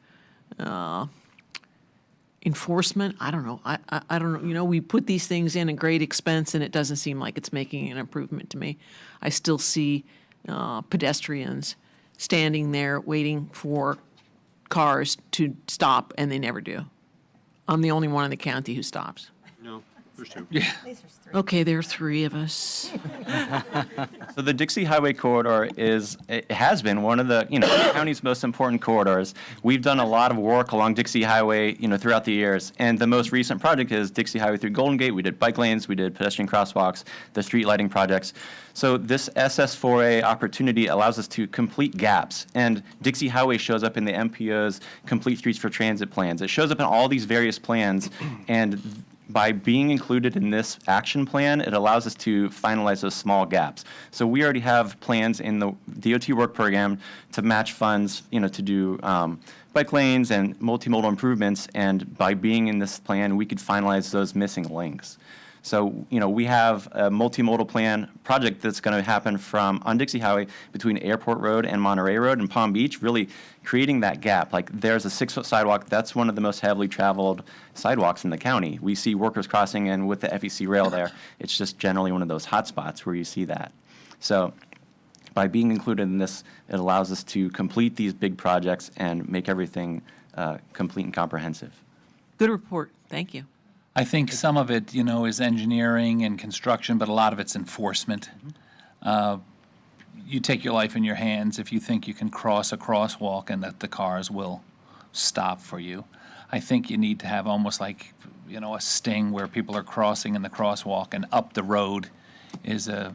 enforcement? I don't know. I don't know. You know, we put these things in at great expense, and it doesn't seem like it's making an improvement to me. I still see pedestrians standing there waiting for cars to stop, and they never do. I'm the only one in the county who stops. No, there's two. Yeah. Okay, there are three of us. So the Dixie Highway Corridor it has been one of the, the county's most important corridors. We've done a lot of work along Dixie Highway, throughout the years. And the most recent project is Dixie Highway through Golden Gate. We did bike lanes, we did pedestrian crosswalks, the street lighting projects. So this SS4A opportunity allows us to complete gaps. And Dixie Highway shows up in the MPO's Complete Streets for Transit plans. It shows up in all these various plans, and by being included in this action plan, it allows us to finalize those small gaps. So we already have plans in the DOT work program to match funds, to do bike lanes and multimodal improvements. And by being in this plan, we could finalize those missing links. So, we have a multimodal plan project that's going to happen on Dixie Highway between Airport Road and Monterey Road and Palm Beach, really creating that gap. Like, there's a 6-foot sidewalk. That's one of the most heavily traveled sidewalks in the county. We see workers crossing, and with the FEC rail there, it's just generally one of those hot spots where you see that. So by being included in this, it allows us to complete these big projects and make everything complete and comprehensive. Good report. Thank you. I think some of it, is engineering and construction, but a lot of it's enforcement. You take your life in your hands if you think you can cross a crosswalk and that the cars will stop for you. I think you need to have almost like, a sting where people are crossing in the crosswalk, and up the road is a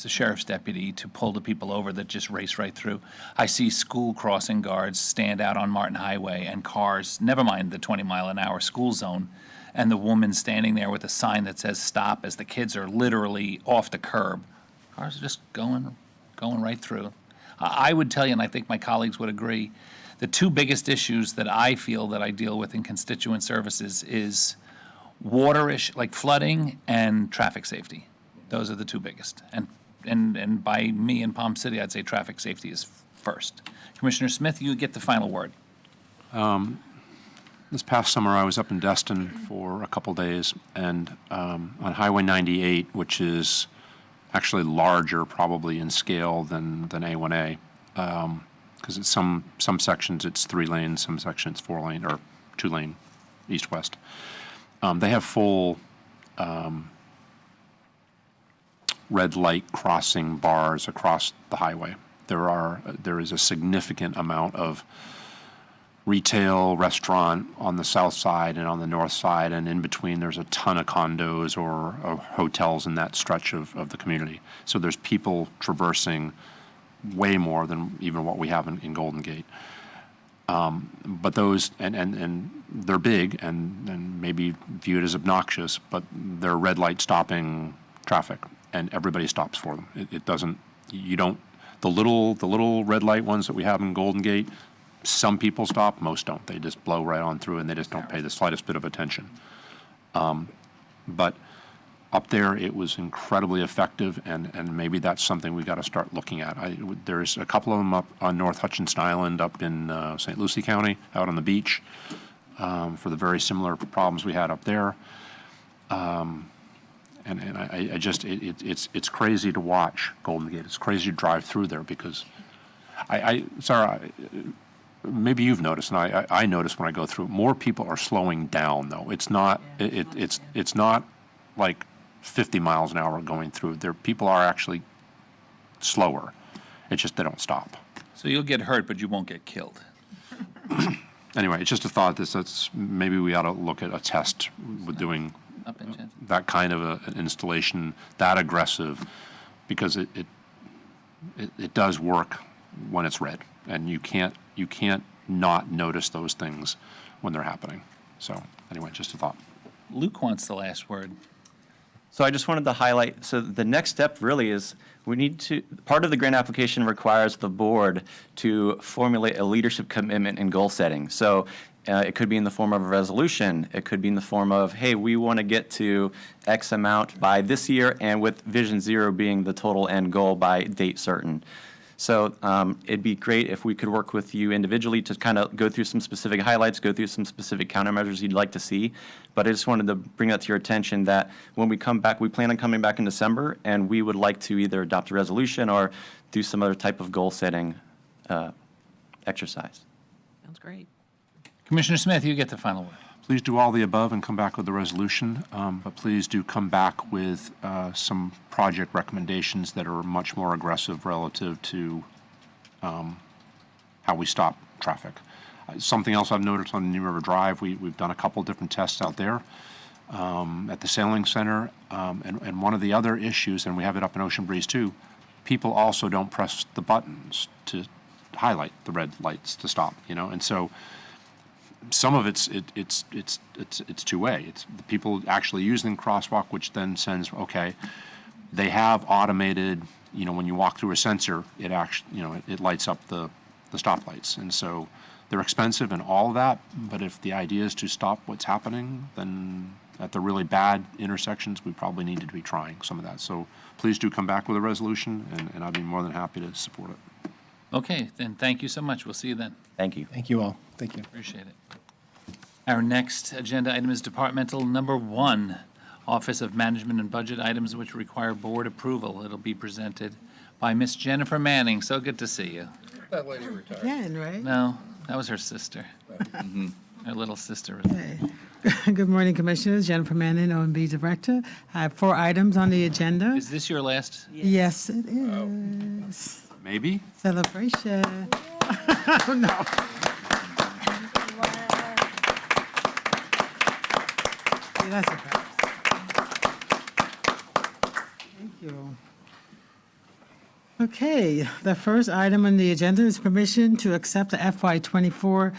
sheriff's deputy to pull the people over that just race right through. I see school crossing guards stand out on Martin Highway, and cars, never mind the 20-mile-an-hour school zone, and the woman standing there with a sign that says stop as the kids are literally off the curb. Cars are just going right through. I would tell you, and I think my colleagues would agree, the two biggest issues that I feel that I deal with in constituent services is like flooding and traffic safety. Those are the two biggest. And by me in Palm City, I'd say traffic safety is first. Commissioner Smith, you get the final word. This past summer, I was up in Destin for a couple days, and on Highway 98, which is actually larger probably in scale than A1A, because it's some sections it's 3 lanes, some sections 4 lane or 2 lane, east-west. They have full red light crossing bars across the highway. There is a significant amount of retail, restaurant on the south side and on the north side, and in between there's a ton of condos or hotels in that stretch of the community. So there's people traversing way more than even what we have in Golden Gate. But those, and they're big and maybe viewed as obnoxious, but they're red light stopping traffic, and everybody stops for them. The little red light ones that we have in Golden Gate, some people stop, most don't. They just blow right on through, and they just don't pay the slightest bit of attention. But up there, it was incredibly effective, and maybe that's something we got to start looking at. There's a couple of them up on North Hutchinson Island, up in St. Lucie County, out on the beach, for the very similar problems we had up there. It's crazy to watch Golden Gate. It's crazy to drive through there because Sarah, maybe you've noticed, and I notice when I go through, more people are slowing down though. It's not, it's not like 50 miles an hour going through. People are actually slower. It's just they don't stop. So you'll get hurt, but you won't get killed. Anyway, it's just a thought that's maybe we ought to look at a test with doing Up in Jensen. that kind of an installation, that aggressive, because it does work when it's red, and you can't not notice those things when they're happening. So anyway, just a thought. Luke wants the last word. So I just wanted to highlight, so the next step really is part of the grant application requires the board to formulate a leadership commitment and goal setting. So it could be in the form of a resolution. It could be in the form of, hey, we want to get to X amount by this year, and with Vision Zero being the total end goal by date certain. So it'd be great if we could work with you individually to kind of go through some specific highlights, go through some specific countermeasures you'd like to see. But I just wanted to bring that to your attention that when we come back, we plan on coming back in December, and we would like to either adopt a resolution or do some other type of goal-setting exercise. Sounds great. Commissioner Smith, you get the final word. Please do all the above and come back with a resolution, but please do come back with some project recommendations that are much more aggressive relative to how we stop traffic. Something else I've noticed on New River Drive, we've done a couple different tests out there at the Sailing Center, and one of the other issues, and we have it up in Ocean Breeze too, people also don't press the buttons to highlight the red lights to stop, and so some of it's two-way. It's the people actually using crosswalk, which then sends, okay, they have automated, when you walk through a sensor, it actually, it lights up the stoplights. And so they're expensive and all of that, but if the idea is to stop what's happening, then at the really bad intersections, we probably need to be trying some of that. So please do come back with a resolution, and I'd be more than happy to support it. Okay, then thank you so much. We'll see you then. Thank you. Thank you all. Thank you. Appreciate it. Our next agenda item is departmental number 1, Office of Management and Budget items which require board approval. It'll be presented by Miss Jennifer Manning. So good to see you. That lady retired. Again, right? No, that was her sister. Her little sister. Good morning, Commissioners. Jennifer Manning, OMB Director. I have 4 items on the agenda. Is this your last? Yes, it is. Maybe? Celebration. Oh, no. Yeah, that's a Thank you. Okay, the first item on the agenda is permission to accept the FY24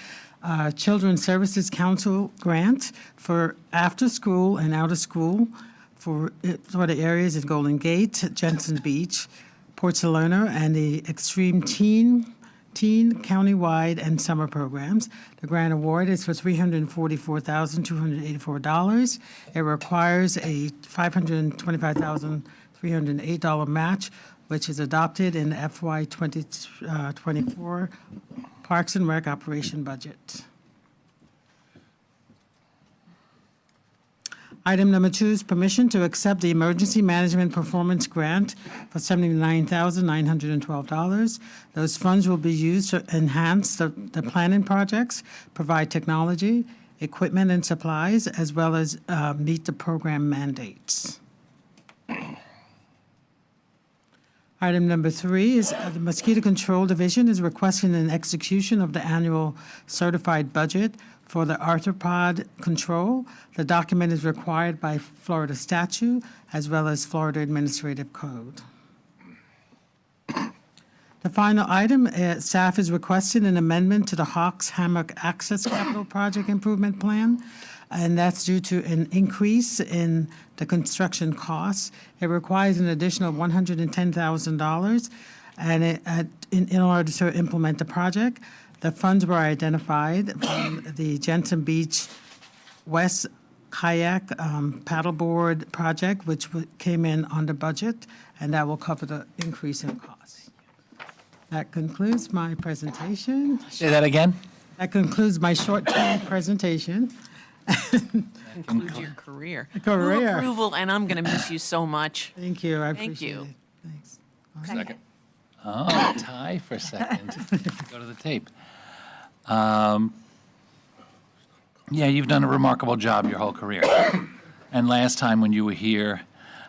Children's Services Council grant for after-school and out-of-school for the areas in Golden Gate, Jensen Beach, Port Salerno, and the Extreme Teen countywide and summer programs. The grant award is for $344,284. It requires a $525,308 match, which is adopted in the FY 2024 Parks and Rec operation budget. Item number 2 is permission to accept the Emergency Management Performance Grant for $79,912. Those funds will be used to enhance the planning projects, provide technology, equipment and supplies, as well as meet the program mandates. Item number 3 is the Mosquito Control Division is requesting an execution of the annual certified budget for the arthropod control. The document is required by Florida statute as well as Florida Administrative Code. The final item, staff is requesting an amendment to the Hawks Hammock Access Capital Project Improvement Plan, and that's due to an increase in the construction costs. It requires an additional $110,000 and in order to implement the project. The funds were identified from the Jensen Beach West Kayak Paddleboard Project, which came in under budget, and that will cover the increase in costs. That concludes my presentation. Say that again? That concludes my short-term presentation. Conclude your career. Career. Move approval, and I'm going to miss you so much. Thank you, I Thank appreciate you. it. Thanks. Second. Oh, tie for second. Go to the tape. Yeah, you've done a remarkable job your whole career. And last time when you were here,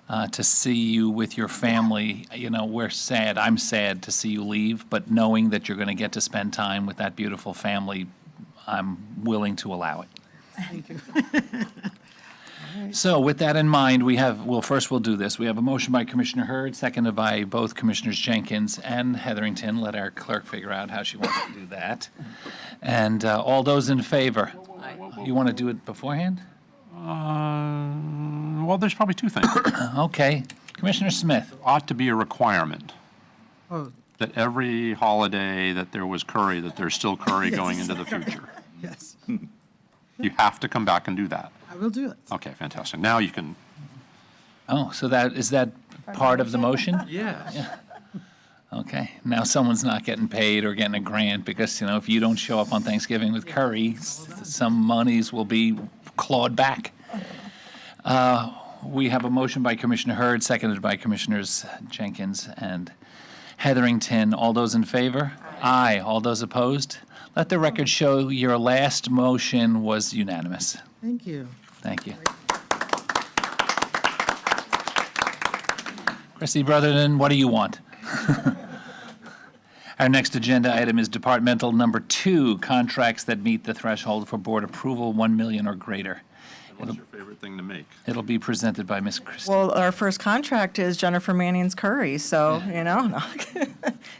to see you with your family. You know, we're sad, I'm sad to see you leave, but knowing that you're going to get to spend time with that beautiful family, I'm willing to allow it. Thank you. So with that in mind, first we'll do this. We have a motion by Commissioner Hurd, seconded by both Commissioners Jenkins and Heatherington. Let our clerk figure out how she wants to do that. And all those in favor? You want to do it beforehand? Well, there's probably two things. Okay. Commissioner Smith. Ought to be a requirement Oh, that every holiday that there was curry, that there's still curry going into the future. yes, You have to come back and do that. I will do it. Okay, fantastic. Now you can. Oh, so is that part of the motion? Yes. Okay. Now someone's not getting paid or getting a grant because, if you don't show up on Thanksgiving with curry, some monies will be clawed back. We have a motion by Commissioner Hurd, seconded by Commissioners Jenkins and Heatherington. All those in favor? Aye. All those opposed? Let the record show your last motion was unanimous. Thank you. Thank you. Christy Brotherton, what do you want? Our next agenda item is departmental number 2, contracts that meet the threshold for board approval, 1 million or greater. What's your favorite thing to make? It'll be presented by Ms. Christie. Well, our first contract is Jennifer Manning's Curry, so, no.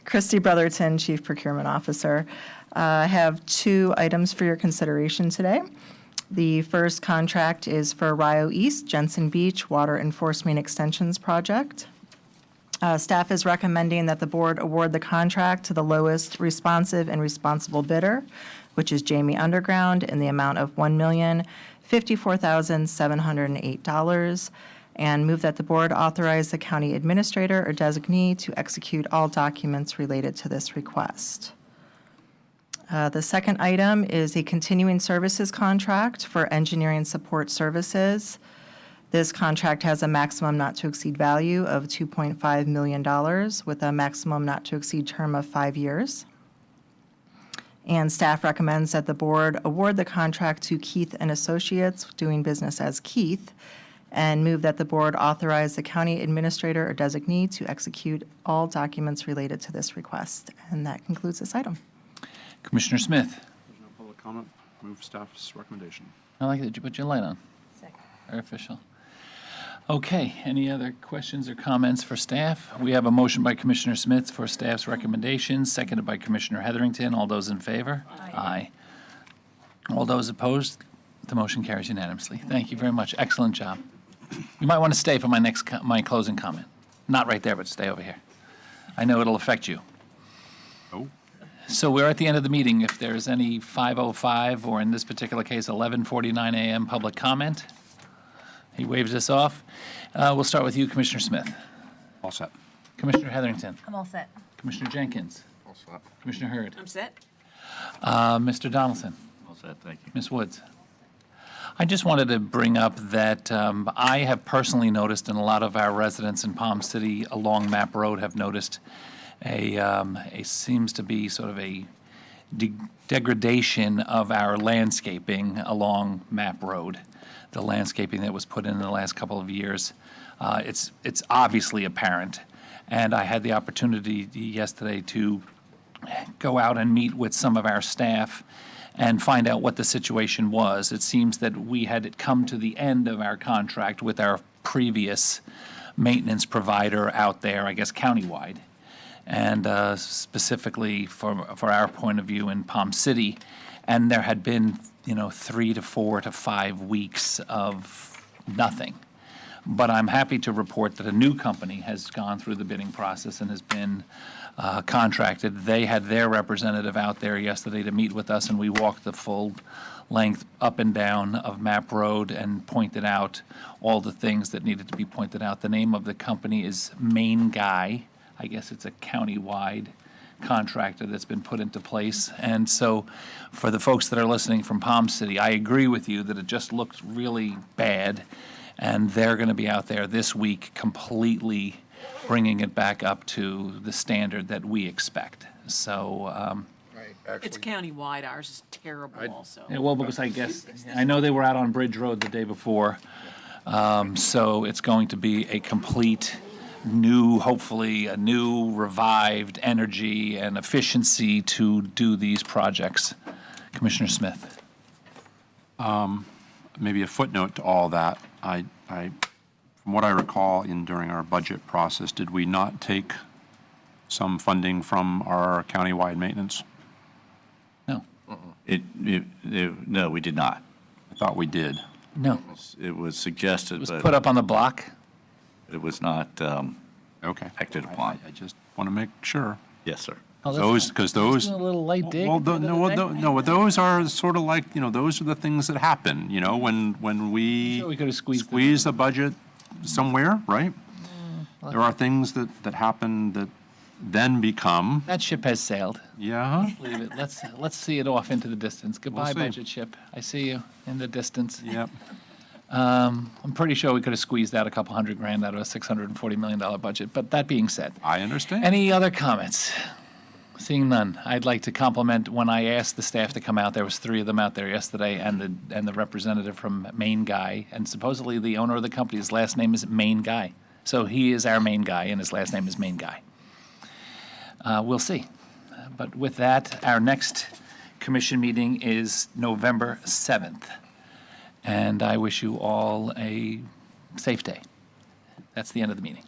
Christy Brotherton, Chief Procurement Officer. I have 2 items for your consideration today. The first contract is for Rio East Jensen Beach Water Enforcement Extensions Project. Staff is recommending that the board award the contract to the lowest responsive and responsible bidder, which is Jamie Underground, in the amount of $1,054,708, and move that the board authorize the county administrator or designee to execute all documents related to this request. The second item is a continuing services contract for engineering support services. This contract has a maximum not to exceed value of $2.5 million with a maximum not to exceed term of 5 years. And staff recommends that the board award the contract to Keith and Associates, doing business as Keith, and move that the board authorize the county administrator or designee to execute all documents related to this request. And that concludes this item. Commissioner Smith. There's no public comment. Move staff's recommendation. I like that you put your light on. Very official. Okay, any other questions or comments for staff? We have a motion by Commissioner Smith for staff's recommendations, seconded by Commissioner Heatherington. All those in favor? Aye. All those opposed? The motion carries unanimously. Thank you very much. Excellent job. You might want to stay for my closing comment. Not right there, but stay over here. I know it'll affect you. Oh. So we're at the end of the meeting. If there's any 5:05, or in this particular case, 11:49 a.m. public comment, he waves us off. We'll start with you, Commissioner Smith. All set. Commissioner Heatherington. I'm all set. Commissioner Jenkins. All set. Commissioner Hurd. I'm set. Mr. Donaldson. All set, thank you. Ms. Woods. I just wanted to bring up that I have personally noticed, and a lot of our residents in Palm City along Map Road have noticed, seems to be sort of a degradation of our landscaping along Map Road. The landscaping that was put in the last couple of years, it's obviously apparent. And I had the opportunity yesterday to go out and meet with some of our staff and find out what the situation was. It seems that we had come to the end of our contract with our previous maintenance provider out there, I guess countywide, and specifically for our point of view in Palm City. And there had been, 3 to 4 to 5 weeks of nothing. But I'm happy to report that a new company has gone through the bidding process and has been contracted. They had their representative out there yesterday to meet with us, and we walked the full length up and down of Map Road and pointed out all the things that needed to be pointed out. The name of the company is Main Guy. I guess it's a county-wide contractor that's been put into place. And so for the folks that are listening from Palm City, I agree with you that it just looked really bad, and they're going to be out there this week completely bringing it back up to the standard that we expect. So, It's countywide. Ours is terrible also. yeah, well, because I guess, I know they were out on Bridge Road the day before. So it's going to be a complete new, hopefully, a new revived energy and efficiency to do these projects. Commissioner Smith. Maybe a footnote to all that. From what I recall during our budget process, did we not take some funding from our countywide maintenance? No. No, we did not. I thought we did. No. It was suggested, It was but put up on the block. it was not Okay. acted upon. I just want to make sure. Yes, sir. Because those. A little light dig. Well, no, those are sort of like, those are the things that happen, when we Sure, we could have squeezed it. squeeze a budget somewhere, right? There are things that happen that then become, That ship has sailed. yeah, Leave it. Let's see it off into the distance. Goodbye, see. budget ship. I see you in the distance. yep. I'm pretty sure we could have squeezed out a couple $100,000 out of a $640 million budget. But that being said, I understand. any other comments? Seeing none, I'd like to compliment when I asked the staff to come out. There was 3 of them out there yesterday, and the representative from Main Guy, and supposedly the owner of the company, his last name is Main Guy. So he is our main guy, and his last name is Main Guy. We'll see. But with that, our next commission meeting is November 7th. And I wish you all a safe day. That's the end of the meeting.